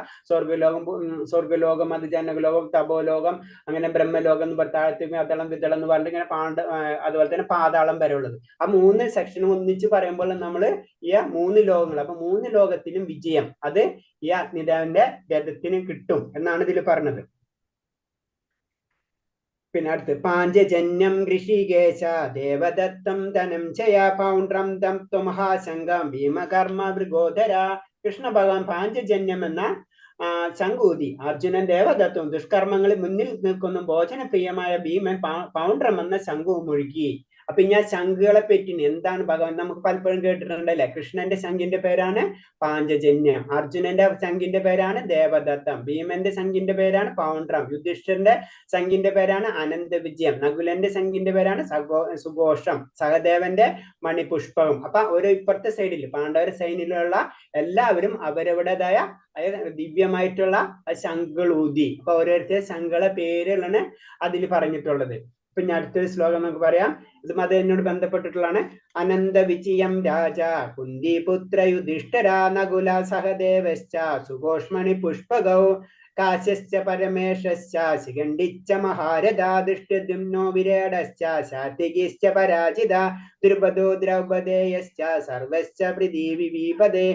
സ്വർഗലോകം, അത് ജനകലോകം, തപോലോകം, അങ്ങനെ ബ്രഹ്മലോകം എന്ന് പറഞ്ഞ താഴത്തേക്ക് അതളം വിതളം എന്ന് പറഞ്ഞിട്ട് ഇങ്ങനെ അതുപോലെ തന്നെ പാതാളം വരെ ഉള്ളത്. ആ 3 സെക്ഷൻ ഒന്നിച്ച് പറയുമ്പോൾ നമ്മൾ ഈ 3 ലോകങ്ങൾ, അപ്പൊ 3 ലോകത്തിലും വിജയം അത് ഈ അഗ്നിദേവന്റെ രഥത്തിന് കിട്ടും എന്നാണ് ഇതിൽ പറഞ്ഞത്. പിന്നെ അടുത്ത് പാഞ്ചജന്യം ഋഷികേശ ദേവദത്തം ധനം ചയ പൗണ്ട്രം ദം ത്വമഹാശങ്കം ഭീമകർമ്മ മൃഗോദര. കൃഷ്ണ ഭഗവാൻ പാഞ്ചജന്യം എന്ന ശങ്കൂതി അർജുനൻ ദേവദത്തവും ദുഷ്കർമ്മങ്ങളിൽ മുന്നിൽ നിൽക്കുന്ന ഭോജനപ്രിയമായ ഭീമൻ പൗണ്ട്രം എന്ന ശംഖുവും മുഴുകി. അപ്പൊ ഞാൻ ശംഖുകളെ പറ്റി എന്താണ് ഭഗവാൻ നമുക്ക് പലപ്പോഴും കേട്ടിട്ടുണ്ടല്ലേ. കൃഷ്ണന്റെ ശംഖിന്റെ പേരാണ് പാഞ്ചജന്യം, അർജുനന്റെ ശംഖിന്റെ പേരാണ് ദേവദത്തം, ഭീമന്റെ ശംഖിന്റെ പേരാണ് പൗണ്ട്രം, യുധിഷ്ഠിരന്റെ ശംഖിന്റെ പേരാണ് അനന്തവിജയം, നകുലന്റെ ശംഖിന്റെ പേരാണ് സുഘോഷം, സഹദേവന്റെ മണിപുഷ്പവും. അപ്പൊ ഓരോ ഇപ്പുറത്തെ സൈഡിൽ പാണ്ഡവരുടെ സൈനിലുള്ള എല്ലാവരും അവരവരുടേതായ ദിവ്യമായിട്ടുള്ള ശംഖുകൾ ഊതി. അപ്പൊ ഓരോരുത്തരുടെ ശംഖുകളെ പേരുകളാണ് അതിൽ പറഞ്ഞിട്ടുള്ളത്. പിന്നെ അടുത്തൊരു ശ്ലോകം നമുക്ക് പറയാം. ഇത് മതേനോട് ബന്ധപ്പെട്ടിട്ടുള്ളതാണ്. അനന്ത വിജയം രാജ കുന്തിപുത്ര യുധിഷ്ഠിര നകുല സഹദേവശ്ച സുഘോഷ്മണി പുഷ്പകൗ കാശ്യശ്ച പരമേശശ്ച ശിഖണ്ഡിച്ച മഹാരഥാ ദൃഷ്ടദ്യുമ്നോ വിരാടശ്ച സാത്വികീശ്ച പരാജിത ദ്രുപദോ ദ്രൗപദേയശ്ച സർവശ്ച പൃഥിവീപദേ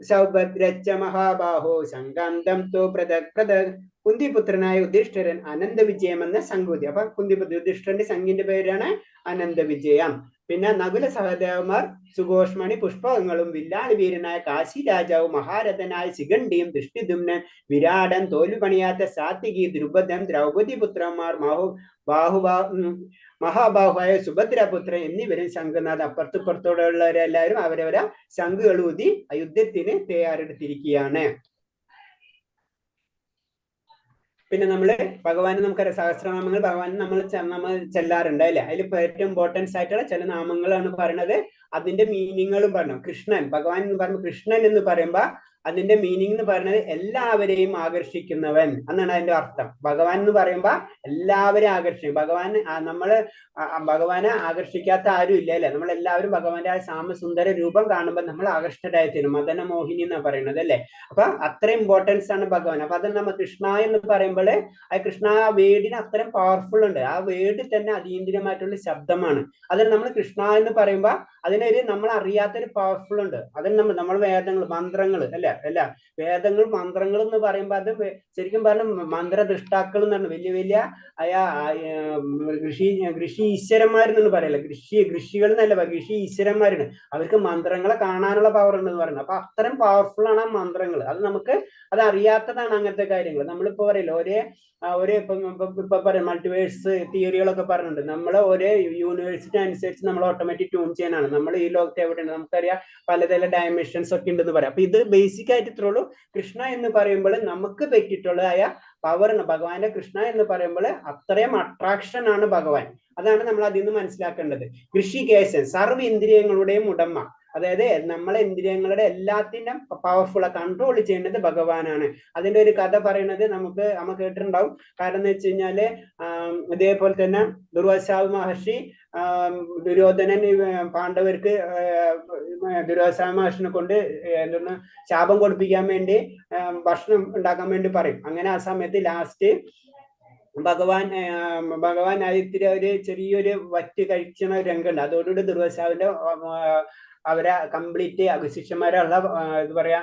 സൗഭദ്രശ്ച മഹാബാഹോ സംഗാന്തം തോ പൃഥക്. കുന്തിപുത്രനായ യുധിഷ്ഠിരൻ അനന്തവിജയം എന്ന ശംഖൂതി. അപ്പൊ യുധിഷ്ഠിരന്റെ ശംഖിന്റെ പേരാണ് അനന്തവിജയം. പിന്നെ നകുല സഹദേവന്മാർ സുഘോഷ്മണി പുഷ്പകങ്ങളും വില്ലാളി വീരനായ കാശി രാജാവ് മഹാരഥനായ ശിഖണ്ഡിയും ദൃഷ്ടിദുമ്നൻ വിരാടൻ തോൽപണിയാത്ത സാത്വികി ദ്രുപദൻ ദ്രൗപദി പുത്രന്മാർ മഹാബാഹുവായ സുഭദ്രപുത്രൻ എന്നിവരും ശംഖുനാഥ്. അപ്പുറത്തുപുറത്തോടുള്ളവരെല്ലാവരും അവരവരെ ശംഖുകൾ ഊതി യുദ്ധത്തിന് തയ്യാറെടുത്തിരിക്കുകയാണ്. പിന്നെ നമ്മള് ഭഗവാന് നമുക്കറിയാം സഹസ്രനാമങ്ങൾ ഭഗവാൻ നമ്മൾ ചെല്ലാറുണ്ട് അല്ലെ. അതിൽ ഏറ്റവും ഇമ്പോർട്ടൻസ് ആയിട്ടുള്ള ചില നാമങ്ങളാണ് പറയുന്നത്. അതിന്റെ മീനിങ്ങുകളും പറഞ്ഞു. കൃഷ്ണൻ ഭഗവാൻ എന്ന് പറയുമ്പോൾ കൃഷ്ണൻ എന്ന് പറയുമ്പോ അതിന്റെ മീനിങ് എന്ന് പറയുന്നത് എല്ലാവരെയും ആകർഷിക്കുന്നവൻ എന്നാണ് അതിന്റെ അർത്ഥം. ഭഗവാൻ എന്ന് പറയുമ്പോ എല്ലാവരെയും ആകർഷിക്കും. ഭഗവാനെ ആകർഷിക്കാത്ത ആരും ഇല്ല അല്ലെ. നമ്മളെല്ലാവരും ഭഗവാന്റെ ആ സാമസുന്ദര രൂപം കാണുമ്പോൾ നമ്മൾ ആകർഷ്ടരായി തീരും. മദന മോഹിനി എന്നാണ് പറയുന്നത് അല്ലെ. അപ്പൊ അത്ര ഇമ്പോർട്ടൻസ് ആണ് ഭഗവാൻ. അപ്പൊ അത് നമ്മൾ കൃഷ്ണ എന്ന് പറയുമ്പോൾ ആ കൃഷ്ണ ആ വേർഡിന് അത്രയും പവർഫുൾ ഉണ്ട്. ആ വേർഡ് തന്നെ അതീന്ദ്രിയമായിട്ടുള്ള ശബ്ദമാണ്. അതിന് നമ്മൾ കൃഷ്ണ എന്ന് പറയുമ്പോ അതിനൊരു നമ്മൾ അറിയാത്തൊരു പവർഫുൾ ഉണ്ട്. അതിന് നമ്മൾ വേദങ്ങൾ മന്ത്രങ്ങൾ അല്ല വേദങ്ങൾ മന്ത്രങ്ങൾ എന്ന് പറയുമ്പോ അത് ശരിക്കും പറഞ്ഞ മന്ത്രദൃഷ്ടാക്കൾ എന്നാണ്. വലിയ വലിയ ഋഷി ഈശ്വരന്മാരെന്നൊന്നും പറയല്ല. ഋഷികൾ എന്നല്ല, ഋഷി ഈശ്വരന്മാരാണ്. അവർക്ക് മന്ത്രങ്ങളെ കാണാനുള്ള പവർ ഉണ്ടെന്ന് പറയുന്നത്. അപ്പൊ അത്രയും പവർഫുൾ ആണ് ആ മന്ത്രങ്ങൾ. അത് നമുക്ക് അത് അറിയാത്തതാണ് അങ്ങനത്തെ കാര്യങ്ങൾ. നമ്മളിപ്പോ പറയില്ല ഇപ്പൊ പറയാം മൾട്ടിവേഴ്സ് തിയറികളൊക്കെ പറഞ്ഞിട്ടുണ്ട്. നമ്മൾ ഒരേ യൂണിവേഴ്സിറ്റി അനുസരിച്ച് നമ്മൾ ഓട്ടോമാറ്റിക് ട്യൂൺ ചെയ്യാനാണ്. നമ്മൾ ഈ ലോകത്ത് എവിടെയാണ് നമുക്കറിയാം പലതരം ഡയമെൻഷൻസ് ഒക്കെ ഉണ്ടെന്ന് പറയാം. അപ്പൊ ഇത് ബേസിക് ആയിട്ട് ഇത്രയുള്ളൂ. കൃഷ്ണ എന്ന് പറയുമ്പോൾ നമുക്ക് പറ്റിയിട്ടുള്ളതായ പവറാണ് ഭഗവാന്റെ. കൃഷ്ണ എന്ന് പറയുമ്പോൾ അത്രയും അട്രാക്ഷൻ ആണ് ഭഗവാൻ. അതാണ് നമ്മൾ അതിൽ നിന്ന് മനസ്സിലാക്കേണ്ടത്. ഋഷികേശൻ സർവ്വ ഇന്ദ്രിയങ്ങളുടെയും ഉടമ. അതായത് നമ്മളെ ഇന്ദ്രിയങ്ങളുടെ എല്ലാത്തിനും പവർഫുൾ കൺട്രോൾ ചെയ്യുന്നത് ഭഗവാനാണ്. അതിന്റെ ഒരു കഥ പറയുന്നത് നമ്മൾ കേട്ടിട്ടുണ്ടാവും. കാരണം എന്ന് വെച്ച് കഴിഞ്ഞാല് ഇതേപോലെ തന്നെ ദുർവാസാവ് മഹർഷി ദുര്യോധനൻ പാണ്ഡവർക്ക് ദുർവാസാവ് മഹർഷിനെ കൊണ്ട് എന്തൊന്ന് ശാപം കൊടുപ്പിക്കാൻ വേണ്ടി ഭക്ഷണം ഉണ്ടാക്കാൻ വേണ്ടി പറയും. അങ്ങനെ ആ സമയത്ത് ലാസ്റ്റ് ഭഗവാൻ ഇത്തിരി ഒരു ചെറിയൊരു വറ്റ് കഴിക്കുന്ന ഒരു രംഗമുണ്ട്. അതോടുകൂടി ദുർവാസാവിന്റെ അവരെ കംപ്ലീറ്റ് ശിഷ്യന്മാരുള്ള ഇത് പറയാ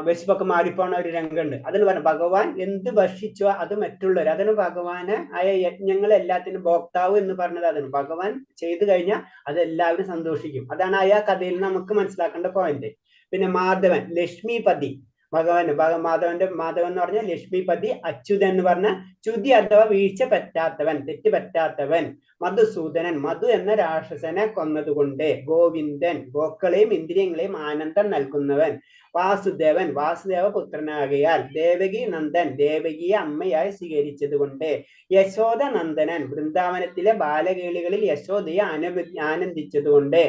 വിശപ്പൊക്കെ മാറിപ്പോണ ഒരു രംഗമുണ്ട്. അതിന് പറഞ്ഞു ഭഗവാൻ എന്ത് ഭക്ഷിച്ചോ അത് മറ്റുള്ളവർ. അതിന് ഭഗവാന് ആയ യജ്ഞങ്ങൾ എല്ലാത്തിനും ഭോക്താവ് എന്ന് പറഞ്ഞത് അതിന് ഭഗവാൻ ചെയ്തു കഴിഞ്ഞാൽ അത് എല്ലാവരും സന്തോഷിക്കും. അതാണ് ആ കഥയിൽ നമുക്ക് മനസ്സിലാക്കേണ്ട പോയിന്റ്. പിന്നെ മാധവൻ ലക്ഷ്മിപതി, മാധവൻ എന്ന് പറഞ്ഞാൽ ലക്ഷ്മിപതി. അച്യുതൻ എന്ന് പറഞ്ഞ ചുതി അഥവാ വീഴ്ച പറ്റാത്തവൻ, തെറ്റ് പറ്റാത്തവൻ. മധുസൂദനൻ, മധു എന്ന രാക്ഷസനെ കൊന്നതുകൊണ്ട്. ഗോവിന്ദൻ, ഗോക്കളെയും ഇന്ദ്രിയങ്ങളെയും ആനന്ദം നൽകുന്നവൻ. വാസുദേവൻ, വാസുദേവ പുത്രനാകയാൽ. ദേവകി നന്ദൻ, ദേവകിയെ അമ്മയായി സ്വീകരിച്ചത് കൊണ്ട്. യശോദ നന്ദനൻ, വൃന്ദാവനത്തിലെ ബാലകേളികളിൽ യശോദയെ ആനന്ദിച്ചതുകൊണ്ട്.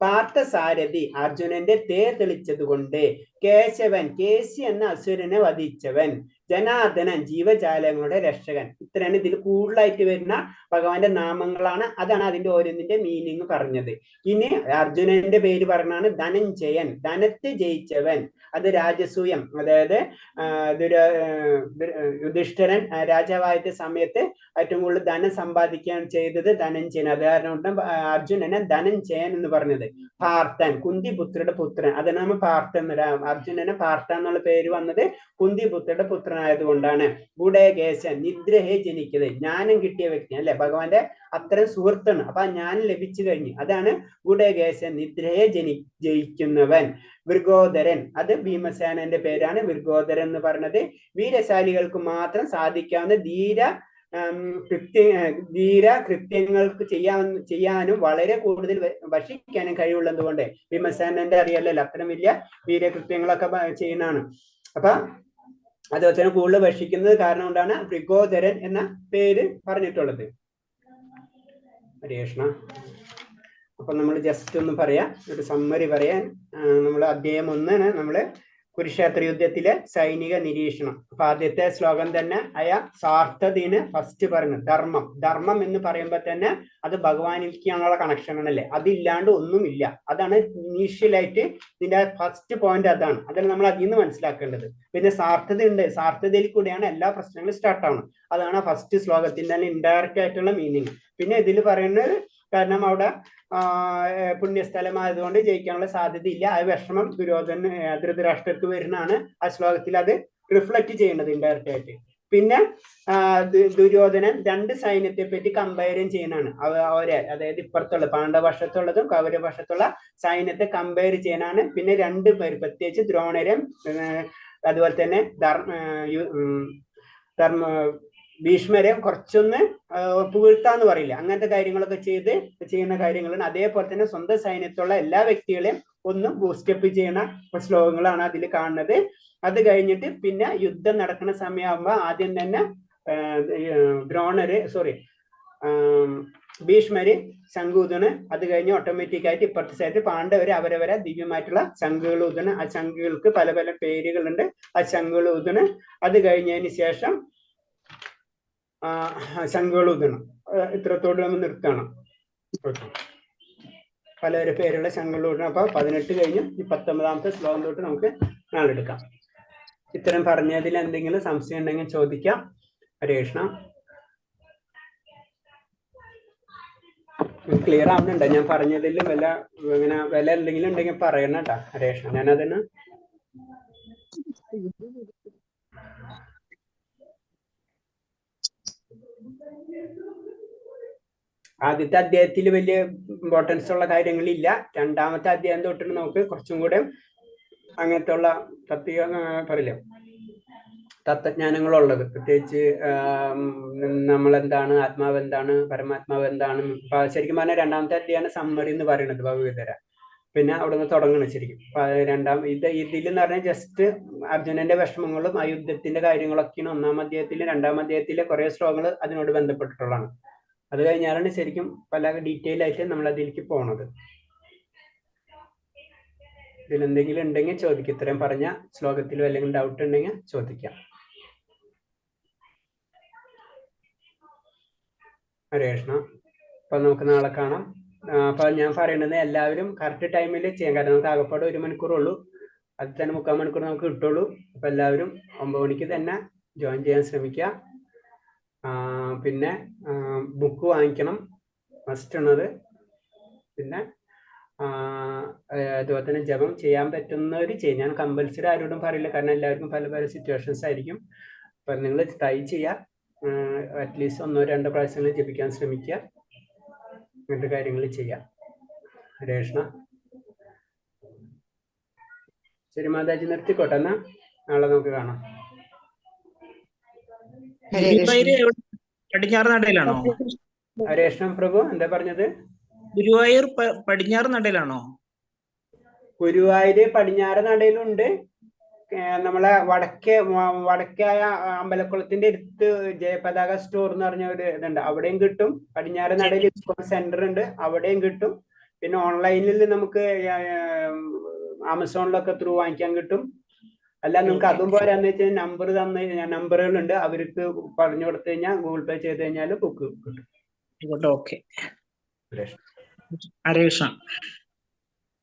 പാർത്ഥസാരഥി, അർജുനന്റെ തേർ തെളിച്ചതുകൊണ്ട്. കേശവൻ, കേശി എന്ന അസുരനെ വധിച്ചവൻ. ജനാർദ്ദനൻ, ജീവജാലങ്ങളുടെ രക്ഷകൻ. ഇത്രയാണ് ഇതിൽ കൂടുതലായിട്ട് വരുന്ന ഭഗവാന്റെ നാമങ്ങളാണ്. അതാണ് അതിന്റെ ഓരോന്നിന്റെ മീനിങ് പറഞ്ഞത്. ഇനി അർജുനന്റെ പേര് പറഞ്ഞാണ് ധനഞ്ജയൻ, ധനത്തെ ജയിച്ചവൻ. അത് രാജസൂയം, അതായത് യുധിഷ്ഠിരൻ രാജാവായ സമയത്ത് ഏറ്റവും കൂടുതൽ ധനം സമ്പാദിക്കാൻ ചെയ്തത് ധനഞ്ജയൻ. അത് കാരണം അർജുനനെ ധനഞ്ജയൻ എന്ന് പറഞ്ഞത്. പാർത്ഥൻ, കുന്തിപുത്രയുടെ പുത്രൻ. അതാണ് നമ്മൾ പാർത്ഥൻ, അർജുനനെ പാർത്ഥ എന്നുള്ള പേര് വന്നത് കുന്തിപുത്രയുടെ പുത്രനായതുകൊണ്ടാണ്. ഗുഡേകേശൻ, നിദ്രഹേ ജനിക്കത്, ജ്ഞാനം കിട്ടിയ വ്യക്തി അല്ലെ, ഭഗവാന്റെ അത്തരം സുഹൃത്താണ്. അപ്പൊ ആ ജ്ഞാനം ലഭിച്ചു കഴിഞ്ഞു. അതാണ് ഗുഡേകേശൻ, നിദ്രയെ ജയിക്കുന്നവൻ. വൃഗോദരൻ, അത് ഭീമസേനന്റെ പേരാണ്. വൃഗോദരൻ എന്ന് പറഞ്ഞത് വീരശാലികൾക്ക് മാത്രം സാധിക്കാവുന്ന ധീര കൃത്യങ്ങൾക്ക് ചെയ്യാനും വളരെ കൂടുതൽ ഭക്ഷിക്കാനും കഴിവുള്ളത് കൊണ്ട്. ഭീമസേനന്റെ അറിയാലല്ലോ, അത്തരം വലിയ വീരകൃത്യങ്ങളൊക്കെ ചെയ്യുന്നതാണ്. അപ്പൊ അതുപോലെ തന്നെ കൂടുതൽ ഭക്ഷിക്കുന്നത് കാരണം കൊണ്ടാണ് വൃഗോദരൻ എന്ന പേര് പറഞ്ഞിട്ടുള്ളത്. ഹരേ കൃഷ്ണ. അപ്പൊ നമ്മൾ ജസ്റ്റ് ഒന്ന് പറയാം, ഒരു സമ്മറി പറയാൻ. നമ്മൾ അധ്യായം 1 നമ്മള് കുരുക്ഷേത്ര യുദ്ധത്തിലെ സൈനിക നിരീക്ഷണം. അപ്പൊ ആദ്യത്തെ ശ്ലോകം തന്നെ സാർത്ഥതീന് ഫസ്റ്റ് പറഞ്ഞു ധർമ്മം. ധർമ്മം എന്ന് പറയുമ്പോൾ തന്നെ അത് ഭഗവാനിലേക്കാണുള്ള കണക്ഷൻ ആണല്ലേ, അതില്ലാണ്ട് ഒന്നുമില്ല. അതാണ് ഇനീഷ്യലായിട്ട് ഇതിന്റെ ഫസ്റ്റ് പോയിന്റ്. അതാണ് നമ്മൾ അതിൽ നിന്ന് മനസ്സിലാക്കേണ്ടത്. പിന്നെ സാർത്ഥത ഉണ്ട്, സാർത്ഥതയിൽ കൂടെയാണ് എല്ലാ പ്രശ്നങ്ങളും സ്റ്റാർട്ട് ആവുന്നത്. അതാണ് ഫസ്റ്റ് ശ്ലോകത്തിന്റെ തന്നെ ഇൻഡയറക്റ്റ് ആയിട്ടുള്ള മീനിങ്. പിന്നെ ഇതിൽ പറയുന്നത് കാരണം അവിടെ പുണ്യസ്ഥലമായതുകൊണ്ട് ജയിക്കാനുള്ള സാധ്യതയില്ല. ആ വിഷമം ധൃതരാഷ്ട്രർക്ക് വരുന്നതാണ് ആ ശ്ലോകത്തിൽ അത് റിഫ്ലക്ട് ചെയ്യുന്നത് ഇൻഡയറക്റ്റ് ആയിട്ട്. പിന്നെ ദുര്യോധനൻ 2 സൈന്യത്തെ പറ്റി കമ്പയറും ചെയ്യുന്നതാണ്. അവരെ, അതായത് ഇപ്പുറത്തുള്ള പാണ്ഡവപക്ഷത്തുള്ളതും കൗരവപക്ഷത്തുള്ള സൈന്യത്തെ കമ്പയർ ചെയ്യാനാണ്. പിന്നെ 2 പേര്, പ്രത്യേകിച്ച് ദ്രോണരും അതുപോലെ തന്നെ ഭീഷ്മരെ കുറച്ചൊന്ന് പുകഴ്ത്താന്ന് പറയില്ല, അങ്ങനത്തെ കാര്യങ്ങളൊക്കെ ചെയ്യുന്ന കാര്യങ്ങളാണ്. അതേപോലെ തന്നെ സ്വന്തം സൈന്യത്തുള്ള എല്ലാ വ്യക്തികളെയും ഒന്ന് ബൂസ്റ്റപ്പ് ചെയ്യുന്ന ശ്ലോകങ്ങളാണ് അതിൽ കാണുന്നത്. അത് കഴിഞ്ഞിട്ട് പിന്നെ യുദ്ധം നടക്കുന്ന സമയമാകുമ്പോൾ ആദ്യം തന്നെ ഭീഷ്മര് ശംഖൂതണ്. അത് കഴിഞ്ഞ് ഓട്ടോമാറ്റിക് ആയിട്ട് ഇപ്പുറത്തെ സൈഡ് പാണ്ഡവര് അവരവരെ ദിവ്യമായിട്ടുള്ള ശംഖുകൾ ഊതണ്. ആ ശംഖുകൾക്ക് പല പല പേരുകളുണ്ട്. ആ ശംഖുകൾ ഊതണ്. അത് കഴിഞ്ഞതിന് ശേഷം ശംഖുകൾ ഊതണം. ഇത്രത്തോട് നമ്മൾ നിർത്തണം. പല പേരുള്ള ശംഖുകൾ ഊതണം. അപ്പൊ 18 കഴിഞ്ഞ് ഈ 19ാമത്തെ ശ്ലോകം തൊട്ട് നമുക്ക് നാളെ എടുക്കാം. ഇത്തരം പറഞ്ഞതിൽ എന്തെങ്കിലും സംശയം ഉണ്ടെങ്കിൽ ചോദിക്കാം. ഹരേ കൃഷ്ണ. ക്ലിയർ ആവുന്നുണ്ടോ? ഞാൻ പറഞ്ഞതിൽ വില എന്തെങ്കിലും ഉണ്ടെങ്കിൽ പറയണം കേട്ടോ. ഹരേ കൃഷ്ണ. ഞാനതിന് ആദ്യത്തെ അധ്യായത്തിൽ വലിയ ഇമ്പോർട്ടൻസ് ഉള്ള കാര്യങ്ങളില്ല. 2ാമത്തെ അധ്യായം തൊട്ടിട്ട് നമുക്ക് കുറച്ചും കൂടെ അങ്ങനത്തെ ഉള്ള തത്വജ്ഞാനങ്ങളുള്ളത്. പ്രത്യേകിച്ച് നമ്മളെന്താണ്, ആത്മാവ് എന്താണ്, പരമാത്മാവ് എന്താണ്. ശരിക്കും പറഞ്ഞാൽ 2ാമത്തെ അധ്യായമാണ് സമ്മറി എന്ന് പറയുന്നത് ഭഗവദ്ഗീത. പിന്നെ അവിടെ നിന്ന് തുടങ്ങണം ശരിക്കും. ഇതിൽ എന്ന് പറഞ്ഞാൽ ജസ്റ്റ് അർജുനന്റെ വിഷമങ്ങളും ആ യുദ്ധത്തിന്റെ കാര്യങ്ങളൊക്കെയാണ് 1ാം അധ്യായത്തിലും 2ാം അധ്യായത്തിലെ കുറെ ശ്ലോകങ്ങൾ അതിനോട് ബന്ധപ്പെട്ടിട്ടുള്ളതാണ്. അത് കഴിഞ്ഞാലാണ് ശരിക്കും പല ഡീറ്റെയിൽ ആയിട്ട് നമ്മൾ അതിലേക്ക് പോണത്. ഇതിലെന്തെങ്കിലും ഉണ്ടെങ്കിൽ ചോദിക്കാം. ഇത്രയും പറഞ്ഞ ശ്ലോകത്തിലോ അല്ലെങ്കിൽ ഡൗട്ട് ഉണ്ടെങ്കിൽ ചോദിക്കാം. ഹരേ കൃഷ്ണ. അപ്പൊ നമുക്ക് നാളെ കാണാം. അപ്പൊ ഞാൻ പറയുന്നത് എല്ലാവരും കറക്റ്റ് ടൈമിൽ ചെയ്യാം. കാരണം നമുക്ക് ആകപ്പാട് 1 മണിക്കൂറുള്ളൂ. അത് തന്നെ 3/4 മണിക്കൂർ നമുക്ക് കിട്ടുള്ളൂ. അപ്പൊ എല്ലാവരും 9 മണിക്ക് തന്നെ ജോയിൻ ചെയ്യാൻ ശ്രമിക്കുക. പിന്നെ ബുക്ക് വാങ്ങിക്കണം, മസ്റ്റ് ഉള്ളത്. പിന്നെ അതുപോലെ തന്നെ ജപം ചെയ്യാൻ പറ്റുന്നവർ ചെയ്യും. ഞാൻ കമ്പൽസറി ആരോടും പറയില്ല, കാരണം എല്ലാവർക്കും പല പല സിറ്റുവേഷൻസ് ആയിരിക്കും. അപ്പം നിങ്ങൾ ട്രൈ ചെയ്യുക. അറ്റ്ലീസ്റ്റ് 1-2 പ്രാവശ്യങ്ങൾ ജപിക്കാൻ ശ്രമിക്കുക. ഇങ്ങനത്തെ കാര്യങ്ങൾ ചെയ്യാം. ഹരേ കൃഷ്ണ. ശരി മാതാജി, നിർത്തിക്കോട്ടെ എന്നാ. നാളെ നമുക്ക് കാണാം. ഗുരുവായൂർ എവിടെ? പടിഞ്ഞാറ് നടയിലാണോ? ഹരേ കൃഷ്ണ പ്രഭു, എന്താ പറഞ്ഞത്? ഗുരുവായൂർ പടിഞ്ഞാറ് നടയിലാണോ? ഗുരുവായൂര് പടിഞ്ഞാറ് നടയിലുണ്ട്. നമ്മളെ വടക്കായ അമ്പലക്കുളത്തിന്റെ അടുത്ത് ജയപതാക സ്റ്റോർ എന്ന് പറഞ്ഞ ഒരു ഇതുണ്ട്, അവിടെയും കിട്ടും. പടിഞ്ഞാറ് നടയിൽ സെന്റർ ഉണ്ട്, അവിടെയും കിട്ടും. പിന്നെ ഓൺലൈനിൽ നമുക്ക് ആമസോണിലൊക്കെ ത്രൂ വാങ്ങിക്കാൻ കിട്ടും. അല്ല നിങ്ങൾക്ക് അതും പോരാന്ന് വെച്ചാൽ നമ്പറുകളുണ്ട്, അവർക്ക് പറഞ്ഞു കൊടുത്തു കഴിഞ്ഞാൽ ഗൂഗിൾ പേ ചെയ്ത് കഴിഞ്ഞാൽ ബുക്ക് കിട്ടും. ഓക്കെ. ഹരേ കൃഷ്ണ.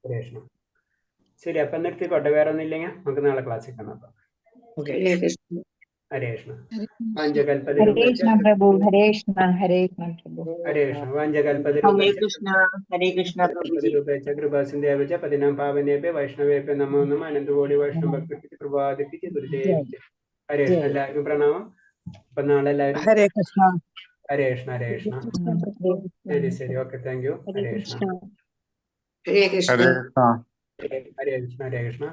ഹരേ കൃഷ്ണ. ശരി, അപ്പൊ നിർത്തിക്കോട്ടെ. വേറെ ഒന്നും ഇല്ലെങ്കിൽ നമുക്ക് നാളെ ക്ലാസ്സിൽ കാണാം. ഹരേ കൃഷ്ണ. ഹരേ കൃഷ്ണ പ്രഭു. ഹരേ കൃഷ്ണ. ഹരേ കൃഷ്ണ പ്രഭു. ഹരേ കൃഷ്ണ. വാഞ്ചകൽപതി ഹരേ കൃഷ്ണ. ഹരേ കൃഷ്ണ കൃപാസിന്ധ്യാപച പതിനാം പാവനേഭ്യ വൈഷ്ണവേഭ്യ നമോ നമഃ. അനന്തകോടി വൈഷ്ണവ കൃപാദിക്ക് ഗുരുദേവ. ഹരേ കൃഷ്ണ. എല്ലാവർക്കും പ്രണാമം. അപ്പൊ നാളെ എല്ലാവരും ഹരേ കൃഷ്ണ. ഹരേ കൃഷ്ണ. ഹരേ കൃഷ്ണ. ശരി. Okay, thank U. ഹരേ കൃഷ്ണ. ഹരേ കൃഷ്ണ. ഹരേ കൃഷ്ണ. ഹരേ കൃഷ്ണ.